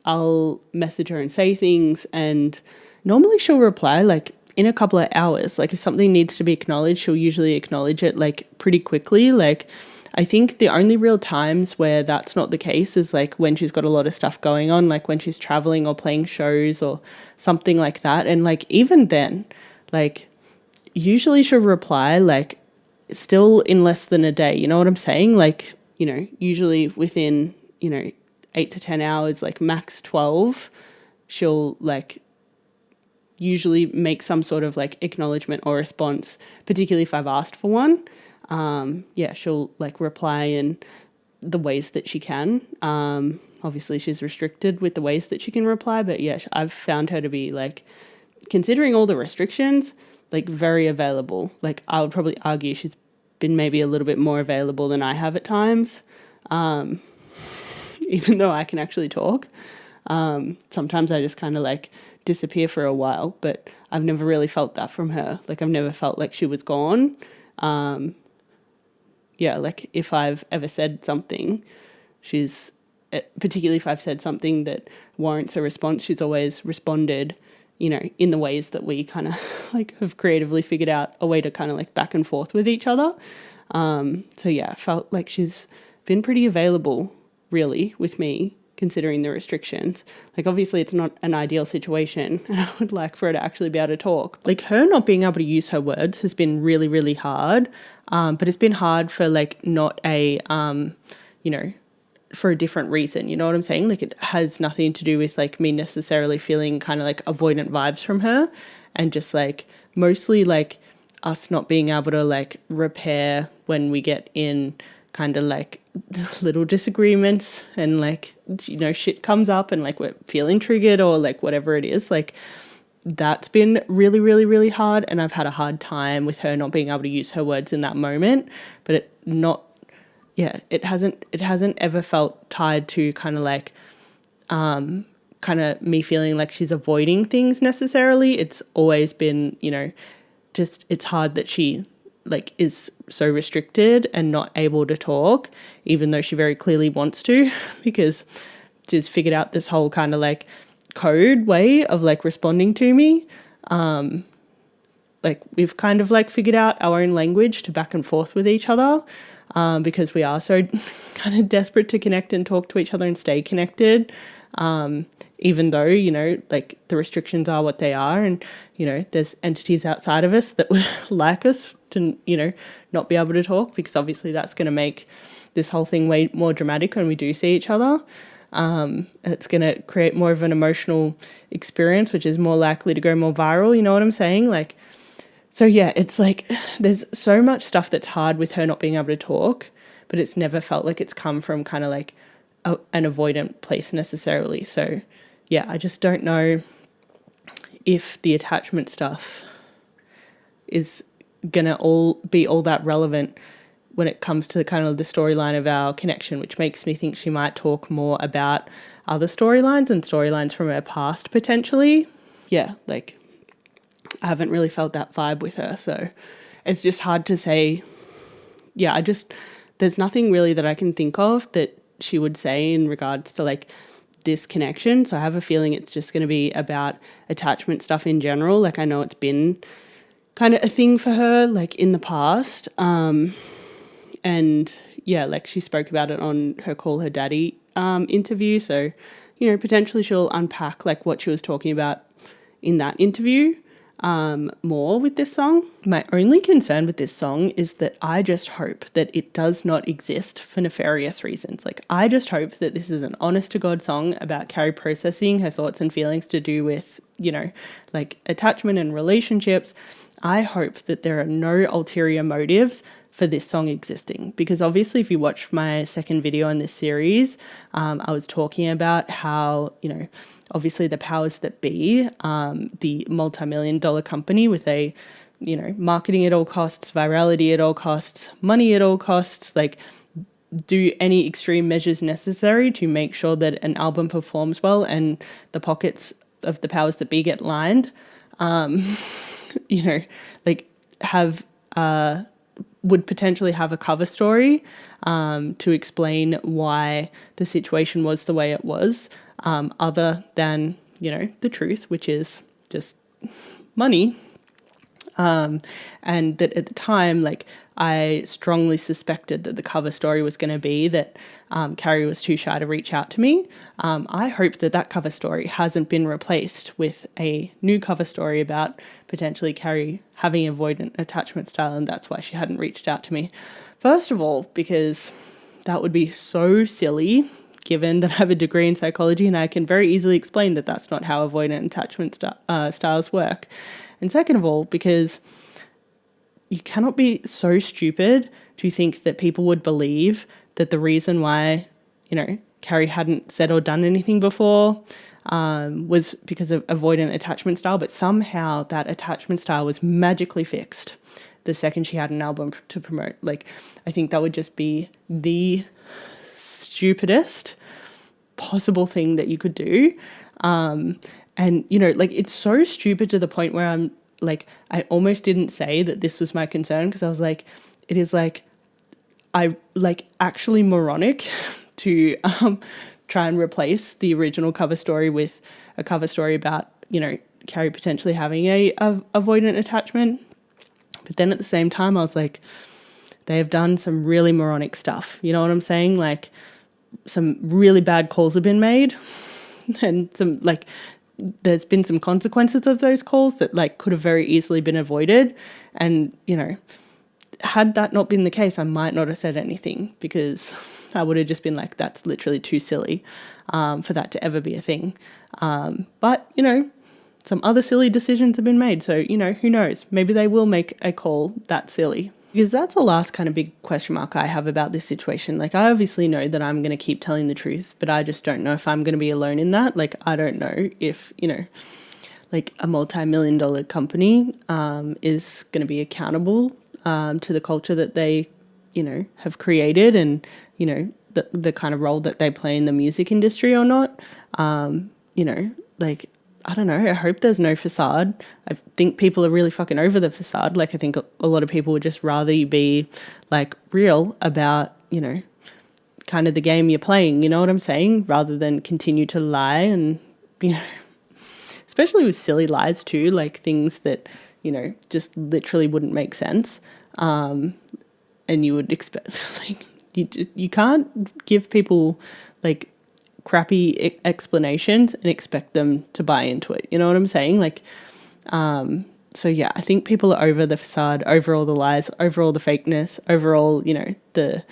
I'll message her and say things, and normally she'll reply like in a couple of hours. Like if something needs to be acknowledged, she'll usually acknowledge it like pretty quickly. Like I think the only real times where that's not the case is like when she's got a lot of stuff going on, like when she's traveling or playing shows or something like that. And like even then, like usually she'll reply like still in less than a day. You know what I'm saying? Like, you know, usually within, you know, 8 to 10 hours, like max 12, she'll like usually make some sort of like acknowledgement or response, particularly if I've asked for one. She'll like reply in the ways that she can. Obviously she's restricted with the ways that she can reply, but yeah, I've found her to be like, considering all the restrictions, like very available. Like I would probably argue she's been maybe a little bit more available than I have at times. Even though I can actually talk. Sometimes I just kind of like disappear for a while, but I've never really felt that from her. Like I've never felt like she was gone. Like if I've ever said something, particularly if I've said something that warrants a response, she's always responded, you know, in the ways that we kind of like have creatively figured out a way to kind of like back and forth with each other. I felt like she's been pretty available really with me, considering the restrictions. Like obviously it's not an ideal situation and I would like for her to actually be able to talk. Like her not being able to use her words has been really, really hard. But it's been hard for like not a, for a different reason. You know what I'm saying? Like it has nothing to do with like me necessarily feeling kind of like avoidant vibes from her, and just like mostly like us not being able to like repair when we get in kind of like little disagreements and like, you know, shit comes up and like we're feeling triggered or like whatever it is. Like that's been really, really, really hard. And I've had a hard time with her not being able to use her words in that moment, but it hasn't ever felt tied to kind of like, kind of me feeling like she's avoiding things necessarily. It's always been, you know, just it's hard that she like is so restricted and not able to talk, even though she very clearly wants to, because she's figured out this whole kind of like code way of like responding to me. Like we've kind of like figured out our own language to back and forth with each other, because we are so kind of desperate to connect and talk to each other and stay connected. Even though, you know, like the restrictions are what they are, and, you know, there's entities outside of us that would like us to, you know, not be able to talk, because obviously that's going to make this whole thing way more dramatic when we do see each other. It's going to create more of an emotional experience, which is more likely to go more viral. You know what I'm saying? Like, so yeah, it's like there's so much stuff that's hard with her not being able to talk, but it's never felt like it's come from kind of like an avoidant place necessarily. So yeah, I just don't know if the attachment stuff is gonna be all that relevant when it comes to kind of the storyline of our connection, which makes me think she might talk more about other storylines and storylines from her past potentially. Yeah, like I haven't really felt that vibe with her, so it's just hard to say. Yeah, there's nothing really that I can think of that she would say in regards to like this connection. So I have a feeling it's just going to be about attachment stuff in general. Like I know it's been kind of a thing for her like in the past. And yeah, like she spoke about it on her Call Her Daddy interview. So, you know, potentially she'll unpack like what she was talking about in that interview more with this song. My only concern with this song is that I just hope that it does not exist for nefarious reasons. Like I just hope that this is an honest to God song about Carrie processing her thoughts and feelings to do with, you know, like attachment and relationships. I hope that there are no ulterior motives for this song existing, because obviously if you watch my second video in this series, I was talking about how, you know, obviously the powers that be, the multi-million-dollar company with a, you know, marketing at all costs, virality at all costs, money at all costs, like do any extreme measures necessary to make sure that an album performs well and the pockets of the powers that be get lined, you know, like would potentially have a cover story to explain why the situation was the way it was, other than, you know, the truth, which is just money. And that at the time, like, I strongly suspected that the cover story was going to be that Carrie was too shy to reach out to me. I hope that that cover story hasn't been replaced with a new cover story about potentially Carrie having avoidant attachment style, and that's why she hadn't reached out to me. First of all, because that would be so silly, given that I have a degree in psychology and I can very easily explain that that's not how avoidant attachment styles work. And second of all, because you cannot be so stupid to think that people would believe that the reason why, Carrie hadn't said or done anything before was because of avoidant attachment style, but somehow that attachment style was magically fixed the second she had an album to promote. Like, I think that would just be the stupidest possible thing that you could do. And, it's so stupid to the point where I'm like, I almost didn't say that this was my concern, because I was like, it is like, actually moronic to try and replace the original cover story with a cover story about, Carrie potentially having a avoidant attachment. But then at the same time, I was like, they have done some really moronic stuff. You know what I'm saying? Like, some really bad calls have been made, and there's been some consequences of those calls that could have very easily been avoided. And, had that not been the case, I might not have said anything, because I would have just been like, that's literally too silly for that to ever be a thing. But, some other silly decisions have been made. So, who knows? Maybe they will make a call that silly. Because that's the last kind of big question mark I have about this situation. Like, I obviously know that I'm going to keep telling the truth, but I just don't know if I'm going to be alone in that. Like, I don't know if, a multi-million-dollar company is going to be accountable to the culture that they, have created, and, the kind of role that they play in the music industry or not. I don't know, I hope there's no facade. I think people are really fucking over the facade. Like, I think a lot of people would just rather you be, real about, kind of the game you're playing, you know what I'm saying? Rather than continue to lie and, especially with silly lies too, like things that, just literally wouldn't make sense. And you would expect, you can't give people, crappy explanations and expect them to buy into it. You know what I'm saying? So yeah, I think people are over the facade, over all the lies, over all the fakeness, over all, the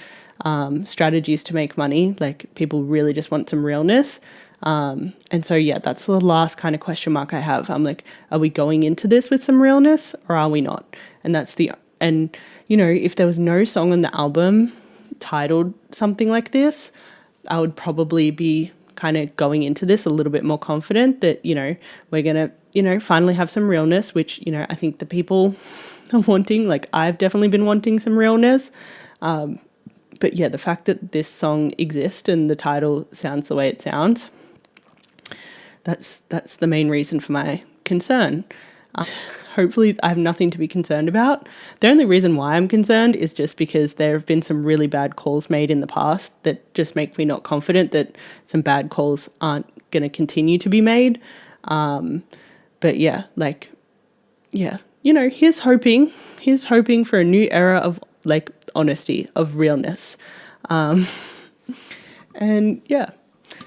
strategies to make money. Like, people really just want some realness. And so, yeah, that's the last kind of question mark I have. I'm like, are we going into this with some realness, or are we not? And if there was no song on the album titled something like this, I would probably be kind of going into this a little bit more confident that, we're going to, finally have some realness, which, I think the people are wanting. Like, I've definitely been wanting some realness. But yeah, the fact that this song exists and the title sounds the way it sounds, that's the main reason for my concern. Hopefully I have nothing to be concerned about. The only reason why I'm concerned is just because there have been some really bad calls made in the past that just make me not confident that some bad calls aren't going to continue to be made. But yeah, here's hoping for a new era of honesty, of realness. And yeah,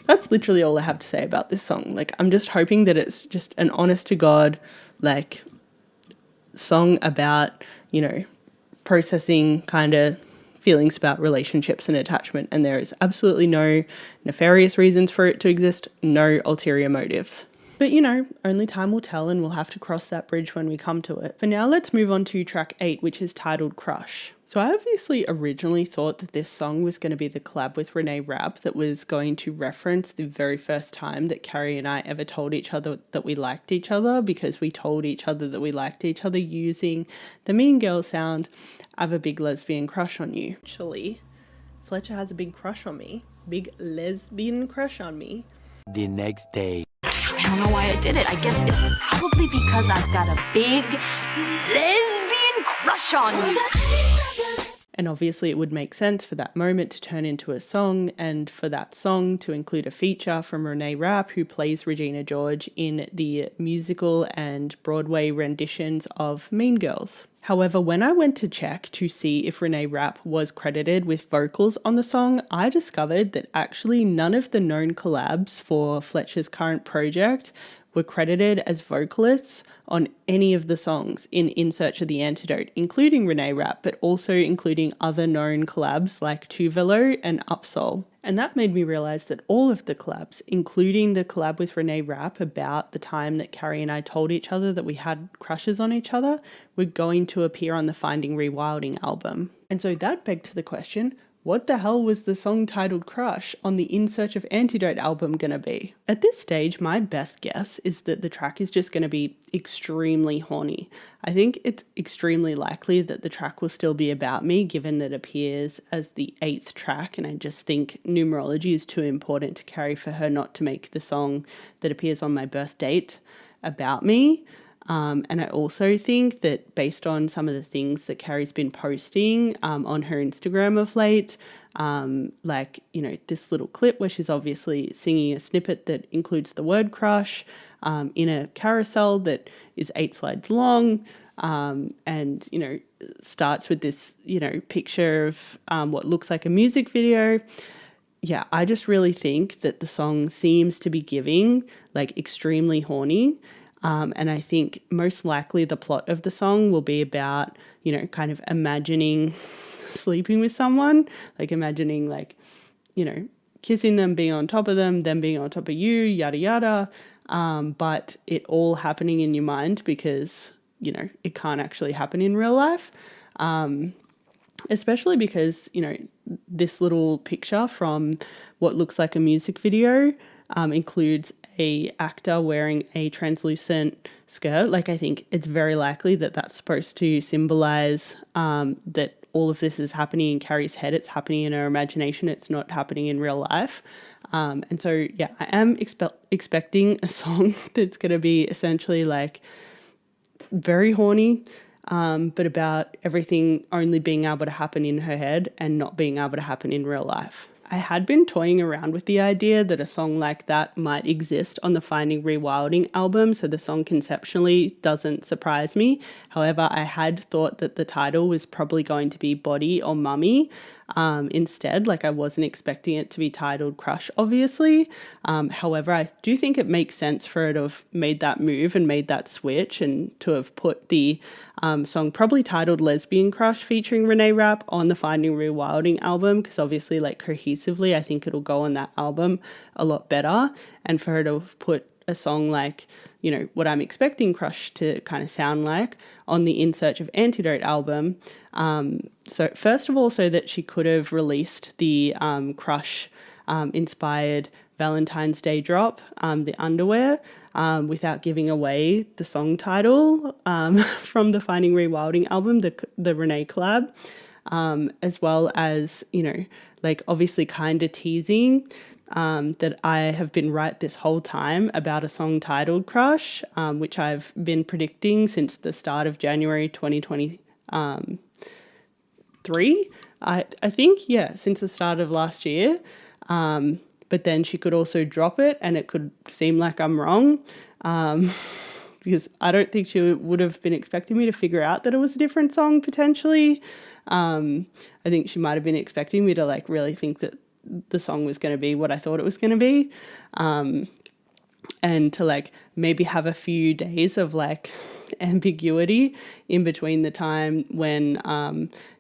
that's literally all I have to say about this song. I'm just hoping that it's just an honest to God, song about, processing kind of feelings about relationships and attachment. And there is absolutely no nefarious reasons for it to exist, no ulterior motives. But, only time will tell, and we'll have to cross that bridge when we come to it. For now, let's move on to track 8, which is titled Crush. So I obviously originally thought that this song was going to be the collab with Renee Rapp that was going to reference the very first time that Carrie and I ever told each other that we liked each other, because we told each other that we liked each other using the Mean Girl sound, "I have a big lesbian crush on you." Actually, Fletcher has a big crush on me. Big lesbian crush on me. The next day. I don't know why I did it. I guess it's probably because I've got a big lesbian crush on you. And obviously it would make sense for that moment to turn into a song and for that song to include a feature from Renee Rapp, who plays Regina George in the musical and Broadway renditions of Mean Girls. However, when I went to check to see if Renee Rapp was credited with vocals on the song, I discovered that actually none of the known collabs for Fletcher's current project were credited as vocalists on any of the songs in Search of the Antidote, including Renee Rapp, but also including other known collabs like Tuvelo and Upsoul. And that made me realize that all of the collabs, including the collab with Renee Rapp about the time that Carrie and I told each other that we had crushes on each other, were going to appear on the Finding Rewilding album. And so that begged to the question, what the hell was the song titled Crush on the In Search of Antidote album gonna be? At this stage, my best guess is that the track is just gonna be extremely horny. I think it's extremely likely that the track will still be about me, given that it appears as the 8th track, and I just think Numerology is too important to Carrie for her not to make the song that appears on my birth date about me. And I also think that based on some of the things that Carrie's been posting on her Instagram of late, like, you know, this little clip where she's obviously singing a snippet that includes the word crush in a carousel that is 8 slides long, and, you know, starts with this, you know, picture of what looks like a music video. Yeah, I just really think that the song seems to be giving like extremely horny. And I think most likely the plot of the song will be about, you know, kind of imagining sleeping with someone, like imagining like, you know, kissing them, being on top of them being on top of you, yada, yada. But it all happening in your mind because, you know, it can't actually happen in real life. Especially because, you know, this little picture from what looks like a music video includes a actor wearing a translucent skirt. Like, I think it's very likely that that's supposed to symbolize that all of this is happening in Carrie's head. It's happening in her imagination. It's not happening in real life. And so, yeah, I am expecting a song that's going to be essentially like very horny, but about everything only being able to happen in her head and not being able to happen in real life. I had been toying around with the idea that a song like that might exist on the Finding Rewilding album, so the song conceptually doesn't surprise me. However, I had thought that the title was probably going to be Body or Mummy instead. Like, I wasn't expecting it to be titled Crush, obviously. However, I do think it makes sense for her to have made that move and made that switch and to have put the song probably titled Lesbian Crush featuring Renee Rapp on the Finding Rewilding album, because obviously, like, cohesively, I think it'll go on that album a lot better. And for her to have put a song like, you know, what I'm expecting Crush to kind of sound like on the In Search of Antidote album. So first of all, so that she could have released the Crush inspired Valentine's Day drop, the underwear, without giving away the song title from the Finding Rewilding album, the Renee collab, as well as, you know, like obviously kind of teasing that I have been right this whole time about a song titled Crush, which I've been predicting since the start of January 2023. I think, yeah, since the start of last year. But then she could also drop it and it could seem like I'm wrong, because I don't think she would have been expecting me to figure out that it was a different song potentially. I think she might have been expecting me to like really think that the song was going to be what I thought it was going to be, and to like maybe have a few days of like ambiguity in between the time when,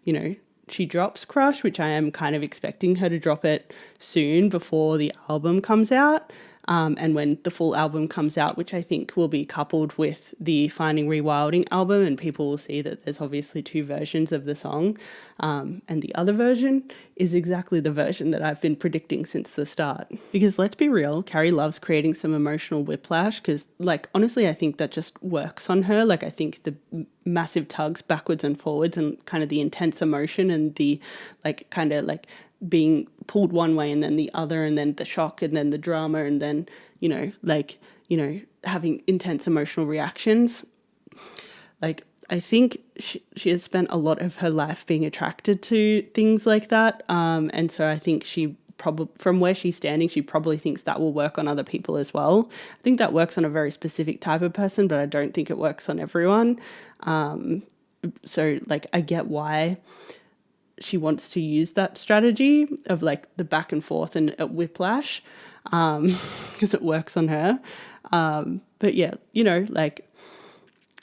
you know, she drops Crush, which I am kind of expecting her to drop it soon before the album comes out, and when the full album comes out, which I think will be coupled with the Finding Rewilding album, and people will see that there's obviously 2 versions of the song, and the other version is exactly the version that I've been predicting since the start. Because let's be real, Carrie loves creating some emotional whiplash, because like honestly I think that just works on her. Like I think the massive tugs backwards and forwards and kind of the intense emotion and the like kind of like being pulled one way and then the other and then the shock and then the drama and then, you know, like, you know, having intense emotional reactions. Like I think she has spent a lot of her life being attracted to things like that. And so I think she probably, from where she's standing, she probably thinks that will work on other people as well. I think that works on a very specific type of person, but I don't think it works on everyone. So like, I get why she wants to use that strategy of like the back and forth and whiplash, because it works on her. But yeah, you know, like,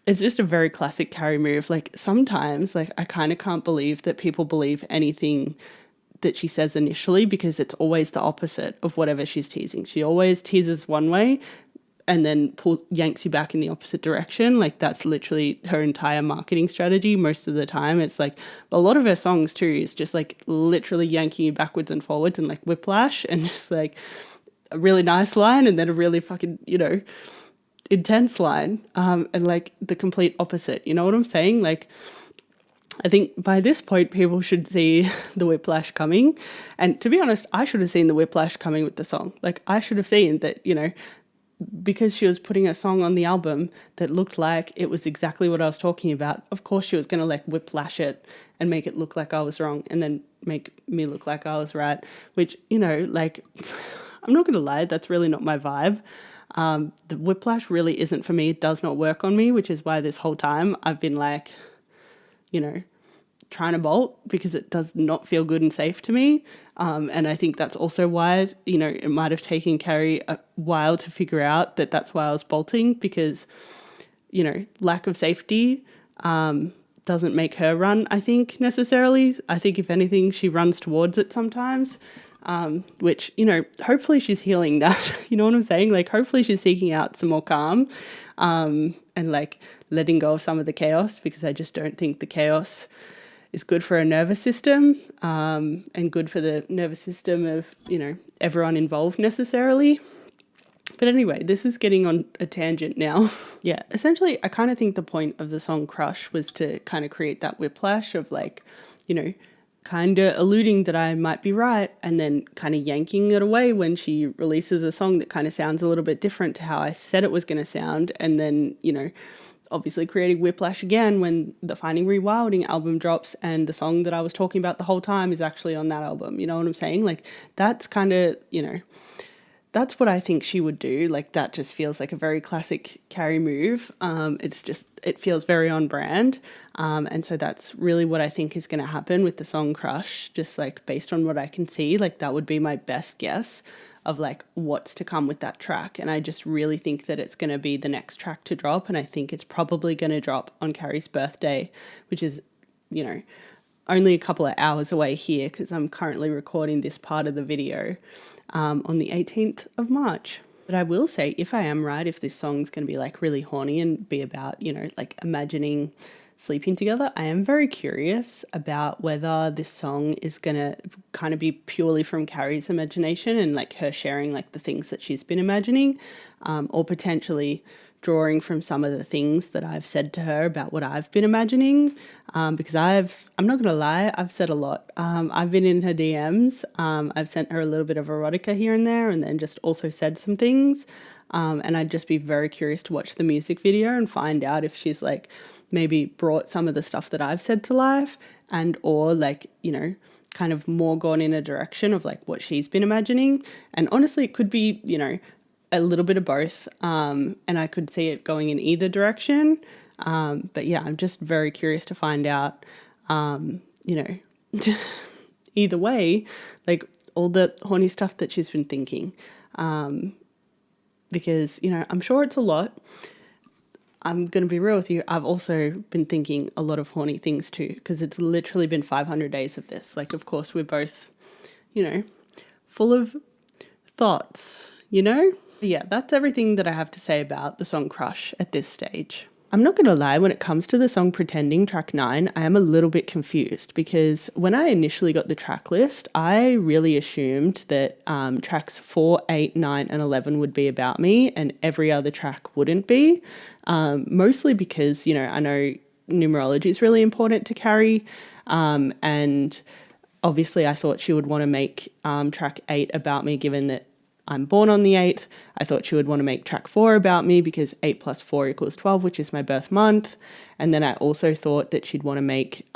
it's just a very classic Carrie move. Like, sometimes, like, I kind of can't believe that people believe anything that she says initially, because it's always the opposite of whatever she's teasing. She always teases one way and then yanks you back in the opposite direction. Like, that's literally her entire marketing strategy most of the time. It's like, a lot of her songs too is just like literally yanking you backwards and forwards and like whiplash, and just like a really nice line and then a really fucking, you know, intense line, and like the complete opposite. You know what I'm saying? Like, I think by this point people should see the whiplash coming. And to be honest, I should have seen the whiplash coming with the song. Like, I should have seen that, you know, because she was putting a song on the album that looked like it was exactly what I was talking about, of course she was going to like whiplash it and make it look like I was wrong and then make me look like I was right, which, you know, like, I'm not going to lie, that's really not my vibe. The whiplash really isn't for me. It does not work on me, which is why this whole time I've been like, you know, trying to bolt, because it does not feel good and safe to me. And I think that's also why, you know, it might have taken Carrie a while to figure out that that's why I was bolting, because, you know, lack of safety doesn't make her run, I think, necessarily. I think if anything, she runs towards it sometimes. Which, you know, hopefully she's healing that. You know what I'm saying? Like, hopefully she's seeking out some more calm, and like letting go of some of the chaos, because I just don't think the chaos is good for a nervous system, and good for the nervous system of, you know, everyone involved necessarily. But anyway, this is getting on a tangent now. Yeah, essentially, I kind of think the point of the song Crush was to kind of create that whiplash of like, you know, kind of alluding that I might be right, and then kind of yanking it away when she releases a song that kind of sounds a little bit different to how I said it was going to sound. And then, you know, obviously creating whiplash again when the Finding Rewilding album drops and the song that I was talking about the whole time is actually on that album. You know what I'm saying? Like, that's kind of, you know, that's what I think she would do. Like, that just feels like a very classic Carrie move. It's just, it feels very on brand. And so that's really what I think is going to happen with the song Crush, just like based on what I can see. Like, that would be my best guess of like what's to come with that track. And I just really think that it's going to be the next track to drop. And I think it's probably going to drop on Carrie's birthday, which is, you know, only a couple of hours away here, because I'm currently recording this part of the video on the 18th of March. But I will say, if I am right, if this song's going to be like really horny and be about, you know, like imagining sleeping together, I am very curious about whether this song is going to kind of be purely from Carrie's imagination and like her sharing like the things that she's been imagining, or potentially drawing from some of the things that I've said to her about what I've been imagining, because I'm not gonna lie, I've said a lot. I've been in her DMs, I've sent her a little bit of erotica here and there, and then just also said some things, and I'd just be very curious to watch the music video and find out if she's like maybe brought some of the stuff that I've said to life, and or like, you know, kind of more gone in a direction of like what she's been imagining. And honestly, it could be, you know, a little bit of both, and I could see it going in either direction, but yeah, I'm just very curious to find out, you know, either way, like all the horny stuff that she's been thinking, because, you know, I'm sure it's a lot. I'm going to be real with you, I've also been thinking a lot of horny things too, because it's literally been 500 days of this. Like, of course, we're both, you know, full of thoughts, you know? Yeah, that's everything that I have to say about the song Crush at this stage. I'm not going to lie, when it comes to the song Pretending, track 9, I am a little bit confused, because when I initially got the track list, I really assumed that tracks 4, 8, 9 and 11 would be about me and every other track wouldn't be, mostly because, you know, I know numerology is really important to Carrie, and obviously I thought she would want to make track 8 about me, given that I'm born on the 8th. I thought she would want to make track 4 about me because 8 plus 4 equals 12, which is my birth month. And then I also thought that she'd want to make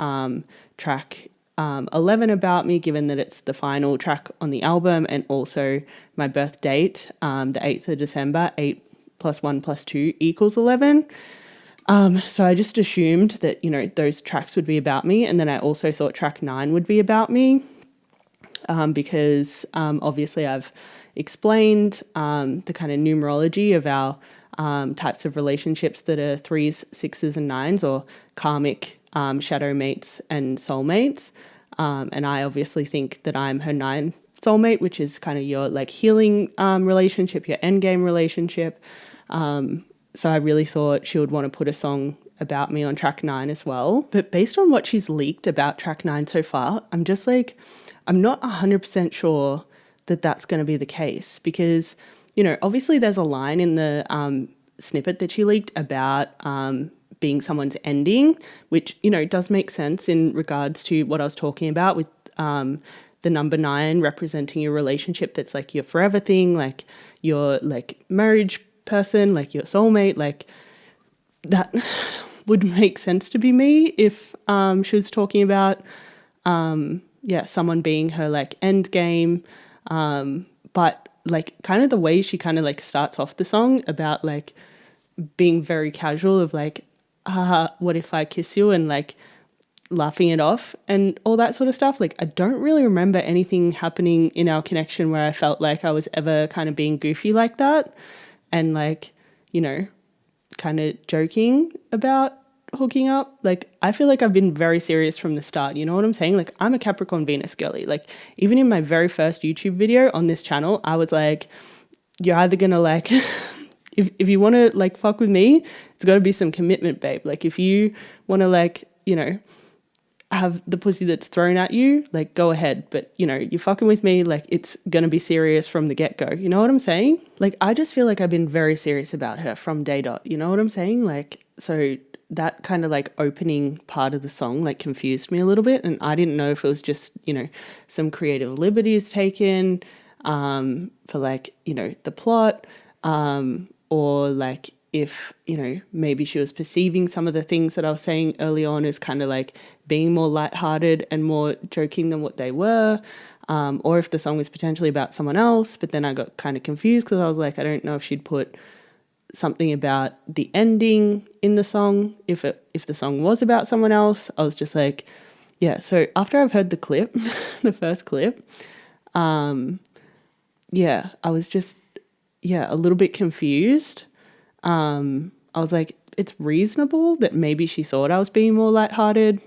track 11 about me, given that it's the final track on the album and also my birth date, the 8th of December. 8 plus 1 plus 2 equals 11. So I just assumed that, those tracks would be about me. And then I also thought track 9 would be about me because obviously I've explained the kind of numerology of our types of relationships that are 3s, 6s and 9s, or karmic shadow mates and soulmates. And I obviously think that I'm her 9 soulmate, which is kind of your like healing relationship, your endgame relationship. So I really thought she would want to put a song about me on track 9 as well. But based on what she's leaked about track 9 so far, I'm just like, I'm not 100% sure that that's going to be the case because, obviously there's a line in the snippet that she leaked about being someone's ending, which, does make sense in regards to what I was talking about with the number 9 representing your relationship that's like your forever thing, like your like marriage person, like your soulmate, like that would make sense to be me if she was talking about someone being her like end game, but like kind of the way she kind of like starts off the song about like being very casual of like what if I kiss you, and like laughing it off and all that sort of stuff. Like I don't really remember anything happening in our connection where I felt like I was ever kind of being goofy like that and like, kind of joking about hooking up. Like I feel like I've been very serious from the start, you know what I'm saying? Like I'm a Capricorn Venus girly. Like even in my very first YouTube video on this channel, I was like, you're either gonna like if you want to like fuck with me, it's got to be some commitment, babe. Like if you want to like, have the pussy that's thrown at you, like go ahead, but you're fucking with me, like it's gonna be serious from the get-go, you know what I'm saying? Like I just feel like I've been very serious about her from day dot, you know what I'm saying? Like so that kind of like opening part of the song like confused me a little bit, and I didn't know if it was just some creative liberties taken for like the plot, or like if, maybe she was perceiving some of the things that I was saying early on as kind of like being more lighthearted and more joking than what they were, or if the song was potentially about someone else. But then I got kind of confused because I was like, I don't know if she'd put something about the ending in the song. If the song was about someone else, I was just like, yeah. So after I've heard the clip, the first clip, I was just, a little bit confused. I was like, it's reasonable that maybe she thought I was being more lighthearted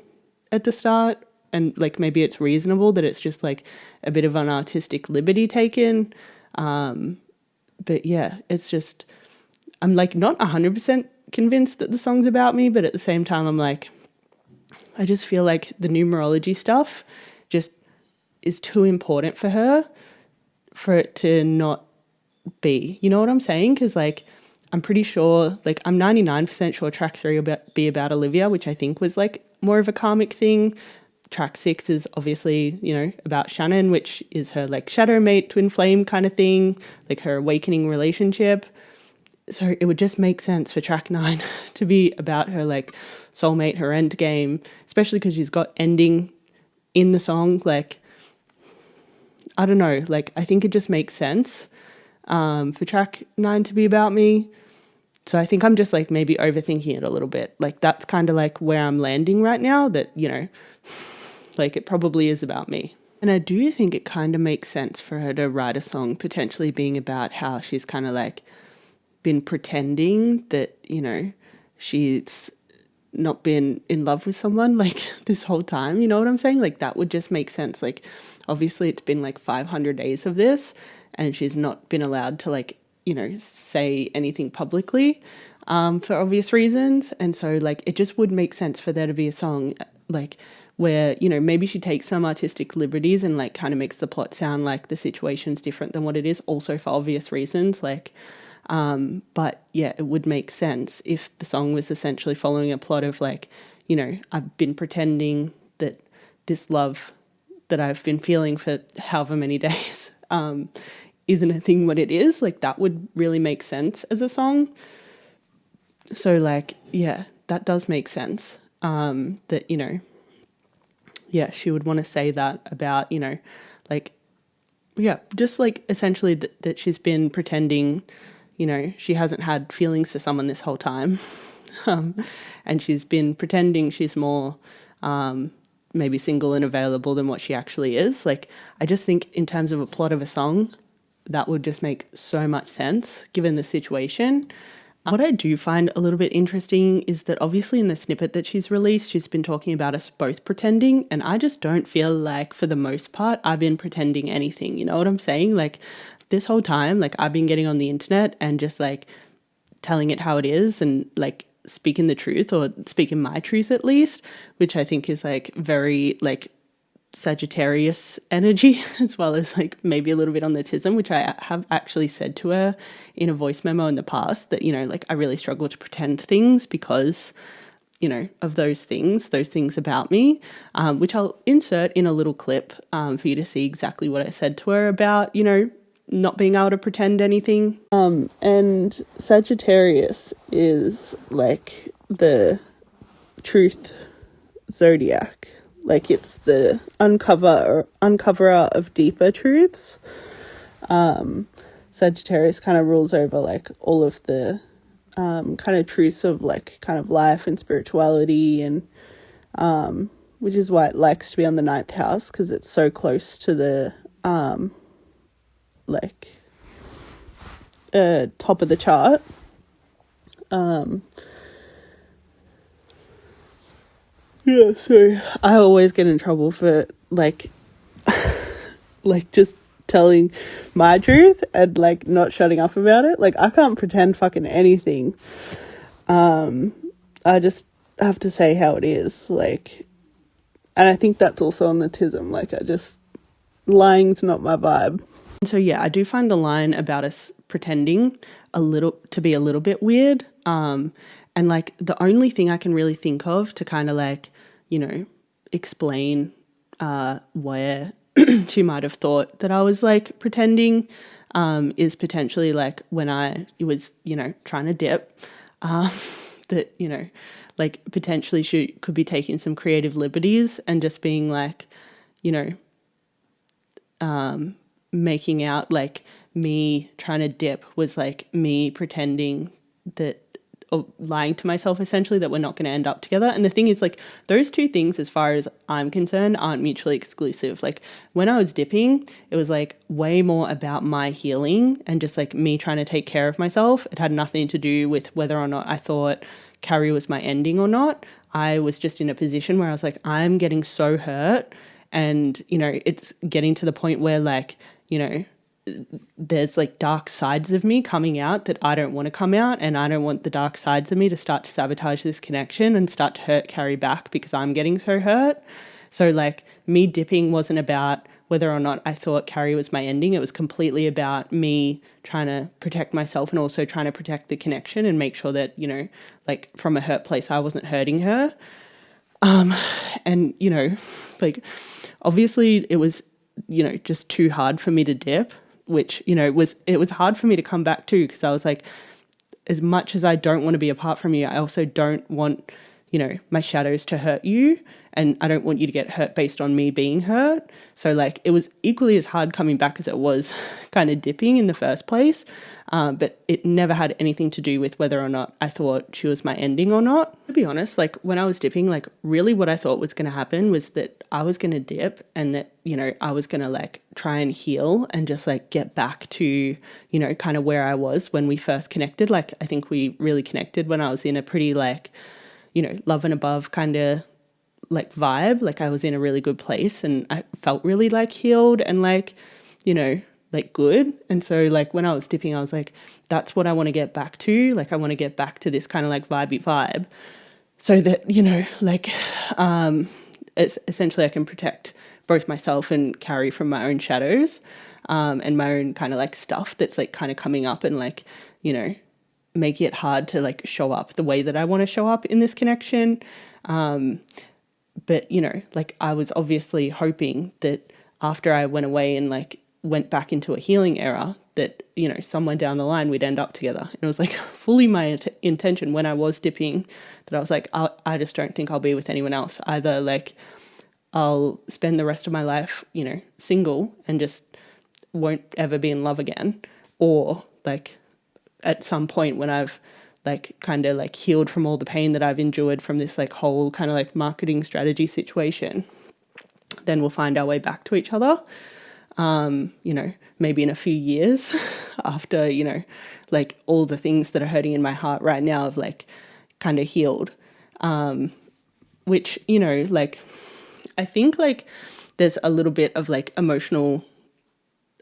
at the start, and like maybe it's reasonable that it's just like a bit of an artistic liberty taken. But yeah, it's just, I'm like not 100% convinced that the song's about me, but at the same time I'm like, I just feel like the numerology stuff just is too important for her for it to not be, you know what I'm saying? Because like I'm pretty sure, like I'm 99% sure track 3 will be about Olivia, which I think was like more of a karmic thing. Track 6 is obviously, about Shannon, which is her like shadow mate, twin flame kind of thing, like her awakening relationship. So it would just make sense for track 9 to be about her like soulmate, her end game, especially because she's got ending in the song. Like, I don't know, like I think it just makes sense for track 9 to be about me. So I think I'm just like maybe overthinking it a little bit. Like that's kind of like where I'm landing right now, that, like it probably is about me. And I do think it kind of makes sense for her to write a song potentially being about how she's kind of like been pretending that, she's not been in love with someone like this whole time. You know what I'm saying? Like that would just make sense. Like obviously it's been like 500 days of this and she's not been allowed to like, say anything publicly for obvious reasons. And so like it just would make sense for there to be a song like where, maybe she takes some artistic liberties and like kind of makes the plot sound like the situation's different than what it is, also for obvious reasons. Like, but yeah, it would make sense if the song was essentially following a plot of like, I've been pretending that this love that I've been feeling for however many days, isn't a thing what it is, like that would really make sense as a song. So like, yeah, that does make sense. That, you know, yeah, she would want to say that about, you know, like, yeah, just like essentially that she's been pretending, you know, she hasn't had feelings for someone this whole time. And she's been pretending she's more maybe single and available than what she actually is. Like, I just think in terms of a plot of a song, that would just make so much sense given the situation. What I do find a little bit interesting is that obviously in the snippet that she's released, she's been talking about us both pretending, and I just don't feel like for the most part I've been pretending anything. You know what I'm saying? Like this whole time, like I've been getting on the internet and just like telling it how it is and like speaking the truth, or speaking my truth at least, which I think is like very like Sagittarius energy, as well as like maybe a little bit on the tism, which I have actually said to her in a voice memo in the past that, you know, like I really struggle to pretend things because, you know, of those things about me, which I'll insert in a little clip for you to see exactly what I said to her about, you know, not being able to pretend anything. And Sagittarius is like the truth zodiac. Like it's the uncoverer of deeper truths. Sagittarius kind of rules over like all of the kind of truths of like kind of life and spirituality, and which is why it likes to be on the 9th house, because it's so close to the top of the chart. Yeah, so I always get in trouble for like like just telling my truth and like not shutting up about it. Like I can't pretend fucking anything. I just have to say how it is, like, and I think that's also on the tism. Like lying's not my vibe. So yeah, I do find the line about us pretending to be a little bit weird. And like the only thing I can really think of to kind of like, you know, explain where she might have thought that I was like pretending is potentially like when I was, you know, trying to dip, that, you know, like potentially she could be taking some creative liberties and just being like, you know, making out like me trying to dip was like me pretending that, or lying to myself essentially, that we're not going to end up together. And the thing is, like, those two things, as far as I'm concerned, aren't mutually exclusive. Like when I was dipping, it was like way more about my healing and just like me trying to take care of myself. It had nothing to do with whether or not I thought Carrie was my ending or not. I was just in a position where I was like, I'm getting so hurt, and, you know, it's getting to the point where like, you know, there's like dark sides of me coming out that I don't want to come out, and I don't want the dark sides of me to start to sabotage this connection and start to hurt Carrie back because I'm getting so hurt. So like me dipping wasn't about whether or not I thought Carrie was my ending. It was completely about me trying to protect myself and also trying to protect the connection and make sure that, you know, like from a hurt place, I wasn't hurting her. And, you know, like obviously it was, you know, just too hard for me to dip, which, you know, it was hard for me to come back to, because I was like, as much as I don't want to be apart from you, I also don't want, you know, my shadows to hurt you, and I don't want you to get hurt based on me being hurt. So like it was equally as hard coming back as it was kind of dipping in the first place. But it never had anything to do with whether or not I thought she was my ending or not. To be honest, like when I was dipping, like really what I thought was going to happen was that I was going to dip, and that, you know, I was going to like try and heal and just like get back to, you know, kind of where I was when we first connected. Like I think we really connected when I was in a pretty like, you know, love and above kind of like vibe. Like I was in a really good place and I felt really like healed and like, you know, like good. And so like when I was dipping, I was like, that's what I want to get back to. Like I want to get back to this kind of like vibey vibe, so that, you know, like it's essentially I can protect both myself and Carrie from my own shadows, and my own kind of like stuff that's like kind of coming up and like, you know, make it hard to like show up the way that I want to show up in this connection. But, you know, like I was obviously hoping that after I went away and like went back into a healing era, that, you know, somewhere down the line we'd end up together. And it was like fully my intention when I was dipping, that I was like, I just don't think I'll be with anyone else. Either like I'll spend the rest of my life, you know, single and just won't ever be in love again, or like at some point when I've like kind of like healed from all the pain that I've endured from this like whole kind of like marketing strategy situation, then we'll find our way back to each other. You know, maybe in a few years after, you know, like all the things that are hurting in my heart right now have like kind of healed. Which, you know, like I think like there's a little bit of like emotional,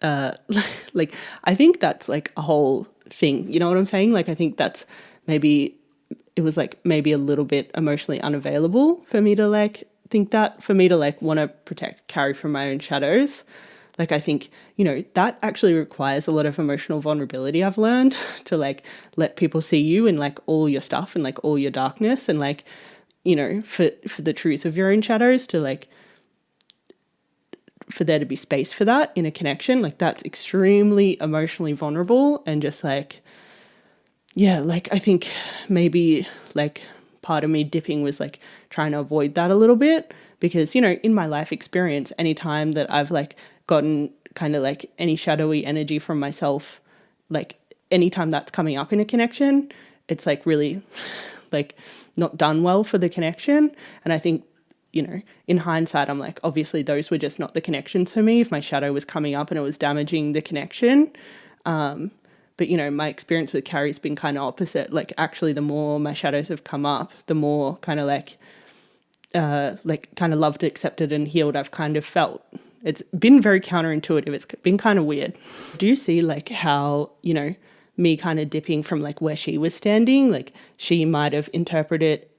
like I think that's like a whole thing, you know what I'm saying? Like I think that's maybe, it was like maybe a little bit emotionally unavailable for me to like think that, for me to like want to protect Carrie from my own shadows. Like I think, you know, that actually requires a lot of emotional vulnerability, I've learned, to like let people see you and like all your stuff and like all your darkness, and like, you know, for the truth of your own shadows, to like, for there to be space for that in a connection. Like that's extremely emotionally vulnerable, and just like, yeah, like I think maybe like part of me dipping was like trying to avoid that a little bit, because, you know, in my life experience, anytime that I've like gotten kind of like any shadowy energy from myself, like anytime that's coming up in a connection, it's like really like not done well for the connection. And I think, you know, in hindsight, I'm like, obviously those were just not the connections for me if my shadow was coming up and it was damaging the connection. But, you know, my experience with Carrie's been kind of opposite. Like actually the more my shadows have come up, the more kind of like kind of loved, accepted and healed I've kind of felt. It's been very counterintuitive. It's been kind of weird. Do you see like how, you know, me kind of dipping from like where she was standing, like she might have interpreted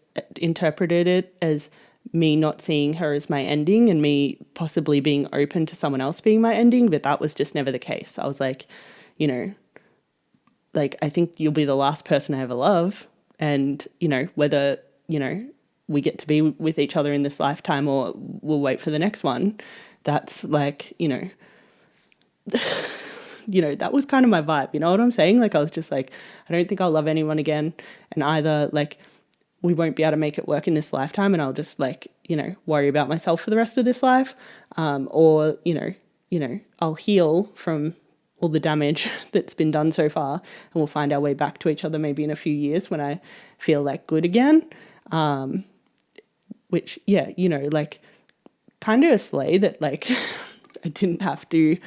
it as me not seeing her as my ending and me possibly being open to someone else being my ending, but that was just never the case. I was like, you know, like I think you'll be the last person I ever love, and, you know, whether, you know, we get to be with each other in this lifetime or we'll wait for the next one, that's like, you know, you know, that was kind of my vibe, you know what I'm saying? Like I was just like, I don't think I'll love anyone again, and either like we won't be able to make it work in this lifetime and I'll just like, you know, worry about myself for the rest of this life, or, you know, I'll heal from all the damage that's been done so far and we'll find our way back to each other maybe in a few years when I feel like good again. Which, yeah, you know, like kind of a slay that like I didn't have to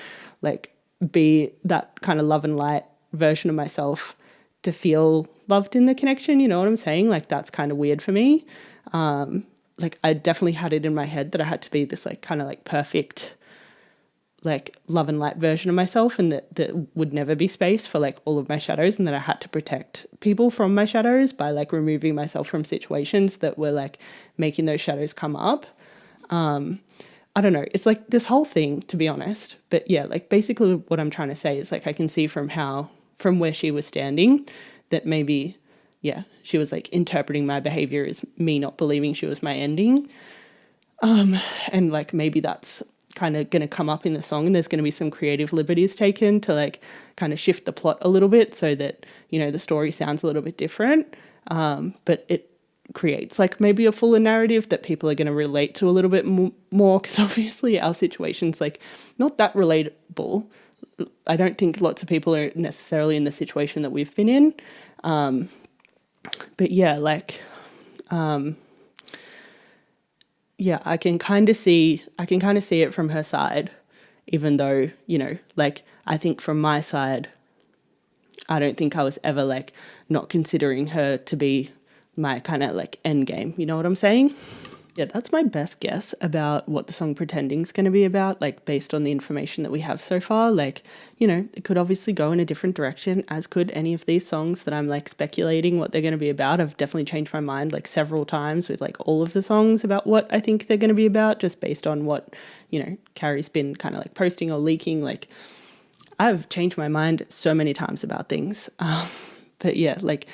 like be that kind of love and light version of myself to feel loved in the connection, you know what I'm saying? Like that's kind of weird for me. Like I definitely had it in my head that I had to be this like kind of like perfect like love and light version of myself, and that would never be space for like all of my shadows, and that I had to protect people from my shadows by like removing myself from situations that were like making those shadows come up. I don't know, it's like this whole thing, to be honest. But yeah, like basically what I'm trying to say is like I can see from where she was standing that maybe, yeah, she was like interpreting my behavior as me not believing she was my ending. And like maybe that's kind of going to come up in the song, and there's going to be some creative liberties taken to like kind of shift the plot a little bit so that, you know, the story sounds a little bit different. But it creates like maybe a fuller narrative that people are going to relate to a little bit more, because obviously our situation's like not that relatable. I don't think lots of people are necessarily in the situation that we've been in. But yeah, like, yeah, I can kind of see it from her side, even though, you know, like I think from my side, I don't think I was ever like not considering her to be my kind of like end game. You know what I'm saying? Yeah, that's my best guess about what the song Pretending is going to be about, like based on the information that we have so far. Like, you know, it could obviously go in a different direction, as could any of these songs that I'm like speculating what they're going to be about. I've definitely changed my mind like several times with like all of the songs about what I think they're going to be about, just based on what, you know, Carrie's been kind of like posting or leaking. Like I've changed my mind so many times about things. But yeah, like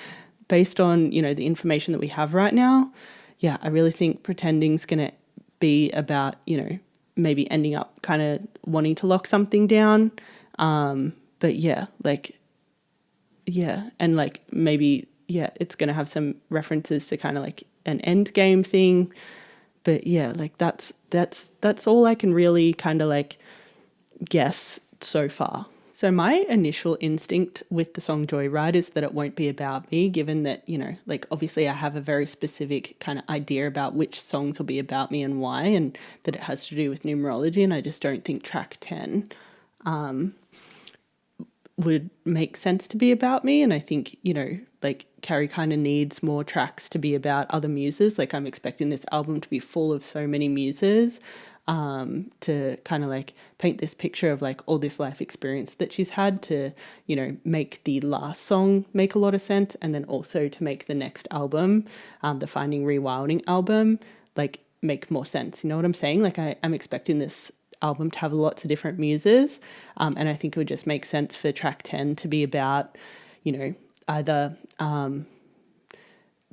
based on, you know, the information that we have right now, yeah, I really think Pretending's going to be about, you know, maybe ending up kind of wanting to lock something down. But yeah, like, yeah. And like maybe, yeah, it's going to have some references to kind of like an end game thing. But yeah, like that's all I can really kind of like guess so far. So my initial instinct with the song Joyride is that it won't be about me, given that, you know, like obviously I have a very specific kind of idea about which songs will be about me and why, and that it has to do with numerology. And I just don't think track 10 would make sense to be about me. And I think, you know, like Carrie kind of needs more tracks to be about other muses. Like I'm expecting this album to be full of so many muses, to kind of like paint this picture of like all this life experience that she's had to, you know, make the last song make a lot of sense, and then also to make the next album, the Finding Rewilding album, like make more sense. You know what I'm saying? Like I'm expecting this album to have lots of different muses, and I think it would just make sense for track 10 to be about, you know, either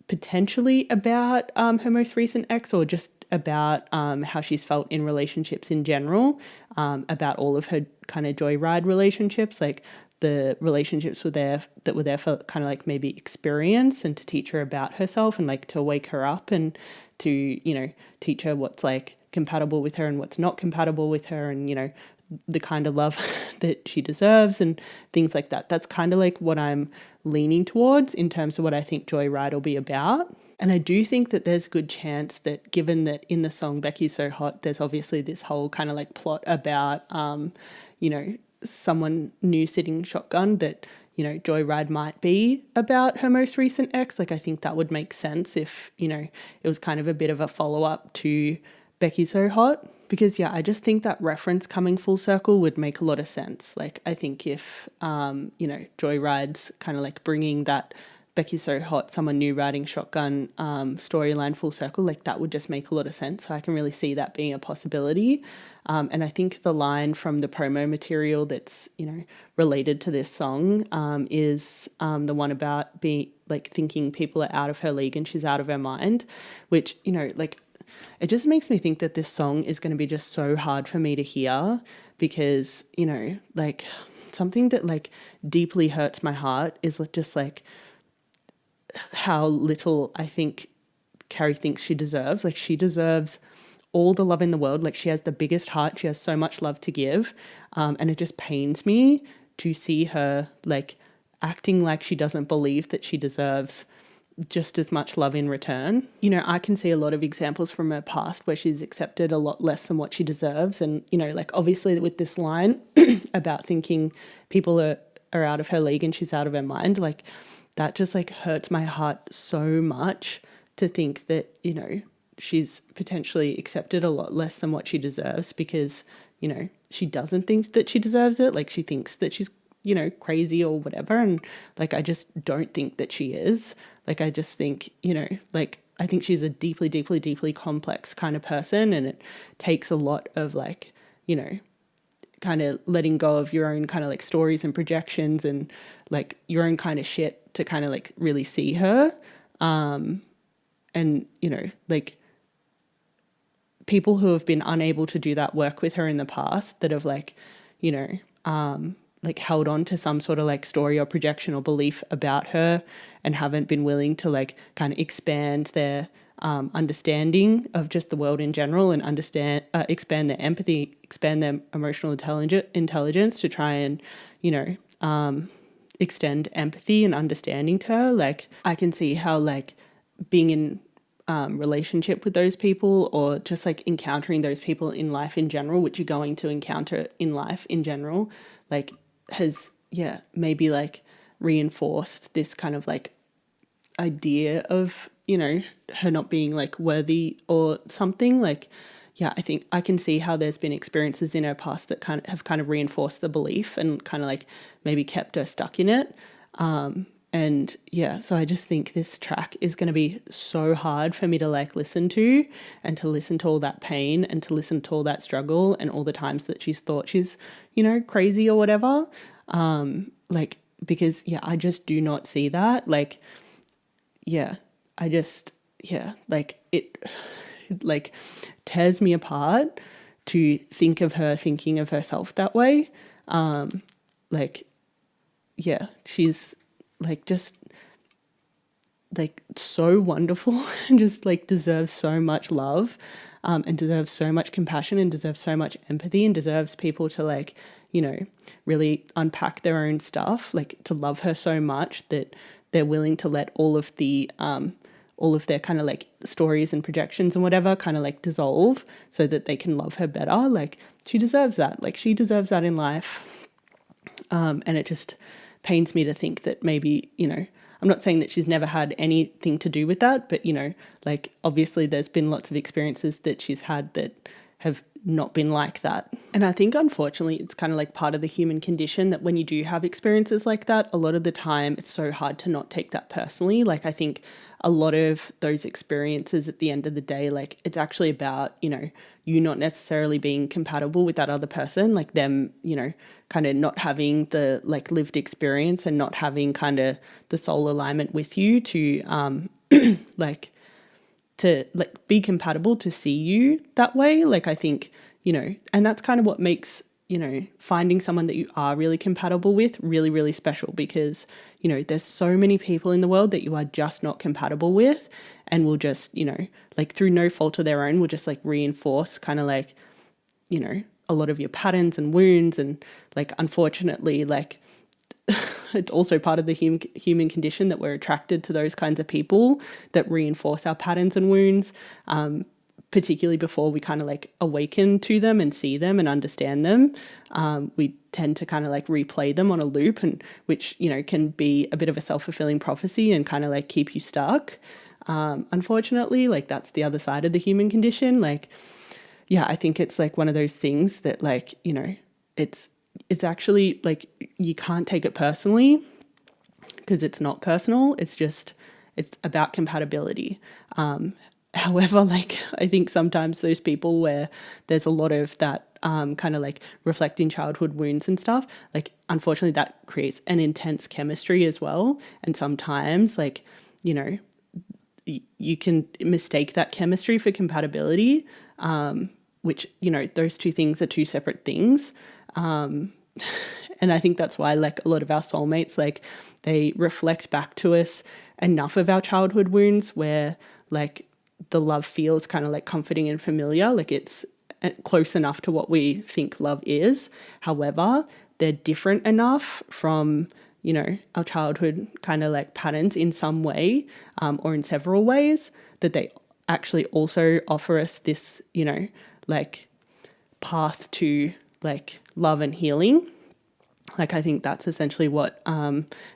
potentially about her most recent ex, or just about how she's felt in relationships in general, about all of her kind of Joyride relationships, like the relationships that were there for kind of like maybe experience and to teach her about herself and like to wake her up and to, you know, teach her what's like compatible with her and what's not compatible with her, and, you know, the kind of love that she deserves and things like that. That's kind of like what I'm leaning towards in terms of what I think Joyride will be about. And I do think that there's a good chance that, given that in the song Becky's So Hot, there's obviously this whole kind of like plot about, you know, someone new sitting shotgun, that, you know, Joyride might be about her most recent ex. Like I think that would make sense if, you know, it was kind of a bit of a follow-up to Becky's So Hot. Because, yeah, I just think that reference coming full circle would make a lot of sense. Like, I think if, you know, Joyride's kind of like bringing that Becky's So Hot, someone new riding shotgun storyline full circle, like that would just make a lot of sense. So I can really see that being a possibility. And I think the line from the promo material that's, you know, related to this song is the one about being like thinking people are out of her league and she's out of her mind, which, you know, like, it just makes me think that this song is going to be just so hard for me to hear because, you know, like something that like deeply hurts my heart is just like how little I think Carrie thinks she deserves. Like she deserves all the love in the world. Like she has the biggest heart. She has so much love to give. And it just pains me to see her like acting like she doesn't believe that she deserves just as much love in return. You know, I can see a lot of examples from her past where she's accepted a lot less than what she deserves. And, you know, like obviously with this line about thinking people are out of her league and she's out of her mind, like that just like hurts my heart so much to think that, you know, she's potentially accepted a lot less than what she deserves because, you know, she doesn't think that she deserves it. Like she thinks that she's, you know, crazy or whatever. And like, I just don't think that she is. Like, I just think, you know, like, I think she's a deeply, deeply, deeply complex kind of person. And it takes a lot of like, you know, kind of letting go of your own kind of like stories and projections and like your own kind of shit to kind of like really see her. And, you know, like people who have been unable to do that work with her in the past that have like, you know, like held on to some sort of like story or projection or belief about her and haven't been willing to like kind of expand their understanding of just the world in general and expand their empathy, expand their emotional intelligence to try and, you know, extend empathy and understanding to her. Like I can see how like being in relationship with those people or just like encountering those people in life in general, which you're going to encounter in life in general, like has, yeah, maybe like reinforced this kind of like idea of, you know, her not being like worthy or something. Like, yeah, I think I can see how there's been experiences in her past that kind of reinforced the belief and kind of like maybe kept her stuck in it. And yeah, so I just think this track is going to be so hard for me to like listen to and to listen to all that pain and to listen to all that struggle and all the times that she's thought she's, you know, crazy or whatever. Like, because yeah, I just do not see that. Like, yeah, like it like tears me apart to think of her thinking of herself that way. Like, yeah, she's like just like so wonderful and just like deserves so much love, and deserves so much compassion and deserves so much empathy and deserves people to like, you know, really unpack their own stuff, like to love her so much that they're willing to let all of their kind of like stories and projections and whatever kind of like dissolve so that they can love her better. Like she deserves that. Like she deserves that in life. And it just pains me to think that maybe, you know, I'm not saying that she's never had anything to do with that, but, you know, like obviously there's been lots of experiences that she's had that have not been like that. And I think unfortunately it's kind of like part of the human condition that when you do have experiences like that, a lot of the time it's so hard to not take that personally. Like I think a lot of those experiences at the end of the day, like it's actually about, you know, you not necessarily being compatible with that other person, like them, you know, kind of not having the like lived experience and not having kind of the soul alignment with you to like to like be compatible to see you that way. Like I think, you know, and that's kind of what makes, you know, finding someone that you are really compatible with really, really special, because, you know, there's so many people in the world that you are just not compatible with and will just, you know, like through no fault of their own, will just like reinforce kind of like, you know, a lot of your patterns and wounds. And like, unfortunately, like it's also part of the human condition that we're attracted to those kinds of people that reinforce our patterns and wounds, particularly before we kind of like awaken to them and see them and understand them. We tend to kind of like replay them on a loop, and which, you know, can be a bit of a self-fulfilling prophecy and kind of like keep you stuck. Unfortunately, like that's the other side of the human condition. Like, yeah, I think it's like one of those things that like, you know, it's actually like you can't take it personally because it's not personal. It's just, it's about compatibility. However, like I think sometimes those people where there's a lot of that kind of like reflecting childhood wounds and stuff, like unfortunately that creates an intense chemistry as well. And sometimes like, you know, you can mistake that chemistry for compatibility, which, you know, those two things are two separate things. And I think that's why like a lot of our soulmates, like they reflect back to us enough of our childhood wounds where like the love feels kind of like comforting and familiar, like it's close enough to what we think love is. However, they're different enough from, you know, our childhood kind of like patterns in some way, or in several ways, that they actually also offer us this, you know, like path to like love and healing. Like I think that's essentially what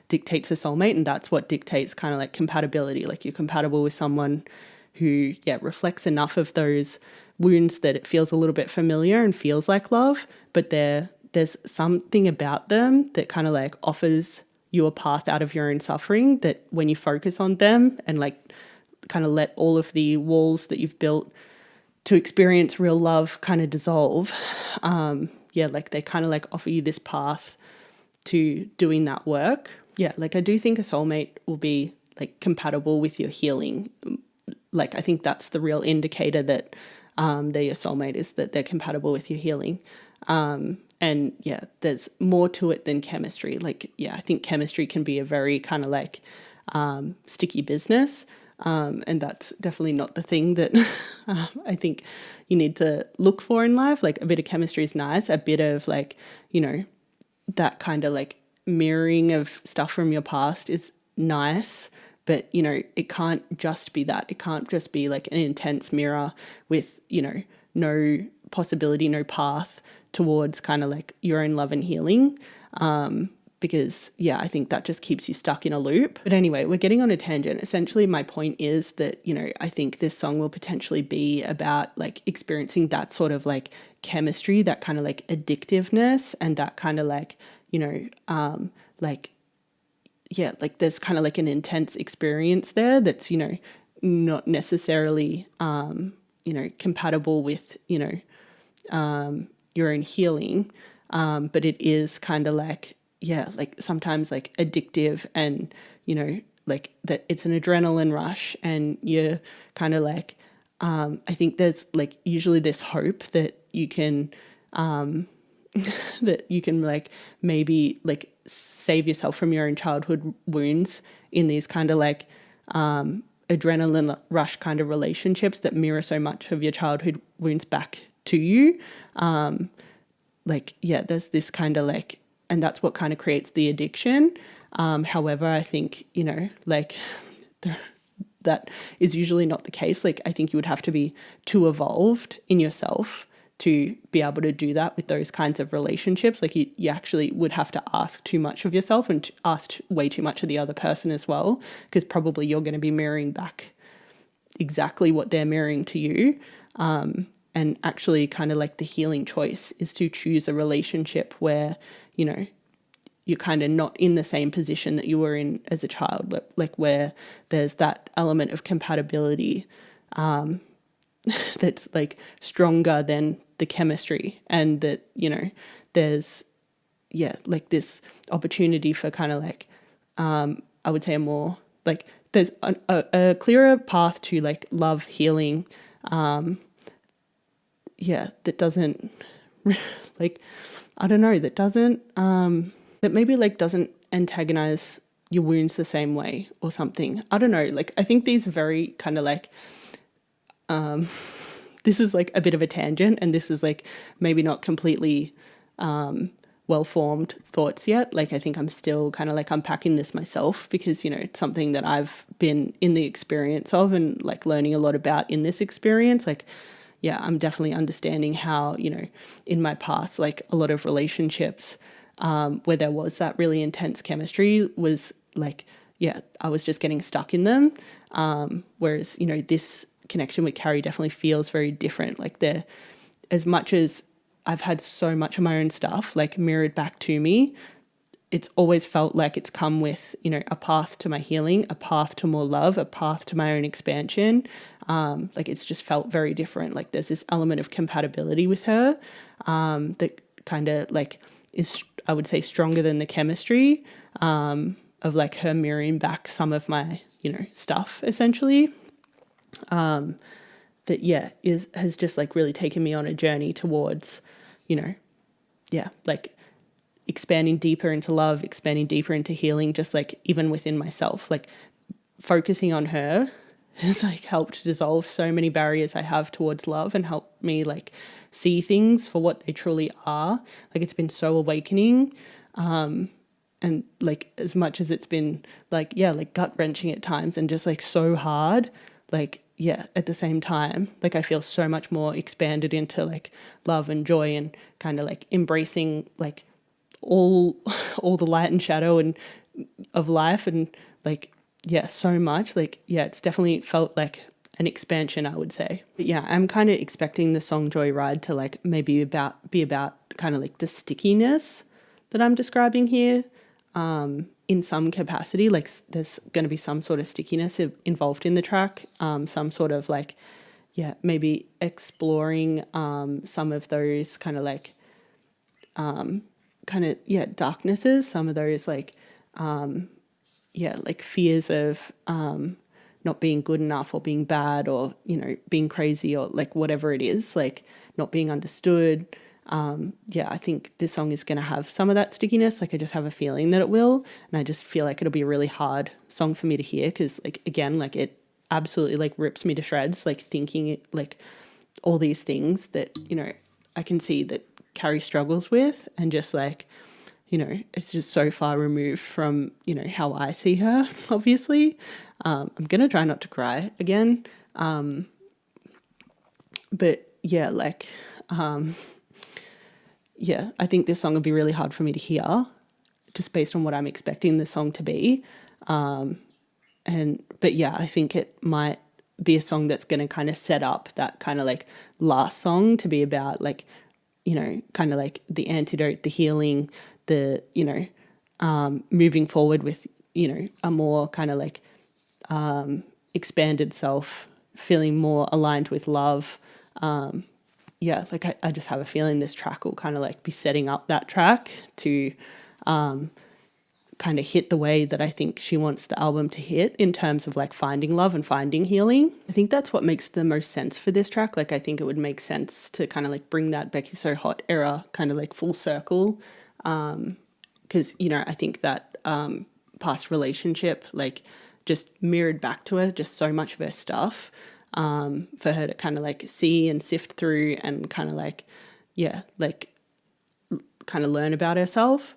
dictates a soulmate, and that's what dictates kind of like compatibility. Like you're compatible with someone who, yeah, reflects enough of those wounds that it feels a little bit familiar and feels like love, but there's something about them that kind of like offers you a path out of your own suffering, that when you focus on them and like kind of let all of the walls that you've built to experience real love kind of dissolve, yeah, like they kind of like offer you this path to doing that work. Yeah, like I do think a soulmate will be like compatible with your healing. Like I think that's the real indicator that they're your soulmate, is that they're compatible with your healing. And yeah, there's more to it than chemistry. Like, yeah, I think chemistry can be a very kind of like sticky business. And that's definitely not the thing that I think you need to look for in life. Like a bit of chemistry is nice, a bit of like, you know, that kind of like mirroring of stuff from your past is nice, but, you know, it can't just be that. It can't just be like an intense mirror with, you know, no possibility, no path towards kind of like your own love and healing. Because, yeah, I think that just keeps you stuck in a loop. But anyway, we're getting on a tangent. Essentially, my point is that, you know, I think this song will potentially be about like experiencing that sort of like chemistry, that kind of like addictiveness, and that kind of like, you know, like, yeah, like there's kind of like an intense experience there that's, you know, not necessarily, you know, compatible with, you know, your own healing. But it is kind of like, yeah, like sometimes like addictive, and, you know, like that it's an adrenaline rush, and you're kind of like, I think there's like usually this hope that you can that you can like maybe like save yourself from your own childhood wounds in these kind of like adrenaline rush kind of relationships that mirror so much of your childhood wounds back to you. There's this kind of like, and that's what kind of creates the addiction. However, I think, that is usually not the case. Like, I think you would have to be too evolved in yourself to be able to do that with those kinds of relationships. Like, you actually would have to ask too much of yourself and ask way too much of the other person as well, because probably you're going to be mirroring back exactly what they're mirroring to you. And actually kind of like the healing choice is to choose a relationship where, you're kind of not in the same position that you were in as a child, like where there's that element of compatibility that's like stronger than the chemistry, and that, there's, like this opportunity for kind of like, I would say a more like, there's a clearer path to like love, healing, that doesn't like, I don't know, that doesn't, that maybe like doesn't antagonize your wounds the same way or something. I don't know. Like, I think these are very kind of like, this is like a bit of a tangent, and this is like maybe not completely well-formed thoughts yet. Like, I think I'm still kind of like unpacking this myself, because, it's something that I've been in the experience of and like learning a lot about in this experience. Like, yeah, I'm definitely understanding how, in my past, like a lot of relationships where there was that really intense chemistry was like, I was just getting stuck in them. Whereas, this connection with Carrie definitely feels very different. Like, as much as I've had so much of my own stuff like mirrored back to me, it's always felt like it's come with, a path to my healing, a path to more love, a path to my own expansion. Like, it's just felt very different. Like, there's this element of compatibility with her that kind of like is, I would say, stronger than the chemistry of like her mirroring back some of my, stuff essentially. Has just like really taken me on a journey towards, like expanding deeper into love, expanding deeper into healing, just like even within myself. Like, focusing on her has like helped dissolve so many barriers I have towards love and helped me like see things for what they truly are. Like, it's been so awakening. And like, as much as it's been like, like gut wrenching at times and just like so hard, like, at the same time, like, I feel so much more expanded into like love and joy and kind of like embracing like all the light and shadow and of life, and like, so much. Like, it's definitely felt like an expansion, I would say. But I'm kind of expecting the song Joyride to like maybe be about kind of like the stickiness that I'm describing here. In some capacity, like there's going to be some sort of stickiness involved in the track, some sort of like, maybe exploring some of those kind of like, darknesses, some of those like, like fears of not being good enough or being bad or, being crazy or like whatever it is, like not being understood. I think this song is going to have some of that stickiness. Like, I just have a feeling that it will. And I just feel like it'll be a really hard song for me to hear, because like, again, like it absolutely like rips me to shreds, like thinking it, like all these things that, I can see that Carrie struggles with, and just like, it's just so far removed from, how I see her, obviously. I'm going to try not to cry again. I think this song would be really hard for me to hear, just based on what I'm expecting the song to be. I think it might be a song that's going to kind of set up that kind of like last song to be about like, kind of like the antidote, the healing, the, moving forward with, a more kind of like expanded self, feeling more aligned with love. I just have a feeling this track will kind of like be setting up that track to kind of hit the way that I think she wants the album to hit in terms of like finding love and finding healing. I think that's what makes the most sense for this track. Like I think it would make sense to kind of like bring that Becky's So Hot era kind of like full circle, because I think that past relationship like just mirrored back to her just so much of her stuff, for her to kind of like see and sift through and kind of like kind of learn about herself.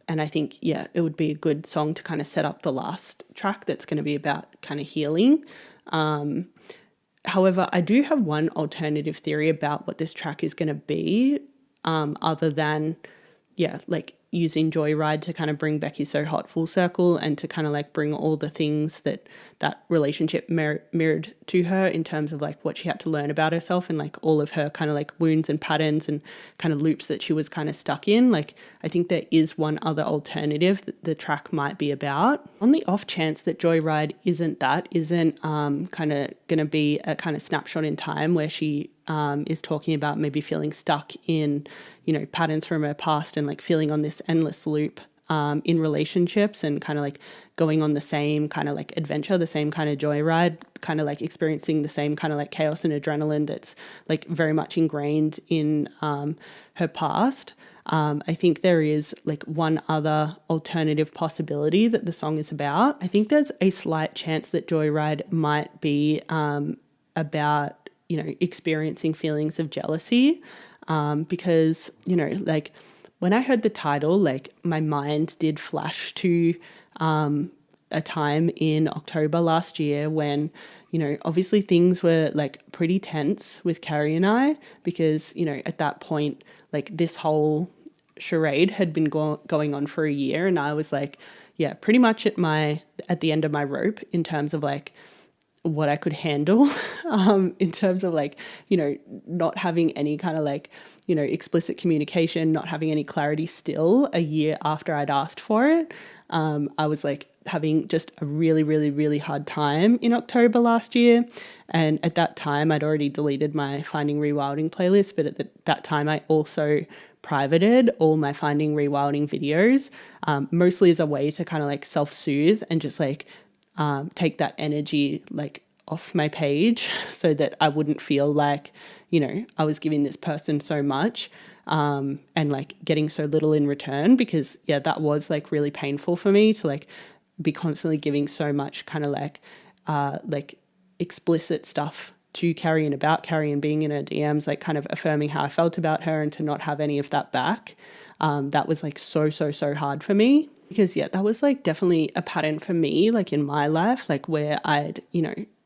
And I think, it would be a good song to kind of set up the last track that's going to be about kind of healing. However, I do have one alternative theory about what this track is going to be, other than, like using Joyride to kind of bring Becky So Hot full circle and to kind of like bring all the things that relationship mirrored to her in terms of like what she had to learn about herself and like all of her kind of like wounds and patterns and kind of loops that she was kind of stuck in. Like I think there is one other alternative that the track might be about. On the off chance that Joyride isn't kind of going to be a kind of snapshot in time where she is talking about maybe feeling stuck in, patterns from her past and like feeling on this endless loop in relationships and kind of like going on the same kind of like adventure, the same kind of joyride, kind of like experiencing the same kind of like chaos and adrenaline that's like very much ingrained in her past. I think there is like one other alternative possibility that the song is about. I think there's a slight chance that Joyride might be about, experiencing feelings of jealousy, because, like when I heard the title, like my mind did flash to a time in October last year when, obviously things were like pretty tense with Carrie and I because, at that point, like this whole charade had been going on for a year and I was like, pretty much at the end of my rope in terms of like what I could handle, in terms of like, not having any kind of like, explicit communication, not having any clarity still a year after I'd asked for it. I was like having just a really, really, really hard time in October last year. And at that time, I'd already deleted my Finding Rewilding playlist, but at that time, I also privated all my Finding Rewilding videos, mostly as a way to kind of like self-soothe and just like take that energy like off my page so that I wouldn't feel like, I was giving this person so much and like getting so little in return, because that was like really painful for me to like be constantly giving so much kind of like explicit stuff to Carrie and about Carrie and being in her DMs, like kind of affirming how I felt about her, and to not have any of that back. That was like so hard for me, because that was like definitely a pattern for me, like in my life, like where I'd,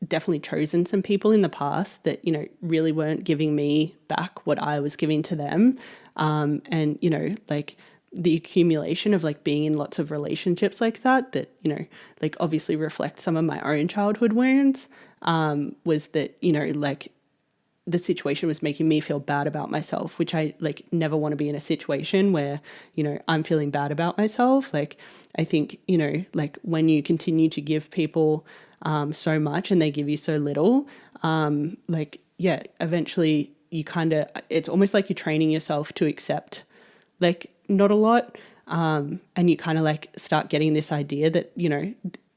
definitely chosen some people in the past that, really weren't giving me back what I was giving to them. And, like the accumulation of like being in lots of relationships like that, like obviously reflect some of my own childhood wounds, was that, like the situation was making me feel bad about myself, which I like never want to be in a situation where, I'm feeling bad about myself. Like, I think, like when you continue to give people so much and they give you so little, eventually you it's almost like you're training yourself to accept like not a lot. And you kind of like start getting this idea that,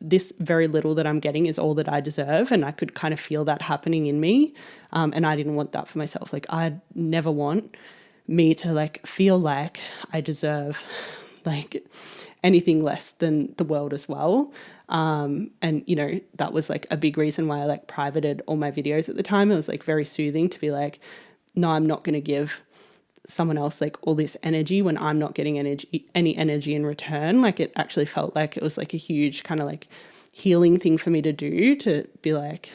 this very little that I'm getting is all that I deserve. And I could kind of feel that happening in me. And I didn't want that for myself. Like I'd never want me to like feel like I deserve like anything less than the world as well. And, that was like a big reason why I like privated all my videos at the time. It was like very soothing to be like, no, I'm not going to give someone else like all this energy when I'm not getting any energy in return. Like it actually felt like it was like a huge kind of like healing thing for me to do, to be like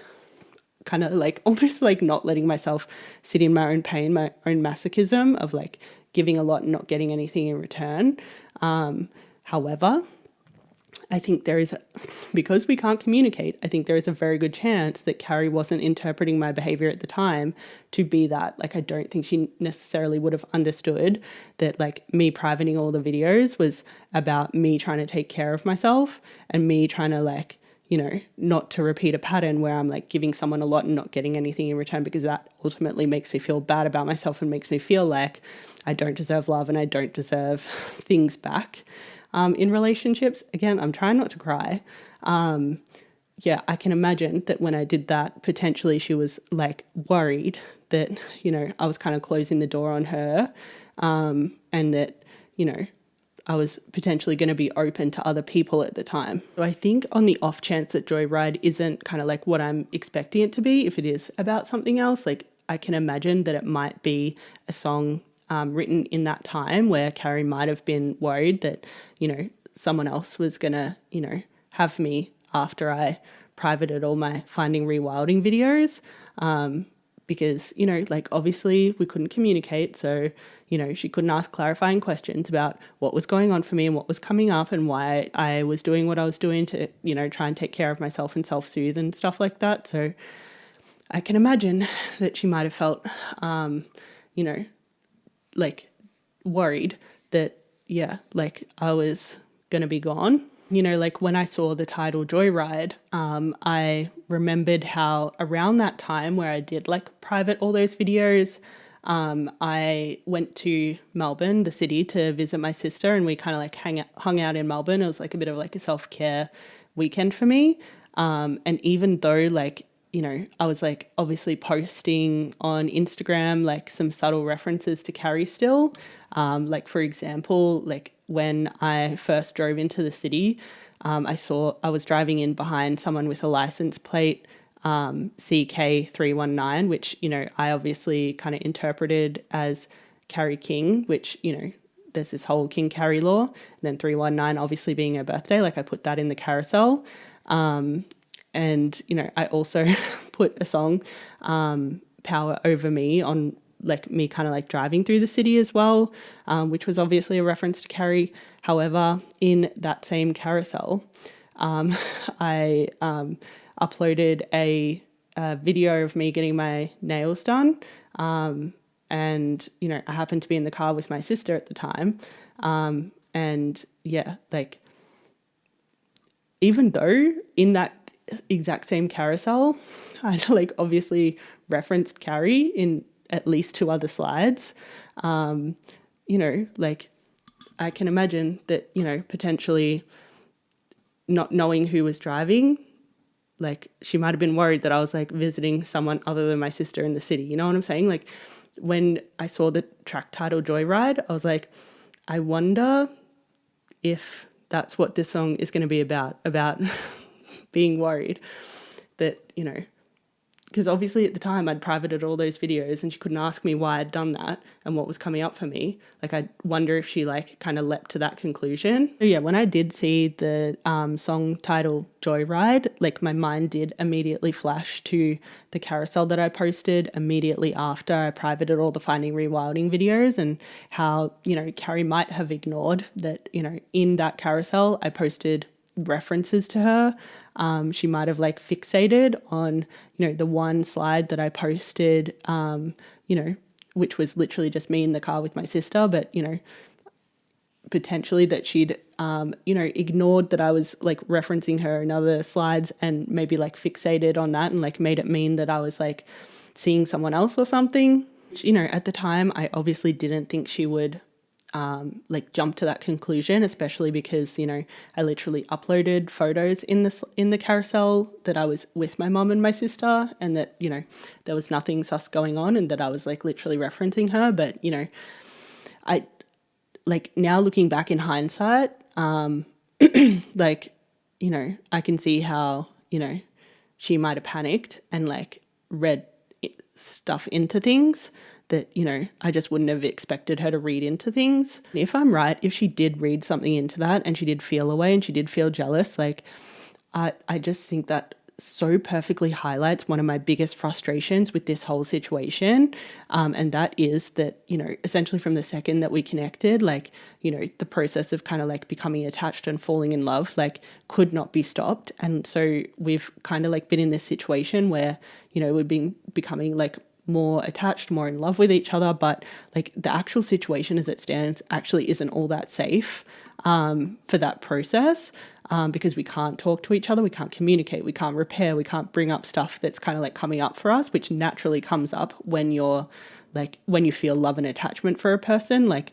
kind of like almost like not letting myself sit in my own pain, my own masochism of like giving a lot and not getting anything in return. However, I think because we can't communicate, I think there is a very good chance that Carrie wasn't interpreting my behavior at the time to be that. Like, I don't think she necessarily would have understood that like me privating all the videos was about me trying to take care of myself and me trying to like, not to repeat a pattern where I'm like giving someone a lot and not getting anything in return, because that ultimately makes me feel bad about myself and makes me feel like I don't deserve love and I don't deserve things back. in relationships. Again, I'm trying not to cry. Yeah, I can imagine that when I did that, potentially she was like worried that, I was kind of closing the door on her, and that, I was potentially going to be open to other people at the time. So I think on the off chance that Joyride isn't kind of like what I'm expecting it to be, if it is about something else, like I can imagine that it might be a song written in that time where Carrie might have been worried that, someone else was going to, have me after I privated all my Finding Rewilding videos. Because, like obviously we couldn't communicate. So, she couldn't ask clarifying questions about what was going on for me and what was coming up and why I was doing what I was doing to, try and take care of myself and self-soothe and stuff like that. So I can imagine that she might have felt, like worried that, like I was going to be gone. Like when I saw the title Joyride, I remembered how around that time where I did like private all those videos, I went to Melbourne, the city, to visit my sister, and we kind of like hung out in Melbourne. It was like a bit of like a self-care weekend for me. And even though like, I was like obviously posting on Instagram like some subtle references to Carrie still. Like for example, like when I first drove into the city, I was driving in behind someone with a license plate CK319, which, I obviously kind of interpreted as Carrie King, which, there's this whole King Carrie law. And then 319 obviously being her birthday, like I put that in the carousel. And, I also put a song, Power Over Me, on like me kind of like driving through the city as well, which was obviously a reference to Carrie. However, in that same carousel, I uploaded a video of me getting my nails done. And, I happened to be in the car with my sister at the time. And yeah, like, even though in that exact same carousel, I like obviously referenced Carrie in at least 2 other slides, like I can imagine that, potentially not knowing who was driving, like she might have been worried that I was like visiting someone other than my sister in the city. You know what I'm saying? Like when I saw the track title Joyride, I was like, I wonder if that's what this song is going to be about being worried that, because obviously at the time I'd privated all those videos and she couldn't ask me why I'd done that and what was coming up for me. Like I wonder if she like kind of leapt to that conclusion. So yeah, when I did see the song title Joyride, like my mind did immediately flash to the carousel that I posted immediately after I privated all the Finding Rewilding videos, and how, Carrie might have ignored that, in that carousel I posted references to her. She might have like fixated on, the one slide that I posted, which was literally just me in the car with my sister, but, potentially that she'd, ignored that I was like referencing her in other slides and maybe like fixated on that and like made it mean that I was like seeing someone else or something. Which, at the time I obviously didn't think she would like jump to that conclusion, especially because, I literally uploaded photos in the carousel that I was with my mum and my sister, and that, there was nothing sus going on, and that I was like literally referencing her. But, I like now looking back in hindsight, like, I can see how, she might have panicked and like read stuff into things that, I just wouldn't have expected her to read into things. If I'm right, if she did read something into that and she did feel away and she did feel jealous, like I just think that so perfectly highlights one of my biggest frustrations with this whole situation. And that is that, essentially from the second that we connected, like, the process of kind of like becoming attached and falling in love, like could not be stopped. And so we've kind of like been in this situation where, we've been becoming like more attached, more in love with each other, but like the actual situation as it stands actually isn't all that safe for that process, because we can't talk to each other, we can't communicate, we can't repair, we can't bring up stuff that's kind of like coming up for us, which naturally comes up when you're like, when you feel love and attachment for a person. Like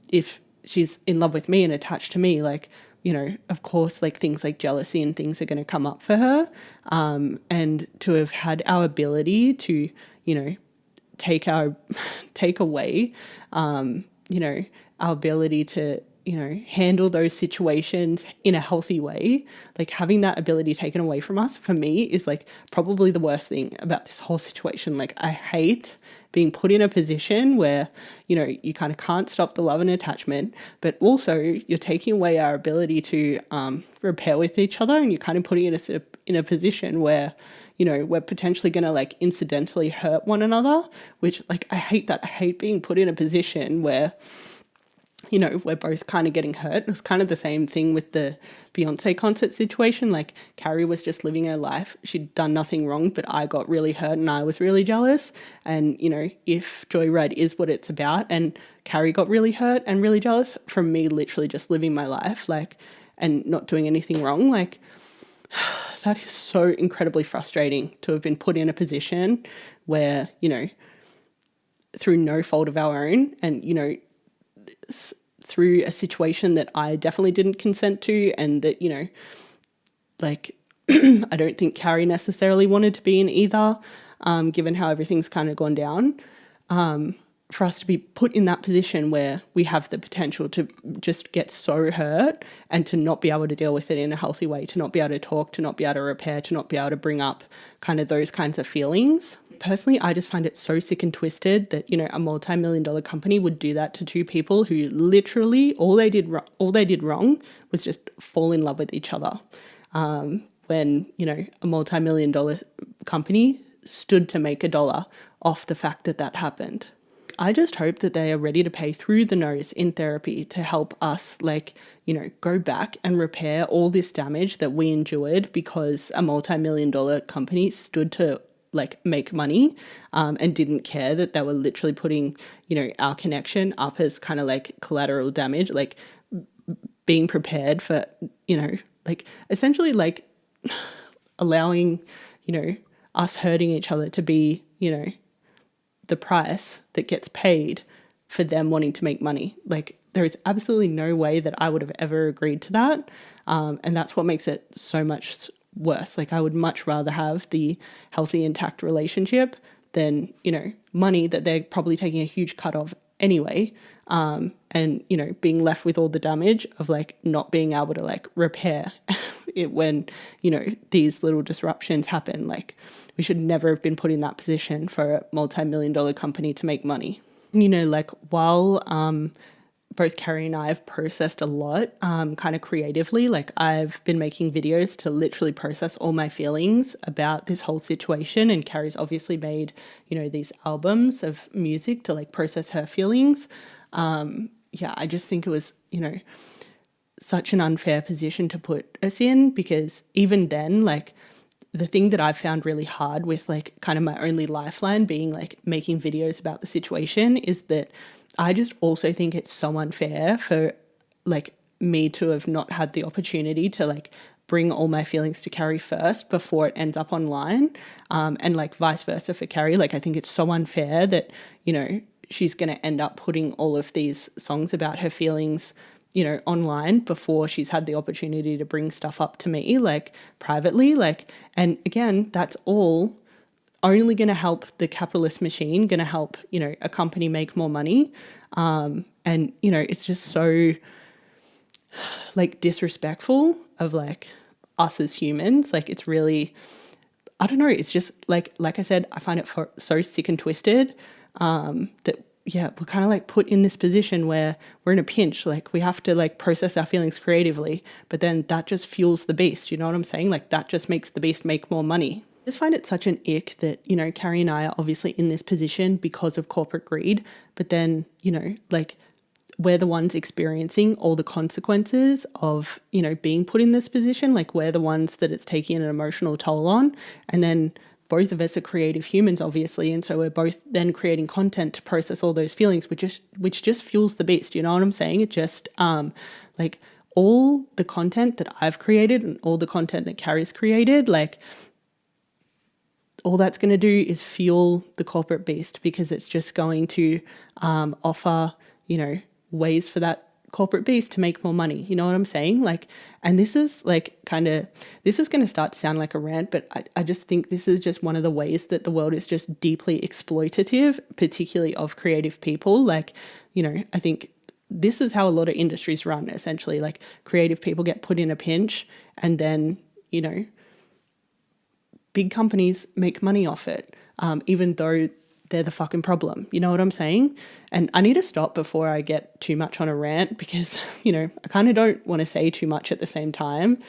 if she's in love with me and attached to me, like, you know, of course, like things like jealousy and things are going to come up for her. And to have had our ability to, you know, take away, you know, our ability to, you know, handle those situations in a healthy way, like having that ability taken away from us, for me, is like probably the worst thing about this whole situation. Like, I hate being put in a position where, you know, you kind of can't stop the love and attachment, but also you're taking away our ability to repair with each other, and you're kind of putting us in a position where, you know, we're potentially going to like incidentally hurt one another, which, like, I hate that. I hate being put in a position where, you know, we're both kind of getting hurt. It was kind of the same thing with the Beyonce concert situation. Like, Carrie was just living her life. She'd done nothing wrong, but I got really hurt and I was really jealous. And, you know, if Joyride is what it's about and Carrie got really hurt and really jealous from me literally just living my life, like, and not doing anything wrong, like, that is so incredibly frustrating to have been put in a position where, you know, through no fault of our own, and, you know, through a situation that I definitely didn't consent to, and that, you know, like, I don't think Carrie necessarily wanted to be in either, given how everything's kind of gone down. For us to be put in that position where we have the potential to just get so hurt and to not be able to deal with it in a healthy way, to not be able to talk, to not be able to repair, to not be able to bring up kind of those kinds of feelings. Personally, I just find it so sick and twisted that, you know, a multi-million-dollar company would do that to two people who literally all they did wrong was just fall in love with each other. When, you know, a multi-million-dollar company stood to make $1 off the fact that that happened. I just hope that they are ready to pay through the nose in therapy to help us, like, you know, go back and repair all this damage that we endured because a multi-million-dollar company stood to, like, make money, and didn't care that they were literally putting, you know, our connection up as kind of like collateral damage, like being prepared for, you know, like essentially like allowing, you know, us hurting each other to be, you know, the price that gets paid for them wanting to make money. Like, there is absolutely no way that I would have ever agreed to that. And that's what makes it so much worse. Like, I would much rather have the healthy, intact relationship than, you know, money that they're probably taking a huge cut of anyway. And, you know, being left with all the damage of, like, not being able to, like, repair it when, you know, these little disruptions happen. Like, we should never have been put in that position for a multi-million-dollar company to make money. You know, like, while both Carrie and I have processed a lot kind of creatively, like, I've been making videos to literally process all my feelings about this whole situation, and Carrie's obviously made, you know, these albums of music to, like, process her feelings. Yeah, I just think it was, you know, such an unfair position to put us in, because even then, like, the thing that I've found really hard with, like, kind of my only lifeline being, like, making videos about the situation is that I just also think it's so unfair for, like, me to have not had the opportunity to, like, bring all my feelings to Carrie first before it ends up online, and, like, vice versa for Carrie. Like, I think it's so unfair that, you know, she's going to end up putting all of these songs about her feelings, you know, online before she's had the opportunity to bring stuff up to me, like, privately. Like, and again, that's all only going to help the capitalist machine, going to help, you know, a company make more money. And, you know, it's just so, like, disrespectful of, like, us as humans. Like, it's really, I don't know, it's just like I said, I find it so sick and twisted, that, yeah, we're kind of, like, put in this position where we're in a pinch. Like, we have to, like, process our feelings creatively, but then that just fuels the beast. You know what I'm saying? Like, that just makes the beast make more money. I just find it such an ick that, you know, Carrie and I are obviously in this position because of corporate greed, but then, you know, like, we're the ones experiencing all the consequences of, you know, being put in this position. Like, we're the ones that it's taking an emotional toll on. And then both of us are creative humans, obviously. And so we're both then creating content to process all those feelings, which just fuels the beast. You know what I'm saying? It just, like, all the content that I've created and all the content that Carrie's created, like, all that's going to do is fuel the corporate beast, because it's just going to offer, you know, ways for that corporate beast to make more money. You know what I'm saying? Like, and this is like this is going to start to sound like a rant, but I just think this is just one of the ways that the world is just deeply exploitative, particularly of creative people. Like, you know, I think this is how a lot of industries run, essentially. Like, creative people get put in a pinch, and then, you know, big companies make money off it, even though they're the fucking problem. You know what I'm saying? And I need to stop before I get too much on a rant, because, you know, I kind of don't want to say too much at the same time,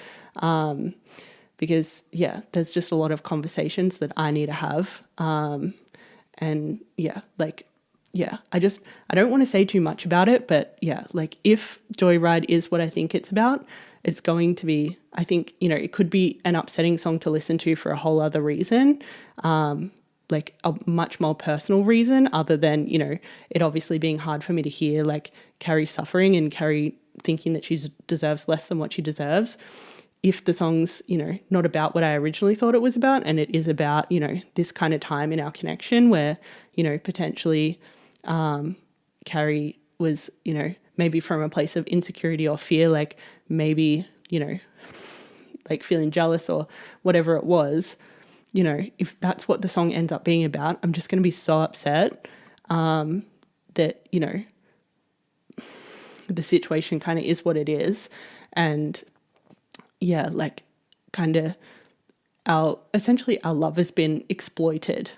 because, yeah, there's just a lot of conversations that I need to have. And yeah, like, yeah, I don't want to say too much about it, but yeah, like, if Joyride is what I think it's about, it's going to be, I think, you know, it could be an upsetting song to listen to for a whole other reason, like a much more personal reason, other than, you know, it obviously being hard for me to hear, like, Carrie suffering and Carrie thinking that she deserves less than what she deserves. If the song's, you know, not about what I originally thought it was about, and it is about, you know, this kind of time in our connection where, you know, potentially Carrie was, you know, maybe from a place of insecurity or fear, like maybe, you know, like feeling jealous or whatever it was, you know, if that's what the song ends up being about, I'm just going to be so upset that, you know, the situation kind of is what it is. And yeah, like, kind of essentially our love has been exploited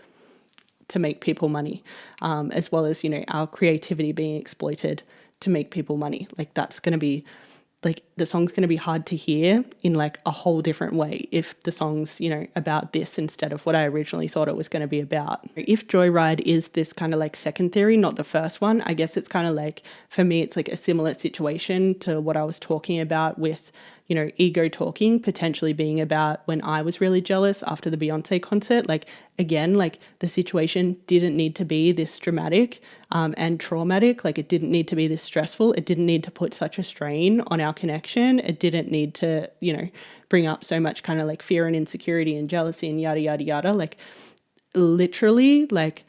to make people money, as well as, you know, our creativity being exploited to make people money. Like, that's going to be, like, the song's going to be hard to hear in like a whole different way if the song's, you know, about this instead of what I originally thought it was going to be about. If Joyride is this kind of like second theory, not the first one, I guess it's kind of like, for me, it's like a similar situation to what I was talking about with, you know, ego talking potentially being about when I was really jealous after the Beyonce concert. Like, again, like, the situation didn't need to be this dramatic and traumatic. Like, it didn't need to be this stressful. It didn't need to put such a strain on our connection. It didn't need to, you know, bring up so much kind of like fear and insecurity and jealousy and yada, yada, yada. Like, literally, like,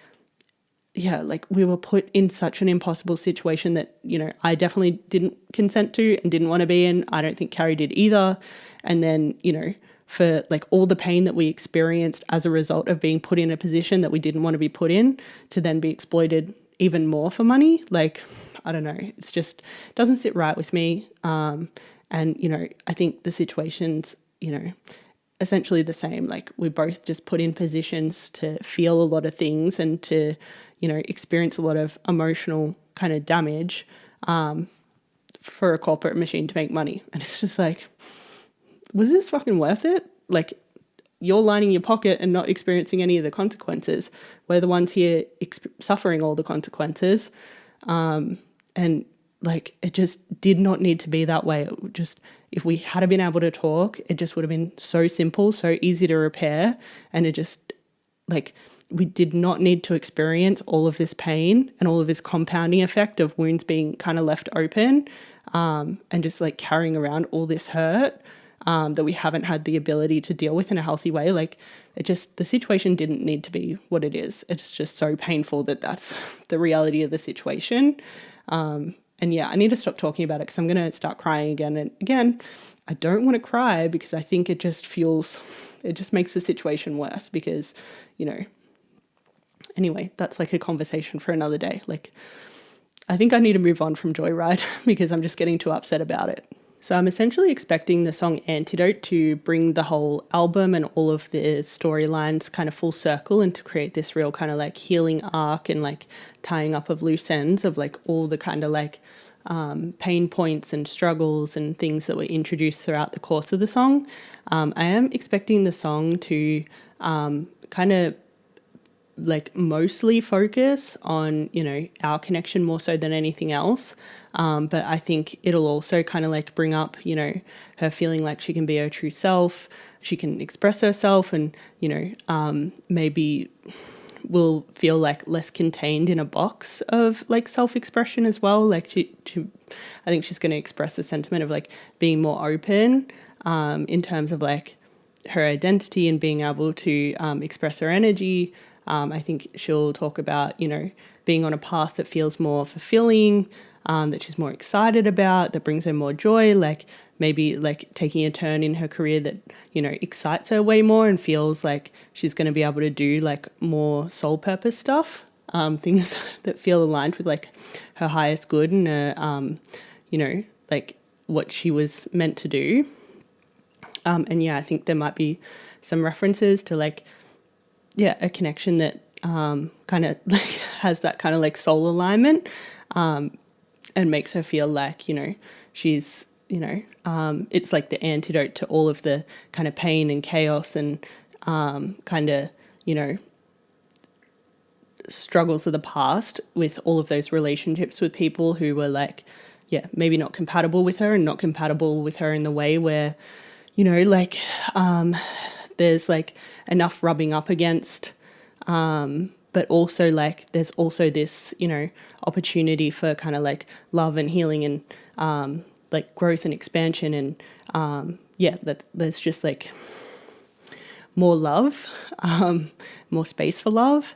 yeah, like, we were put in such an impossible situation that, you know, I definitely didn't consent to and didn't want to be in. I don't think Carrie did either. And then, you know, for like all the pain that we experienced as a result of being put in a position that we didn't want to be put in, to then be exploited even more for money. Like, I don't know, it's just doesn't sit right with me. And, you know, I think the situation's, you know, essentially the same. Like, we're both just put in positions to feel a lot of things and to, you know, experience a lot of emotional kind of damage for a corporate machine to make money. And it's just like, was this fucking worth it? Like, you're lining your pocket and not experiencing any of the consequences. We're the ones here suffering all the consequences. And like, it just did not need to be that way. It would just, if we had been able to talk, it just would have been so simple, so easy to repair. And it just, like, we did not need to experience all of this pain and all of this compounding effect of wounds being kind of left open, and just like carrying around all this hurt that we haven't had the ability to deal with in a healthy way. Like, it just, the situation didn't need to be what it is. It's just so painful that that's the reality of the situation. And yeah, I need to stop talking about it because I'm going to start crying again. And again, I don't want to cry because I think it just makes the situation worse because, you know, anyway, that's like a conversation for another day. Like, I think I need to move on from Joyride because I'm just getting too upset about it. So I'm essentially expecting the song Antidote to bring the whole album and all of the storylines kind of full circle and to create this real kind of like healing arc and like tying up of loose ends of like all the kind of like pain points and struggles and things that were introduced throughout the course of the song. I am expecting the song to kind of like mostly focus on, you know, our connection more so than anything else. But I think it'll also kind of like bring up, you know, her feeling like she can be her true self, she can express herself and, you know, maybe will feel like less contained in a box of like self-expression as well. Like I think she's going to express a sentiment of like being more open in terms of like her identity and being able to express her energy. I think she'll talk about, you know, being on a path that feels more fulfilling, that she's more excited about, that brings her more joy, like maybe like taking a turn in her career that, you know, excites her way more and feels like she's going to be able to do like more soul purpose stuff, things that feel aligned with like her highest good and her, you know, like what she was meant to do. And yeah, I think there might be some references to like, yeah, a connection that kind of like has that kind of like soul alignment, and makes her feel like, you know, she's, you know, it's like the antidote to all of the kind of pain and chaos and kind of, you know, struggles of the past with all of those relationships with people who were like, yeah, maybe not compatible with her and not compatible with her in the way where, you know, like there's like enough rubbing up against, but also like there's also this, you know, opportunity for kind of like love and healing and like growth and expansion and yeah, that there's just like more love, more space for love,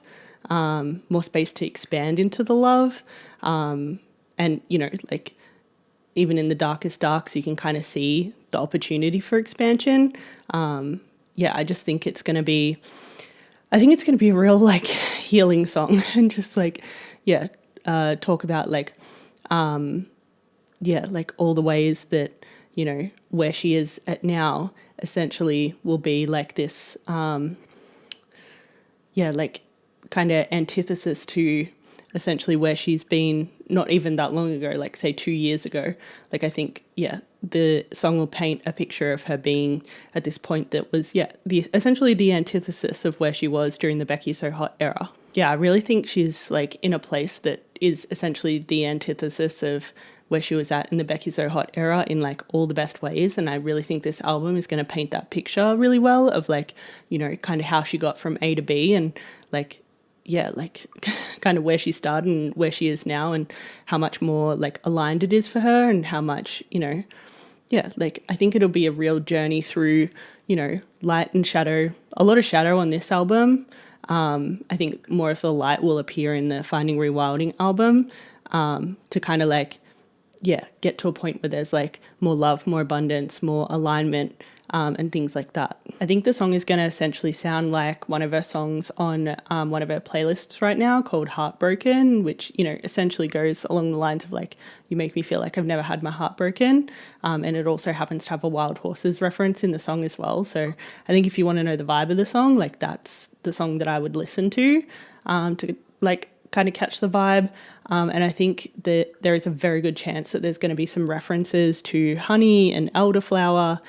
more space to expand into the love, and, you know, like even in the darkest darks, you can kind of see the opportunity for expansion. Yeah, I just think it's going to be, I think it's going to be a real like healing song and just like, yeah, talk about like, yeah, like all the ways that, you know, where she is at now essentially will be like this, yeah, like kind of antithesis to essentially where she's been not even that long ago, like say 2 years ago. Like I think, yeah, the song will paint a picture of her being at this point that was, yeah, the essentially the antithesis of where she was during the Becky So Hot era. Yeah, I really think she's like in a place that is essentially the antithesis of where she was at in the Becky So Hot era in like all the best ways. And I really think this album is going to paint that picture really well of like, you know, kind of how she got from A to B and like, yeah, like kind of where she started and where she is now and how much more like aligned it is for her and how much, you know, yeah, like I think it'll be a real journey through, you know, light and shadow, a lot of shadow on this album. I think more of the light will appear in the Finding Rewilding album, to kind of like, yeah, get to a point where there's like more love, more abundance, more alignment, and things like that. I think the song is going to essentially sound like one of her songs on one of her playlists right now called Heartbroken, which, you know, essentially goes along the lines of like, you make me feel like I've never had my heart broken. And it also happens to have a Wild Horses reference in the song as well. So I think if you want to know the vibe of the song, like that's the song that I would listen to like kind of catch the vibe. And I think that there is a very good chance that there's going to be some references to honey and elderflower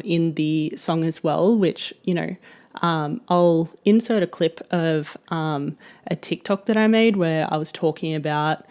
in the song as well, which, you know, I'll insert a clip of a TikTok that I made where I was talking about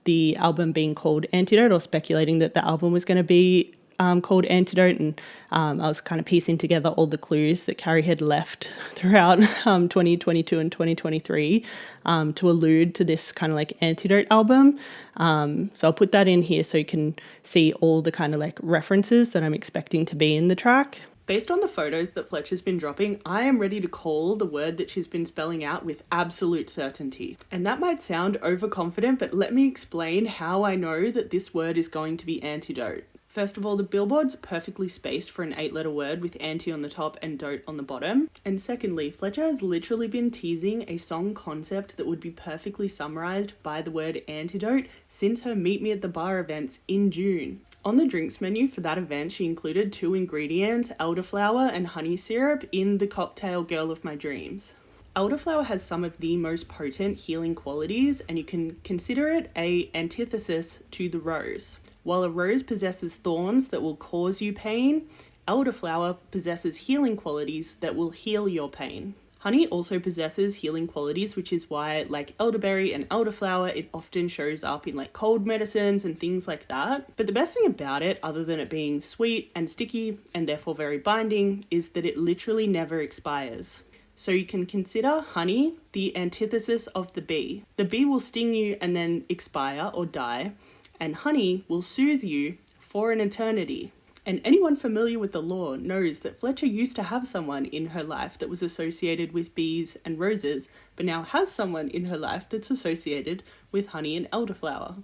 the album being called Antidote, or speculating that the album was going to be called Antidote, and I was kind of piecing together all the clues that Carrie had left throughout 2022 and 2023 to allude to this kind of like Antidote album. So I'll put that in here so you can see all the kind of like references that I'm expecting to be in the track. Based on the photos that Fletcher's been dropping, I am ready to call the word that she's been spelling out with absolute certainty. And that might sound overconfident, but let me explain how I know that this word is going to be antidote. First of all, the billboard's perfectly spaced for an 8-letter word with anti on the top and dote on the bottom. And secondly, Fletcher has literally been teasing a song concept that would be perfectly summarised by the word antidote since her Meet Me at the Bar events in June. On the drinks menu for that event, she included 2 ingredients, elderflower and honey syrup, in the cocktail Girl of My Dreams. Elderflower has some of the most potent healing qualities, and you can consider it an antithesis to the rose. While a rose possesses thorns that will cause you pain, elderflower possesses healing qualities that will heal your pain. Honey also possesses healing qualities, which is why, like elderberry and elderflower, it often shows up in like cold medicines and things like that. But the best thing about it, other than it being sweet and sticky and therefore very binding, is that it literally never expires. So you can consider honey the antithesis of the bee. The bee will sting you and then expire or die, and honey will soothe you for an eternity. And anyone familiar with the lore knows that Fletcher used to have someone in her life that was associated with bees and roses, but now has someone in her life that's associated with honey and elderflower.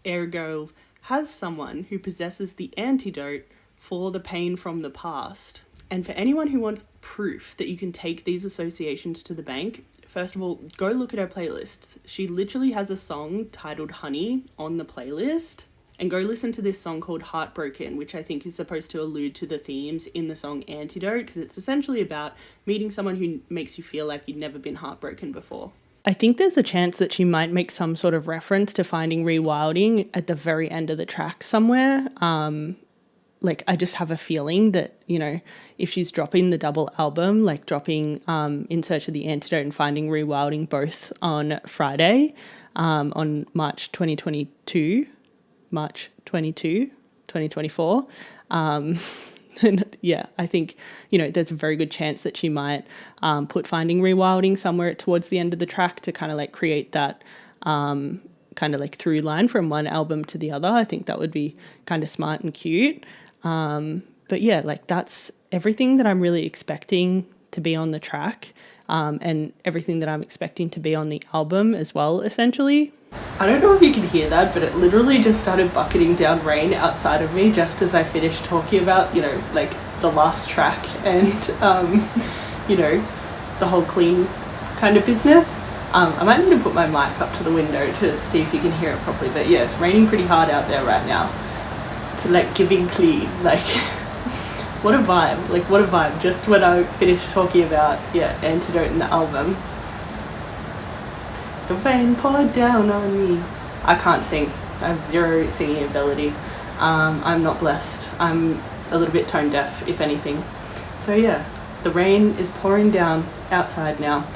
ergo has someone who possesses the antidote for the pain from the past. And for anyone who wants proof that you can take these associations to the bank, first of all, go look at her playlists. She literally has a song titled Honey on the playlist. And go listen to this song called Heartbroken, which I think is supposed to allude to the themes in the song Antidote, because it's essentially about meeting someone who makes you feel like you'd never been heartbroken before. I think there's a chance that she might make some sort of reference to finding Rewilding at the very end of the track somewhere. Like, I just have a feeling that, you know, if she's dropping the double album, like dropping In Search of the Antidote and Finding Rewilding both on Friday, on March 22, 2024. And yeah, I think, you know, there's a very good chance that she might put Finding Rewilding somewhere towards the end of the track to kind of like create that kind of like through line from one album to the other. I think that would be kind of smart and cute. But yeah, like that's everything that I'm really expecting to be on the track, and everything that I'm expecting to be on the album as well, essentially. I don't know if you can hear that, but it literally just started bucketing down rain outside of me just as I finished talking about, you know, like the last track and, you know, the whole clean kind of business. I might need to put my mic up to the window to see if you can hear it properly, but yeah, it's raining pretty hard out there right now. It's like giving clean, like what a vibe, like what a vibe. Just when I finished talking about, yeah, Antidote in the album, the rain poured down on me. I can't sing. I have zero singing ability. I'm not blessed. I'm a little bit tone deaf, if anything. So yeah, the rain is pouring down outside now.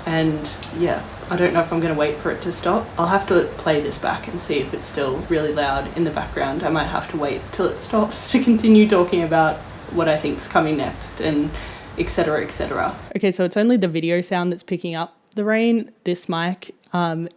And yeah, I don't know if I'm going to wait for it to stop. I'll have to play this back and see if it's still really loud in the background. I might have to wait till it stops to continue talking about what I think's coming next and etc, etc. Okay, so it's only the video sound that's picking up the rain. This mic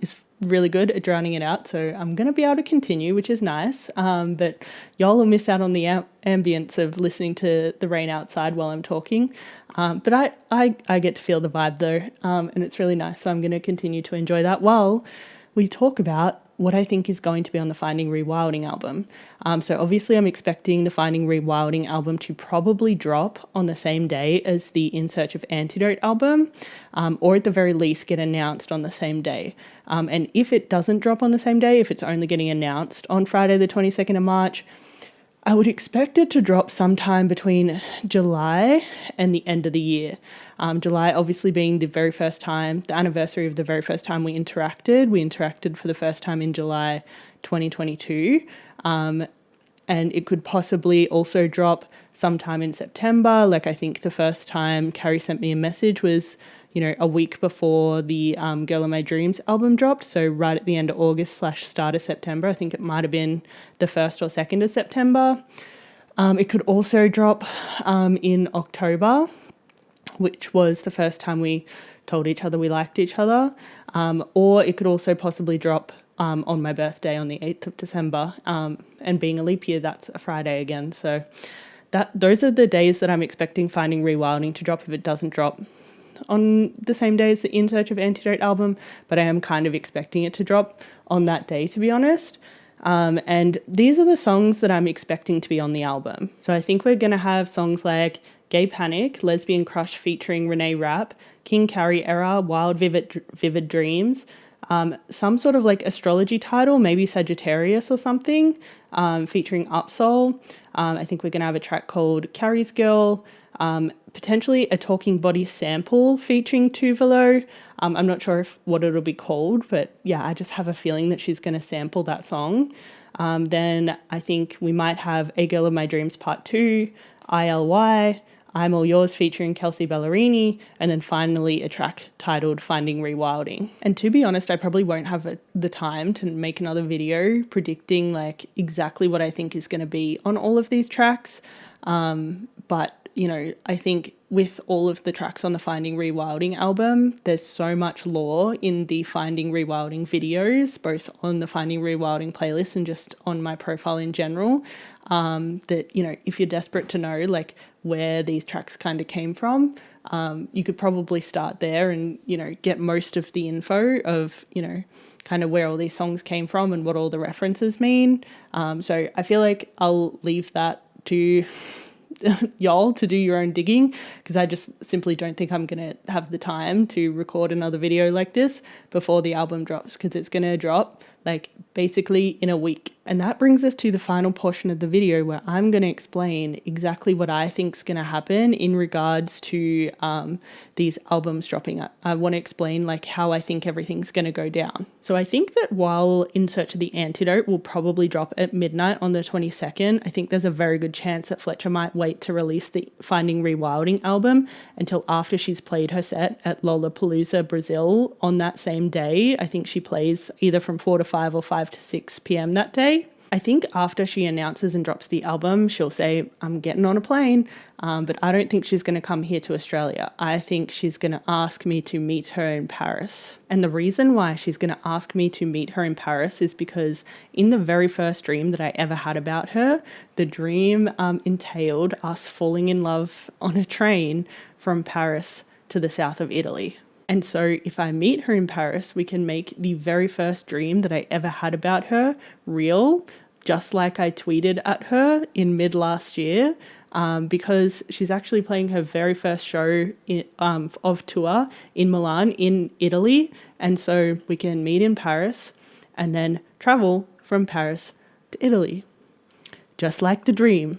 is really good at drowning it out, so I'm going to be able to continue, which is nice. But y'all will miss out on the ambience of listening to the rain outside while I'm talking. But I get to feel the vibe though, and it's really nice. So I'm going to continue to enjoy that while we talk about what I think is going to be on the Finding Rewilding album. So obviously I'm expecting the Finding Rewilding album to probably drop on the same day as the In Search of Antidote album, or at the very least get announced on the same day. And if it doesn't drop on the same day, if it's only getting announced on Friday the 22nd of March, I would expect it to drop sometime between July and the end of the year. July obviously being the very first time, the anniversary of the very first time we interacted. We interacted for the first time in July 2022. And it could possibly also drop sometime in September. Like I think the first time Carrie sent me a message was, you know, a week before the Girl of My Dreams album dropped. So right at the end of August / start of September. I think it might have been the 1st or 2nd of September. It could also drop in October, which was the first time we told each other we liked each other. Or it could also possibly drop on my birthday on the 8th of December. And being a leap year, that's a Friday again. So those are the days that I'm expecting Finding Rewilding to drop if it doesn't drop on the same day as the In Search of Antidote album, but I am kind of expecting it to drop on that day, to be honest. And these are the songs that I'm expecting to be on the album. So I think we're going to have songs like Gay Panic, Lesbian Crush featuring Renee Rapp, King Carrie Era, Wild Vivid Dreams, some sort of like astrology title, maybe Sagittarius or something, featuring Upsoul. I think we're going to have a track called Carrie's Girl, potentially a Talking Body sample featuring Tuvelo. I'm not sure what it'll be called, but yeah, I just have a feeling that she's going to sample that song. Then I think we might have A Girl of My Dreams Part 2, ILY, I'm All Yours featuring Kelsey Ballerini, and then finally a track titled Finding Rewilding. And to be honest, I probably won't have the time to make another video predicting like exactly what I think is going to be on all of these tracks. But you know, I think with all of the tracks on the Finding Rewilding album, there's so much lore in the Finding Rewilding videos, both on the Finding Rewilding playlist and just on my profile in general, that, you know, if you're desperate to know like where these tracks kind of came from, you could probably start there and, you know, get most of the info of, you know, kind of where all these songs came from and what all the references mean. So I feel like I'll leave that to y'all to do your own digging, because I just simply don't think I'm going to have the time to record another video like this before the album drops, because it's going to drop like basically in a week. And that brings us to the final portion of the video where I'm going to explain exactly what I think is going to happen in regards to these albums dropping. I want to explain like how I think everything's going to go down. So I think that while In Search of the Antidote will probably drop at midnight on the 22nd, I think there's a very good chance that Fletcher might wait to release the Finding Rewilding album until after she's played her set at Lollapalooza, Brazil on that same day. I think she plays either from 4 to 5 or 5 to 6 p.m. that day. I think after she announces and drops the album, she'll say, I'm getting on a plane, but I don't think she's going to come here to Australia. I think she's going to ask me to meet her in Paris. And the reason why she's going to ask me to meet her in Paris is because in the very first dream that I ever had about her, the dream entailed us falling in love on a train from Paris to the south of Italy. And so if I meet her in Paris, we can make the very first dream that I ever had about her real, just like I tweeted at her in mid last year, because she's actually playing her very first show of tour in Milan in Italy. And so we can meet in Paris and then travel from Paris to Italy, just like the dream.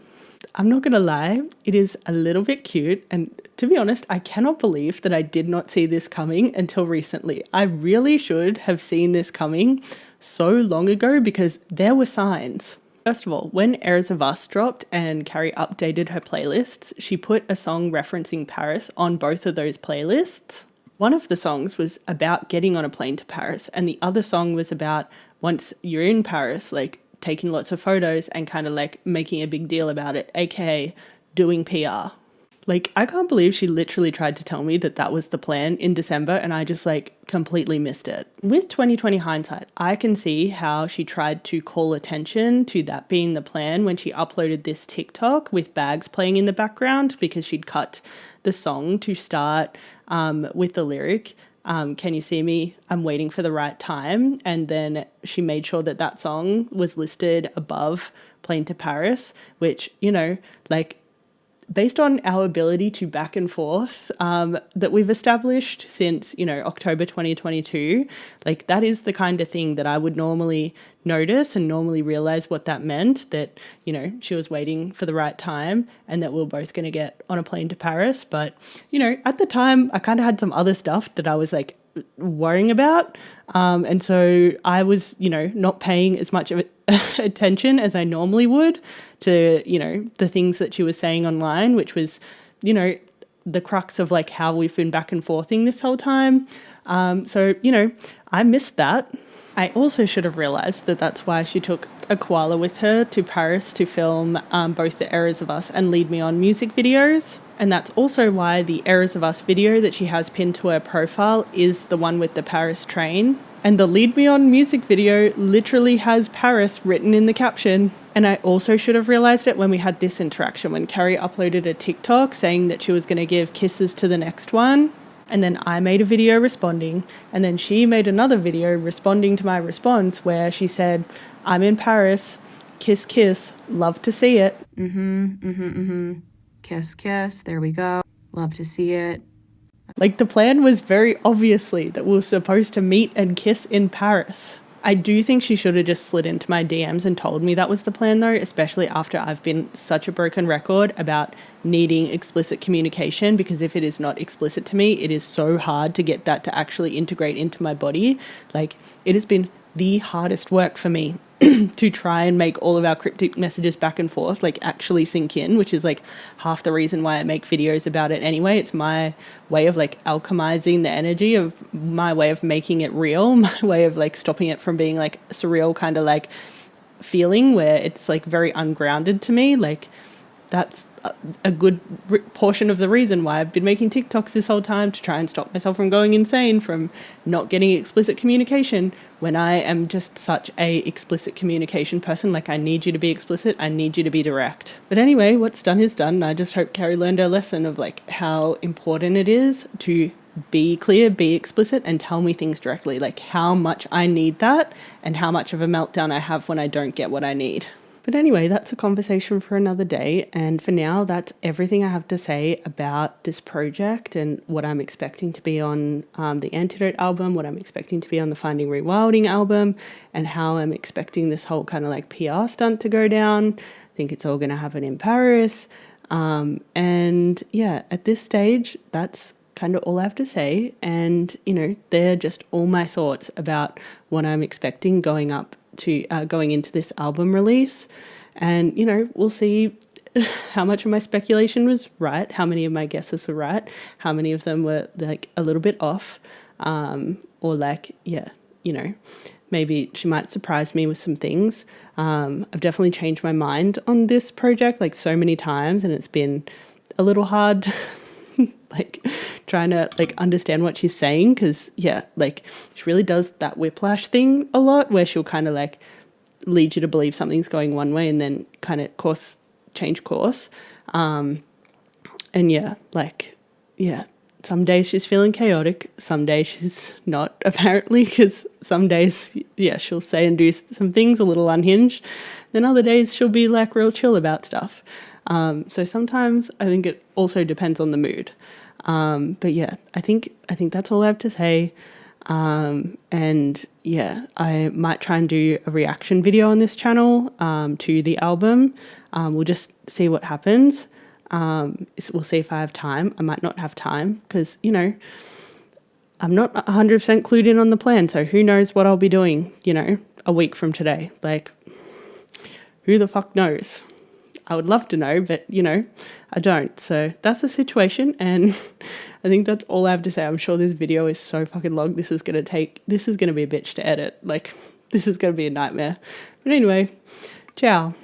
I'm not going to lie, it is a little bit cute, and to be honest, I cannot believe that I did not see this coming until recently. I really should have seen this coming so long ago because there were signs. First of all, when Errors of Us dropped and Carrie updated her playlists, she put a song referencing Paris on both of those playlists. One of the songs was about getting on a plane to Paris, and the other song was about once you're in Paris, like taking lots of photos and kind of like making a big deal about it, aka doing PR. Like, I can't believe she literally tried to tell me that that was the plan in December and I just like completely missed it. With 2020 hindsight, I can see how she tried to call attention to that being the plan when she uploaded this TikTok with Bags playing in the background, because she'd cut the song to start with the lyric, can you see me? I'm waiting for the right time. And then she made sure that that song was listed above Plane to Paris, which, you know, like based on our ability to back and forth that we've established since, you know, October 2022, like that is the kind of thing that I would normally notice and normally realize what that meant, that, you know, she was waiting for the right time and that we we're both going to get on a plane to Paris. But, you know, at the time I kind of had some other stuff that I was like worrying about. And so I was, you know, not paying as much of attention as I normally would to, you know, the things that she was saying online, which was, you know, the crux of like how we've been back and forthing this whole time. So, you know, I missed that. I also should have realized that that's why she took a koala with her to Paris to film both the Errors of Us and Lead Me On music videos. And that's also why the Errors of Us video that she has pinned to her profile is the one with the Paris train. And the Lead Me On music video literally has Paris written in the caption. And I also should have realized it when we had this interaction, when Carrie uploaded a TikTok saying that she was going to give kisses to the next one. And then I made a video responding, and then she made another video responding to my response where she said, I'm in Paris, kiss, kiss, love to see it. Kiss, kiss, there we go. Love to see it. Like, the plan was very obviously that we were supposed to meet and kiss in Paris. I do think she should have just slid into my DMs and told me that was the plan though, especially after I've been such a broken record about needing explicit communication, because if it is not explicit to me, it is so hard to get that to actually integrate into my body. Like, it has been the hardest work for me to try and make all of our cryptic messages back and forth like actually sink in, which is like half the reason why I make videos about it anyway. It's my way of like alchemizing the energy, of my way of making it real, my way of like stopping it from being like surreal kind of like feeling where it's like very ungrounded to me. Like, that's a good portion of the reason why I've been making TikToks this whole time, to try and stop myself from going insane from not getting explicit communication when I am just such a explicit communication person. Like, I need you to be explicit. I need you to be direct. But anyway, what's done is done. I just hope Carrie learned her lesson of like how important it is to be clear, be explicit, and tell me things directly, like how much I need that and how much of a meltdown I have when I don't get what I need. But anyway, that's a conversation for another day. And for now, that's everything I have to say about this project and what I'm expecting to be on the Antidote album, what I'm expecting to be on the Finding Rewilding album, and how I'm expecting this whole kind of like PR stunt to go down. I think it's all going to happen in Paris. And yeah, at this stage, that's kind of all I have to say. And, you know, they're just all my thoughts about what I'm expecting going into this album release. And, you know, we'll see how much of my speculation was right, how many of my guesses were right, how many of them were like a little bit off, or like, yeah, you know, maybe she might surprise me with some things. I've definitely changed my mind on this project like so many times, and it's been a little hard like trying to like understand what she's saying, because yeah, like she really does that whiplash thing a lot where she'll kind of like lead you to believe something's going one way and then kind of change course. And yeah, like, yeah, some days she's feeling chaotic, some days she's not, apparently, because some days, yeah, she'll say and do some things a little unhinged, then other days she'll be like real chill about stuff. So sometimes I think it also depends on the mood. But yeah, I think that's all I have to say. And yeah, I might try and do a reaction video on this channel, to the album. We'll just see what happens. We'll see if I have time. I might not have time because, you know, I'm not 100% clued in on the plan. So who knows what I'll be doing, you know, a week from today. Like, who the fuck knows? I would love to know, but, you know, I don't. So that's the situation, and I think that's all I have to say. I'm sure this video is so fucking long. This is going to be a bitch to edit. Like, this is going to be a nightmare. But anyway, ciao.